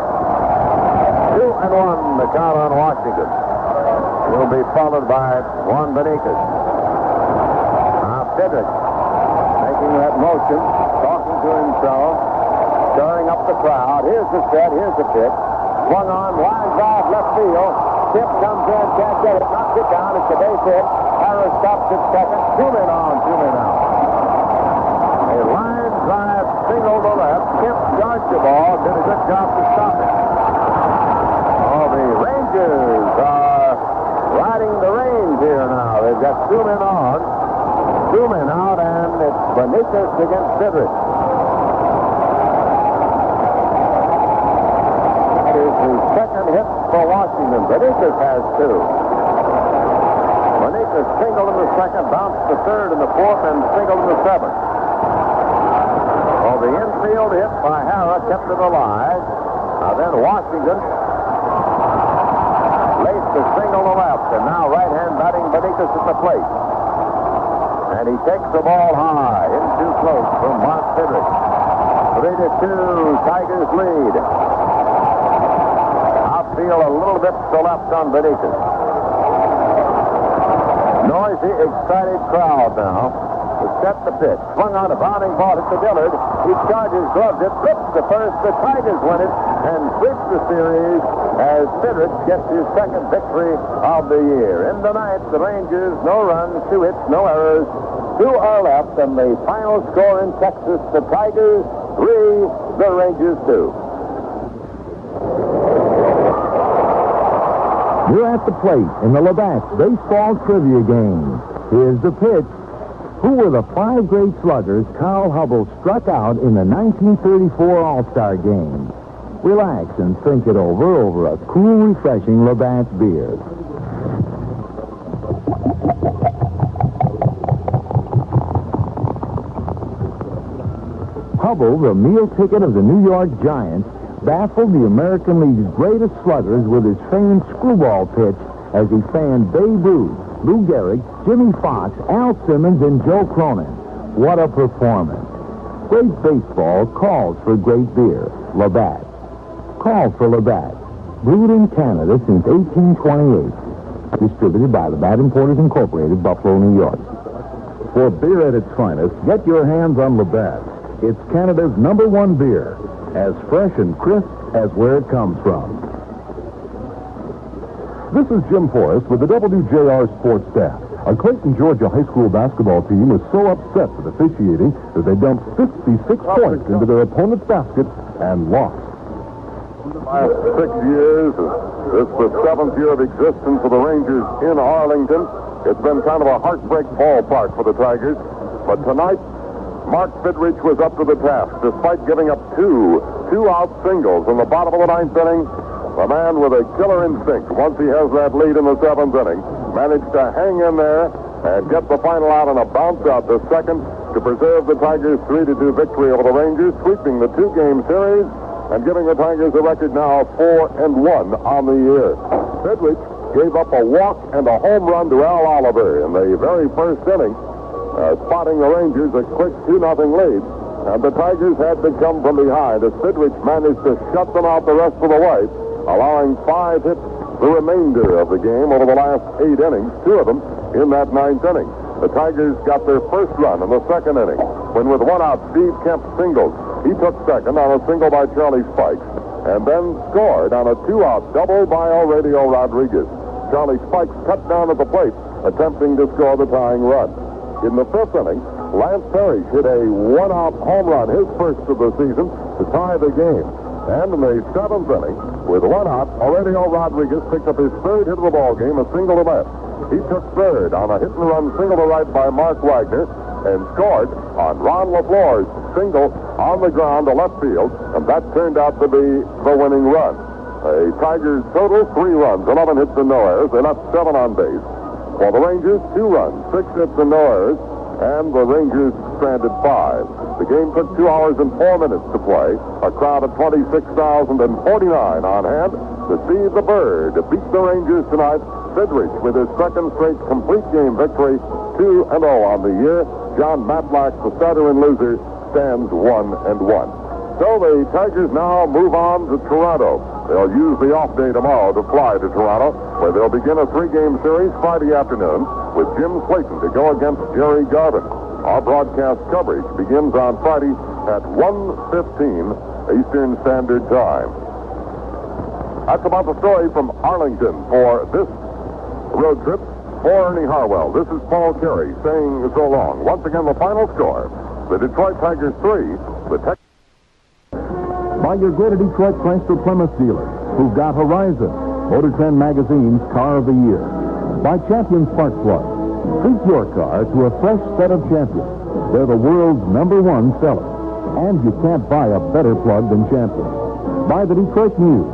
2-1 the count on Washington. Will be followed by Juan Benitez. Now Cedric making that motion, talking to himself, stirring up the crowd. Here's the set, here's the pitch. Swung on, line drive left field. Tip comes in, can't get it, knocks it down. It's a base hit. Harris stops at second. 2 men on, 2 men out. A line drive single to left. Tip dodged the ball, did a good job to stop it. Oh, the Rangers are riding the reins here now. They've got 2 men on, 2 men out, and it's Benitez against Cedric. That is the second hit for Washington. Benitez has 2. Benitez singled in the second, bounced the third in the fourth, and singled in the seventh. Well, the infield hit by Harrah kept it alive. Now then Washington laced the single to left, and now right-hand batting Benitez at the plate. And he takes the ball high, in too close from Mark Cedric. 3-2, Tigers lead. Outfield a little bit to left on Benitez. Noisy, excited crowd now. To set the pitch. Swung on a bounding ball hit to Dillard. He charges, gloves it, flips to first. The Tigers win it and sweeps the series as Cedric gets his second victory of the year. In the ninth, the Rangers, no runs, 2 hits, no errors. 2 are left, and the final score in Texas, the Tigers 3, the Rangers 2. You're at the plate in the Labatt's baseball trivia game. Here's the pitch. Who were the 5 great sluggers Carl Hubbell struck out in the 1934 All-Star Game? Relax and think it over a cool, refreshing Labatt's beer. Hubbell, the meal ticket of the New York Giants, baffled the American League's greatest sluggers with his famed screwball pitch as he fanned Babe Ruth, Lou Gehrig, Jimmy Fox, Al Simmons, and Joe Cronin. What a performance. Great baseball calls for great beer. Labatt. Call for Labatt. Brewed in Canada since 1828. Distributed by Labatt Importers Incorporated, Buffalo, New York. For beer at its finest, get your hands on Labatt. It's Canada's #1 beer. As fresh and crisp as where it comes from. This is Jim Forrest with the WJR Sports Staff. A Clayton, Georgia high school basketball team was so upset with officiating that they dumped 56 points into their opponent's basket and lost. Last 6 years, this is the 7th year of existence of the Rangers in Arlington. It's been kind of a heartbreak ballpark for the Tigers. But tonight, Mark Fidrich was up to the task. Despite giving up two-out singles in the bottom of the 9th inning, the man with a killer instinct, once he has that lead in the 7th inning, managed to hang in there and get the final out on a bounce out the second to preserve the Tigers' 3-2 victory over the Rangers, sweeping the 2-game series and giving the Tigers a record now of 4-1 on the year. Fidrich gave up a walk and a home run to Al Oliver in the very first inning, spotting the Rangers a quick 2-0 lead. And the Tigers had to come from behind as Fidrich managed to shut them out the rest of the way, allowing 5 hits the remainder of the game over the last 8 innings, 2 of them in that 9th inning. The Tigers got their first run in the 2nd inning when, with 1 out, Steve Kemp singled. He took second on a single by Charlie Spikes and then scored on a 2-out double by Aurelio Rodriguez. Charlie Spikes cut down at the plate, attempting to score the tying run. In the 5th inning, Lance Parrish hit a 1-out home run, his first of the season, to tie the game. And in the 7th inning, with 1 out, Aurelio Rodriguez picked up his 3rd hit of the ball game, a single to left. He took 3rd on a hit-and-run single to right by Mark Wagner and scored on Ron LaFleur's single on the ground to left field, and that turned out to be the winning run. The Tigers total 3 runs, 11 hits and no errors. They left 7 on base. For the Rangers, 2 runs, 6 hits and no errors, and the Rangers stranded 5. The game took 2 hours and 4 minutes to play. A crowd of 26,049 on hand to see the Bird beat the Rangers tonight. Fidrich with his 2nd straight complete game victory, 2-0 on the year. John Matlack, the starter and loser, stands 1-1. So the Tigers now move on to Toronto. They'll use the off day tomorrow to fly to Toronto, where they'll begin a 3-game series Friday afternoon with Jim Clayton to go against Jerry Garvin. Our broadcast coverage begins on Friday at 1:15 Eastern Standard Time. That's about the story from Arlington for this road trip. For Ernie Harwell, this is Paul Carey saying so long. Once again, the final score, the Detroit Tigers 3, the Texas. By your greater Detroit Chrysler Plymouth dealers, who've got Horizon, Motor Trend Magazine's Car of the Year. By Champion Spark Plug. Treat your car to a fresh set of Champions. They're the world's #1 seller. And you can't buy a better plug than Champion. By the Detroit News.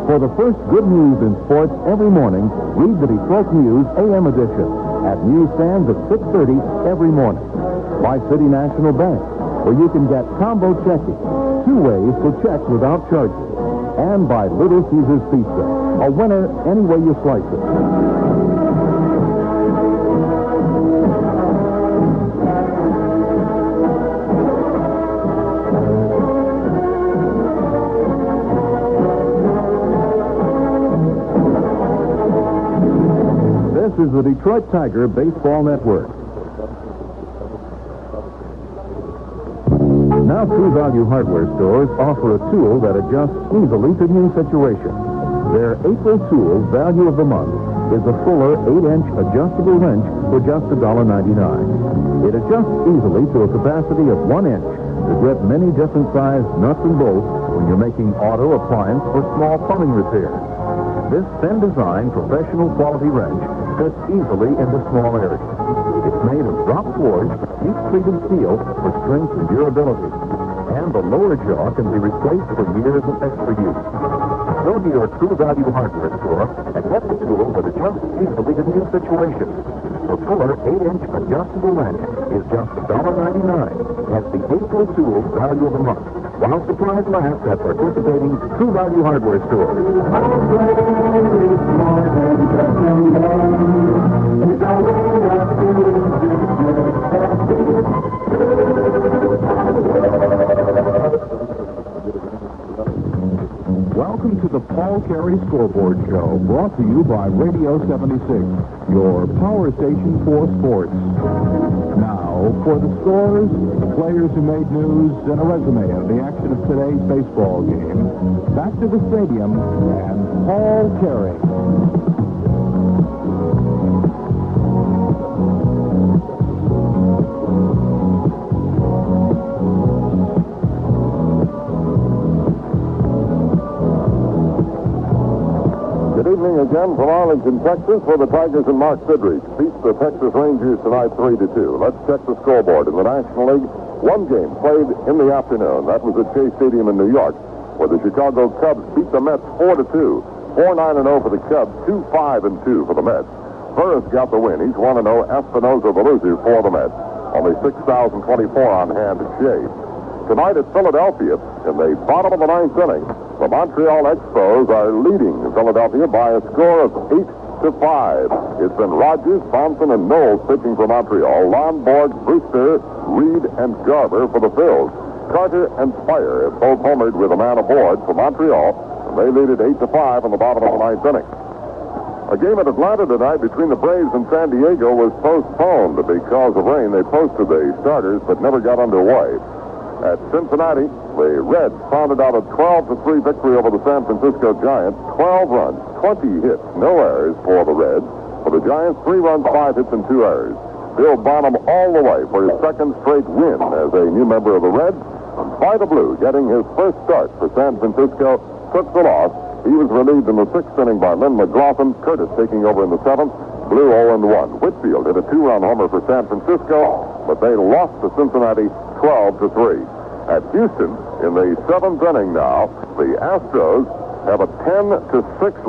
For the first good news in sports every morning, read the Detroit News AM edition at newsstands at 6:30 every morning. By City National Bank, where you can get combo checking, 2 ways to check without charges. And by Little Caesars Pizza, a winner any way you slice it. This is the Detroit Tiger Baseball Network. Now, True Value hardware stores offer a tool that adjusts easily to new situations. Their April tool value of the month is a fuller 8-inch adjustable wrench for just $1.99. It adjusts easily to a capacity of 1 inch to grip many different sized nuts and bolts when you're making auto, appliance, or small plumbing repairs. This thin-designed, professional quality wrench fits easily into small areas. It's made of drop-forged, heat-treated steel for strength and durability. And the lower jaw can be replaced for years of extra use. Go to your True Value hardware store and get the tool that adjusts easily to new situations. The fuller 8-inch adjustable wrench is just $1.99 at the April tool value of the month, while supplies last at participating True Value hardware stores. Welcome to the Paul Carey Scoreboard Show, brought to you by Radio 76, your power station for sports. Now, for the scores, the players who made news, and a resume of the action of today's baseball game, back to the stadium and Paul Carey. again from Arlington, Texas, where the Tigers and Mark Sidridge beat the Texas Rangers tonight 3-2. Let's check the scoreboard in the National League. One game played in the afternoon. That was at Chase Stadium in New York, where the Chicago Cubs beat the Mets 4-2. 4-9-0 for the Cubs, 2-5-2 for the Mets. Burris got the win. He's 1-0. Espinosa the loser for the Mets. Only 6,024 on hand to shave. Tonight at Philadelphia, in the bottom of the ninth inning, the Montreal Expos are leading Philadelphia by a score of 8-5. It's been Rogers, Thompson, and Knowles pitching for Montreal. Lonborg, Brewster, Reed, and Garber for the Phils. Carter and Spire have both homered with a man aboard for Montreal, and they lead it 8-5 in the bottom of the ninth inning. A game at Atlanta tonight between the Braves and San Diego was postponed because of rain. They posted the starters but never got underway. At Cincinnati, the Reds pounded out a 12-3 victory over the San Francisco Giants. 12 runs, 20 hits, no errors for the Reds. For the Giants, 3 runs, 5 hits, and 2 errors. Bill Bonham all the way for his second straight win as a new member of the Reds. And Vida Blue, getting his first start for San Francisco, took the loss. He was relieved in the 6th inning by Lynn McLaughlin. Curtis taking over in the 7th. Blue 0-1. Whitfield hit a 2-run homer for San Francisco, but they lost to Cincinnati 12-3. At Houston, in the 7th inning now, the Astros have a 10-6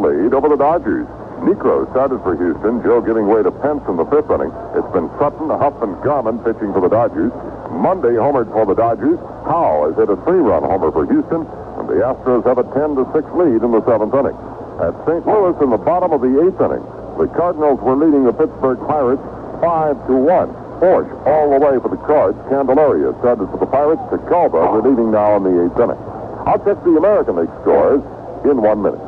lead over the Dodgers. Necro started for Houston. Joe giving way to Pence in the 5th inning. It's been Sutton, Huff, and Garman pitching for the Dodgers. Monday homered for the Dodgers. Howe has hit a 3-run homer for Houston, and the Astros have a 10-6 lead in the 7th inning. At St. Louis, in the bottom of the 8th inning, the Cardinals were leading the Pittsburgh Pirates 5-1. Porsche all the way for the Cards. Candelaria started for the Pirates. Tecalba relieving now in the 8th inning. I'll check the American League scores in 1 minute.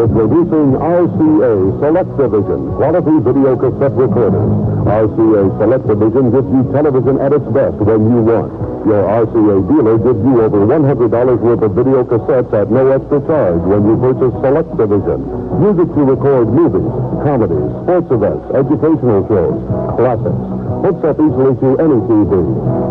Introducing RCA Select Division, quality video cassette recorders. RCA Select Division gives you television at its best when you want. Your RCA dealer gives you over $100 worth of video cassettes at no extra charge when you purchase Select Division. Use it to record movies, comedies, sports events, educational shows, classics. Hooks up easily to any TV.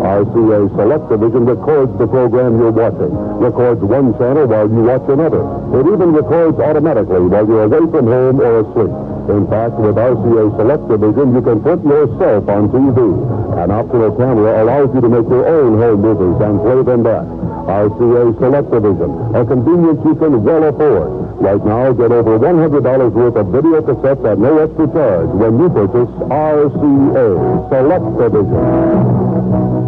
RCA Select Division records the program you're watching. Records one channel while you watch another. It even records automatically while you're away from home or asleep. In fact, with RCA Select Division, you can put yourself on TV. An optional camera allows you to make your own home movies and play them back. RCA Select Division, a convenience you can well afford. Right now, get over $100 worth of video cassettes at no extra charge when you purchase RCA Select Division.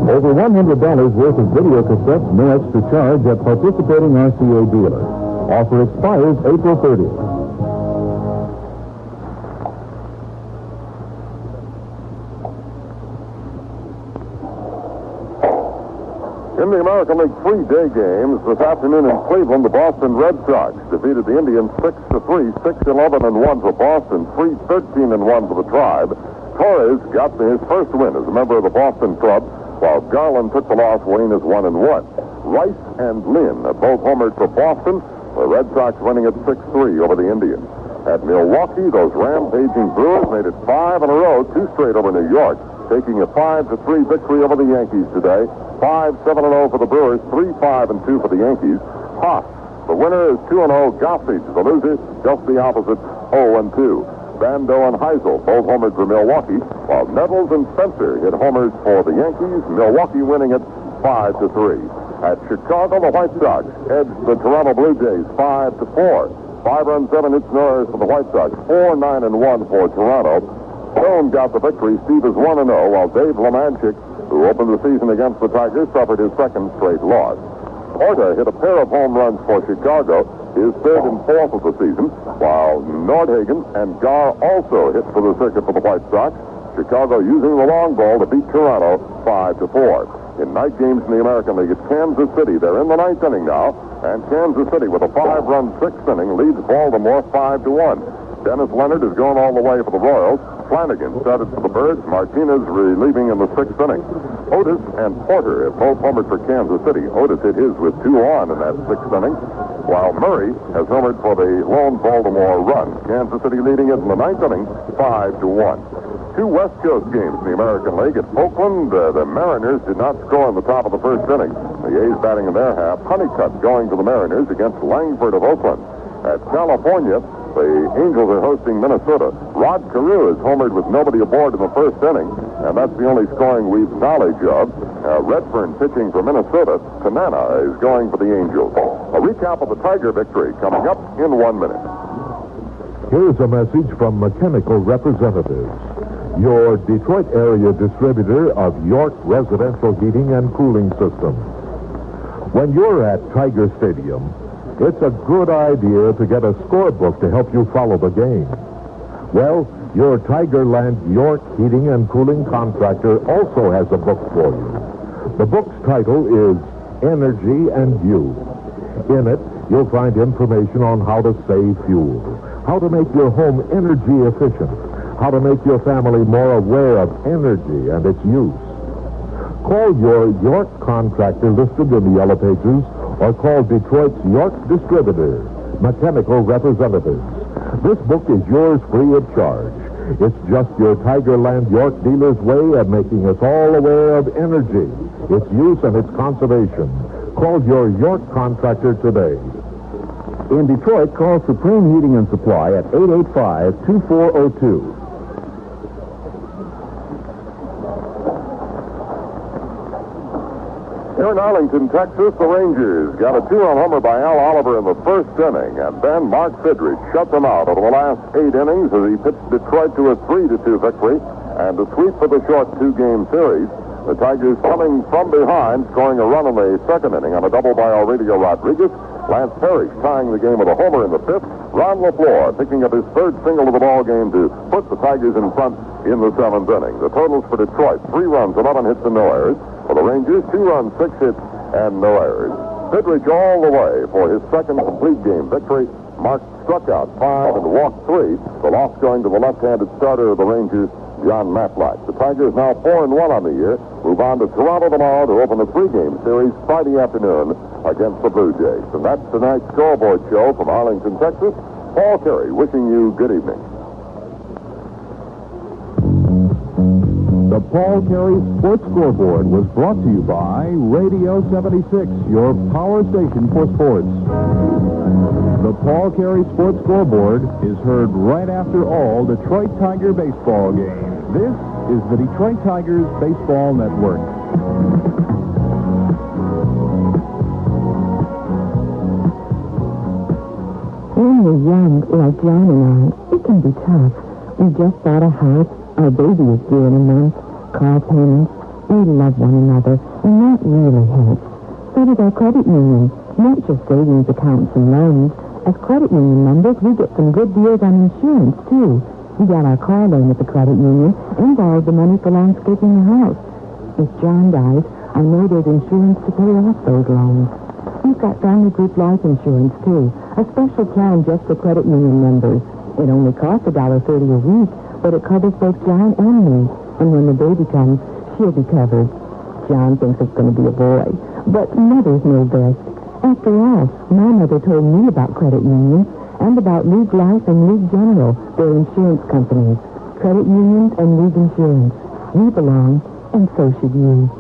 Over $100 worth of video cassettes, no extra charge at participating RCA dealers. Offer expires April 30th. In the American League 3-day games this afternoon in Cleveland, the Boston Red Sox defeated the Indians 6-3, 6-11-1 for Boston, 3-13-1 for the Tribe. Torres got his first win as a member of the Boston club, while Garland took the loss. Wayne is 1-1. Rice and Lynn both homered for Boston. The Red Sox winning at 6-3 over the Indians. At Milwaukee, those rampaging Brewers made it 5 in a row, 2 straight over New York, taking a 5-3 victory over the Yankees today. 5-7-0 for the Brewers, 3-5-2 for the Yankees. Haas, the winner, is 2-0. Gossage, the loser, just the opposite, 0-2. Bando and Heisel both homered for Milwaukee, while Nettles and Spencer hit homers for the Yankees. Milwaukee winning it 5-3. At Chicago, the White Sox edged the Toronto Blue Jays 5-4. 5 runs, 7 hits, no errors for the White Sox. 4-9-1 for Toronto. Stone got the victory. Steve is 1-0, while Dave Lemanchik, who opened the season against the Tigers, suffered his second straight loss. Porter hit a pair of home runs for Chicago, his 3rd and 4th of the season, while Nordhagen and Gar also hit for the circuit for the White Sox. Chicago using the long ball to beat Toronto 5-4. In night games in the American League, it's Kansas City. They're in the 9th inning now, and Kansas City, with a 5-run 6th inning, leads Baltimore 5-1. Dennis Leonard is going all the way for the Royals. Flanagan started for the Birds. Martinez relieving in the 6th inning. Otis and Porter have both homered for Kansas City. Otis hit his with 2 on in that 6th inning, while Murray has homered for the lone Baltimore run. Kansas City leading it in the 9th inning, 5-1. 2 West Coast games in the American League. At Oakland, the Mariners did not score in the top of the 1st inning. The A's batting in their half. Honeycutt going to the Mariners against Langford of Oakland. At California, the Angels are hosting Minnesota. Rod Carew is homered with nobody aboard in the first inning, and that's the only scoring we've knowledge of. Redfern pitching for Minnesota. Tanana is going for the Angels. A recap of the Tiger victory coming up in 1 minute. Here's a message from Mechanical Representatives, your Detroit area distributor of York residential heating and cooling systems. When you're at Tiger Stadium, it's a good idea to get a scorebook to help you follow the game. Well, your Tigerland York heating and cooling contractor also has a book for you. The book's title is Energy and You. In it, you'll find information on how to save fuel, how to make your home energy efficient, how to make your family more aware of energy and its use. Call your York contractor listed in the yellow pages, or call Detroit's York distributor, Mechanical Representatives. This book is yours free of charge. It's just your Tigerland York dealer's way of making us all aware of energy, its use, and its conservation. Call your York contractor today. In Detroit, call Supreme Heating and Supply at 885-2402. Here in Arlington, Texas, the Rangers got a 2-run homer by Al Oliver in the first inning, and then Mark Fidrich shut them out over the last 8 innings as he pitched Detroit to a 3-2 victory and a sweep for the short 2-game series. The Tigers coming from behind, scoring a run in the second inning on a double by Aurelio Rodriguez. Lance Parrish tying the game with a homer in the 5th. Ron LaFleur picking up his 3rd single of the ball game to put the Tigers in front in the 7th inning. The totals for Detroit: 3 runs, 11 hits, and no errors. For the Rangers, 2 runs, 6 hits, and no errors. Fidrich all the way for his second complete game victory. Mark struck out 5 and walked 3. The loss going to the left-handed starter of the Rangers, John Matlack. The Tigers now 4-1 on the year. Move on to Toronto tomorrow to open a 3-game series Friday afternoon against the Blue Jays. And that's tonight's scoreboard show from Arlington, Texas. Paul Carey wishing you good evening. The Paul Carey Sports Scoreboard was brought to you by Radio 76, your power station for sports. The Paul Carey Sports Scoreboard is heard right after all Detroit Tiger baseball games. This is the Detroit Tigers Baseball Network. When we're young, like John and I, it can be tough. We just bought a house, our baby is due in a month, car payments, we love one another, and that really helps. So does our credit union, not just savings accounts and loans. As credit union members, we get some good deals on insurance, too. We got our car loan at the credit union and borrowed the money for landscaping the house. If John dies, I know there's insurance to pay off those loans. We've got family group life insurance, too, a special plan just for credit union members. It only costs $1.30 a week, but it covers both John and me. And when the baby comes, she'll be covered. John thinks it's going to be a boy, but mothers know best. After all, my mother told me about credit unions and about League Life and League General, their insurance companies. Credit unions and League Insurance. We belong, and so should you.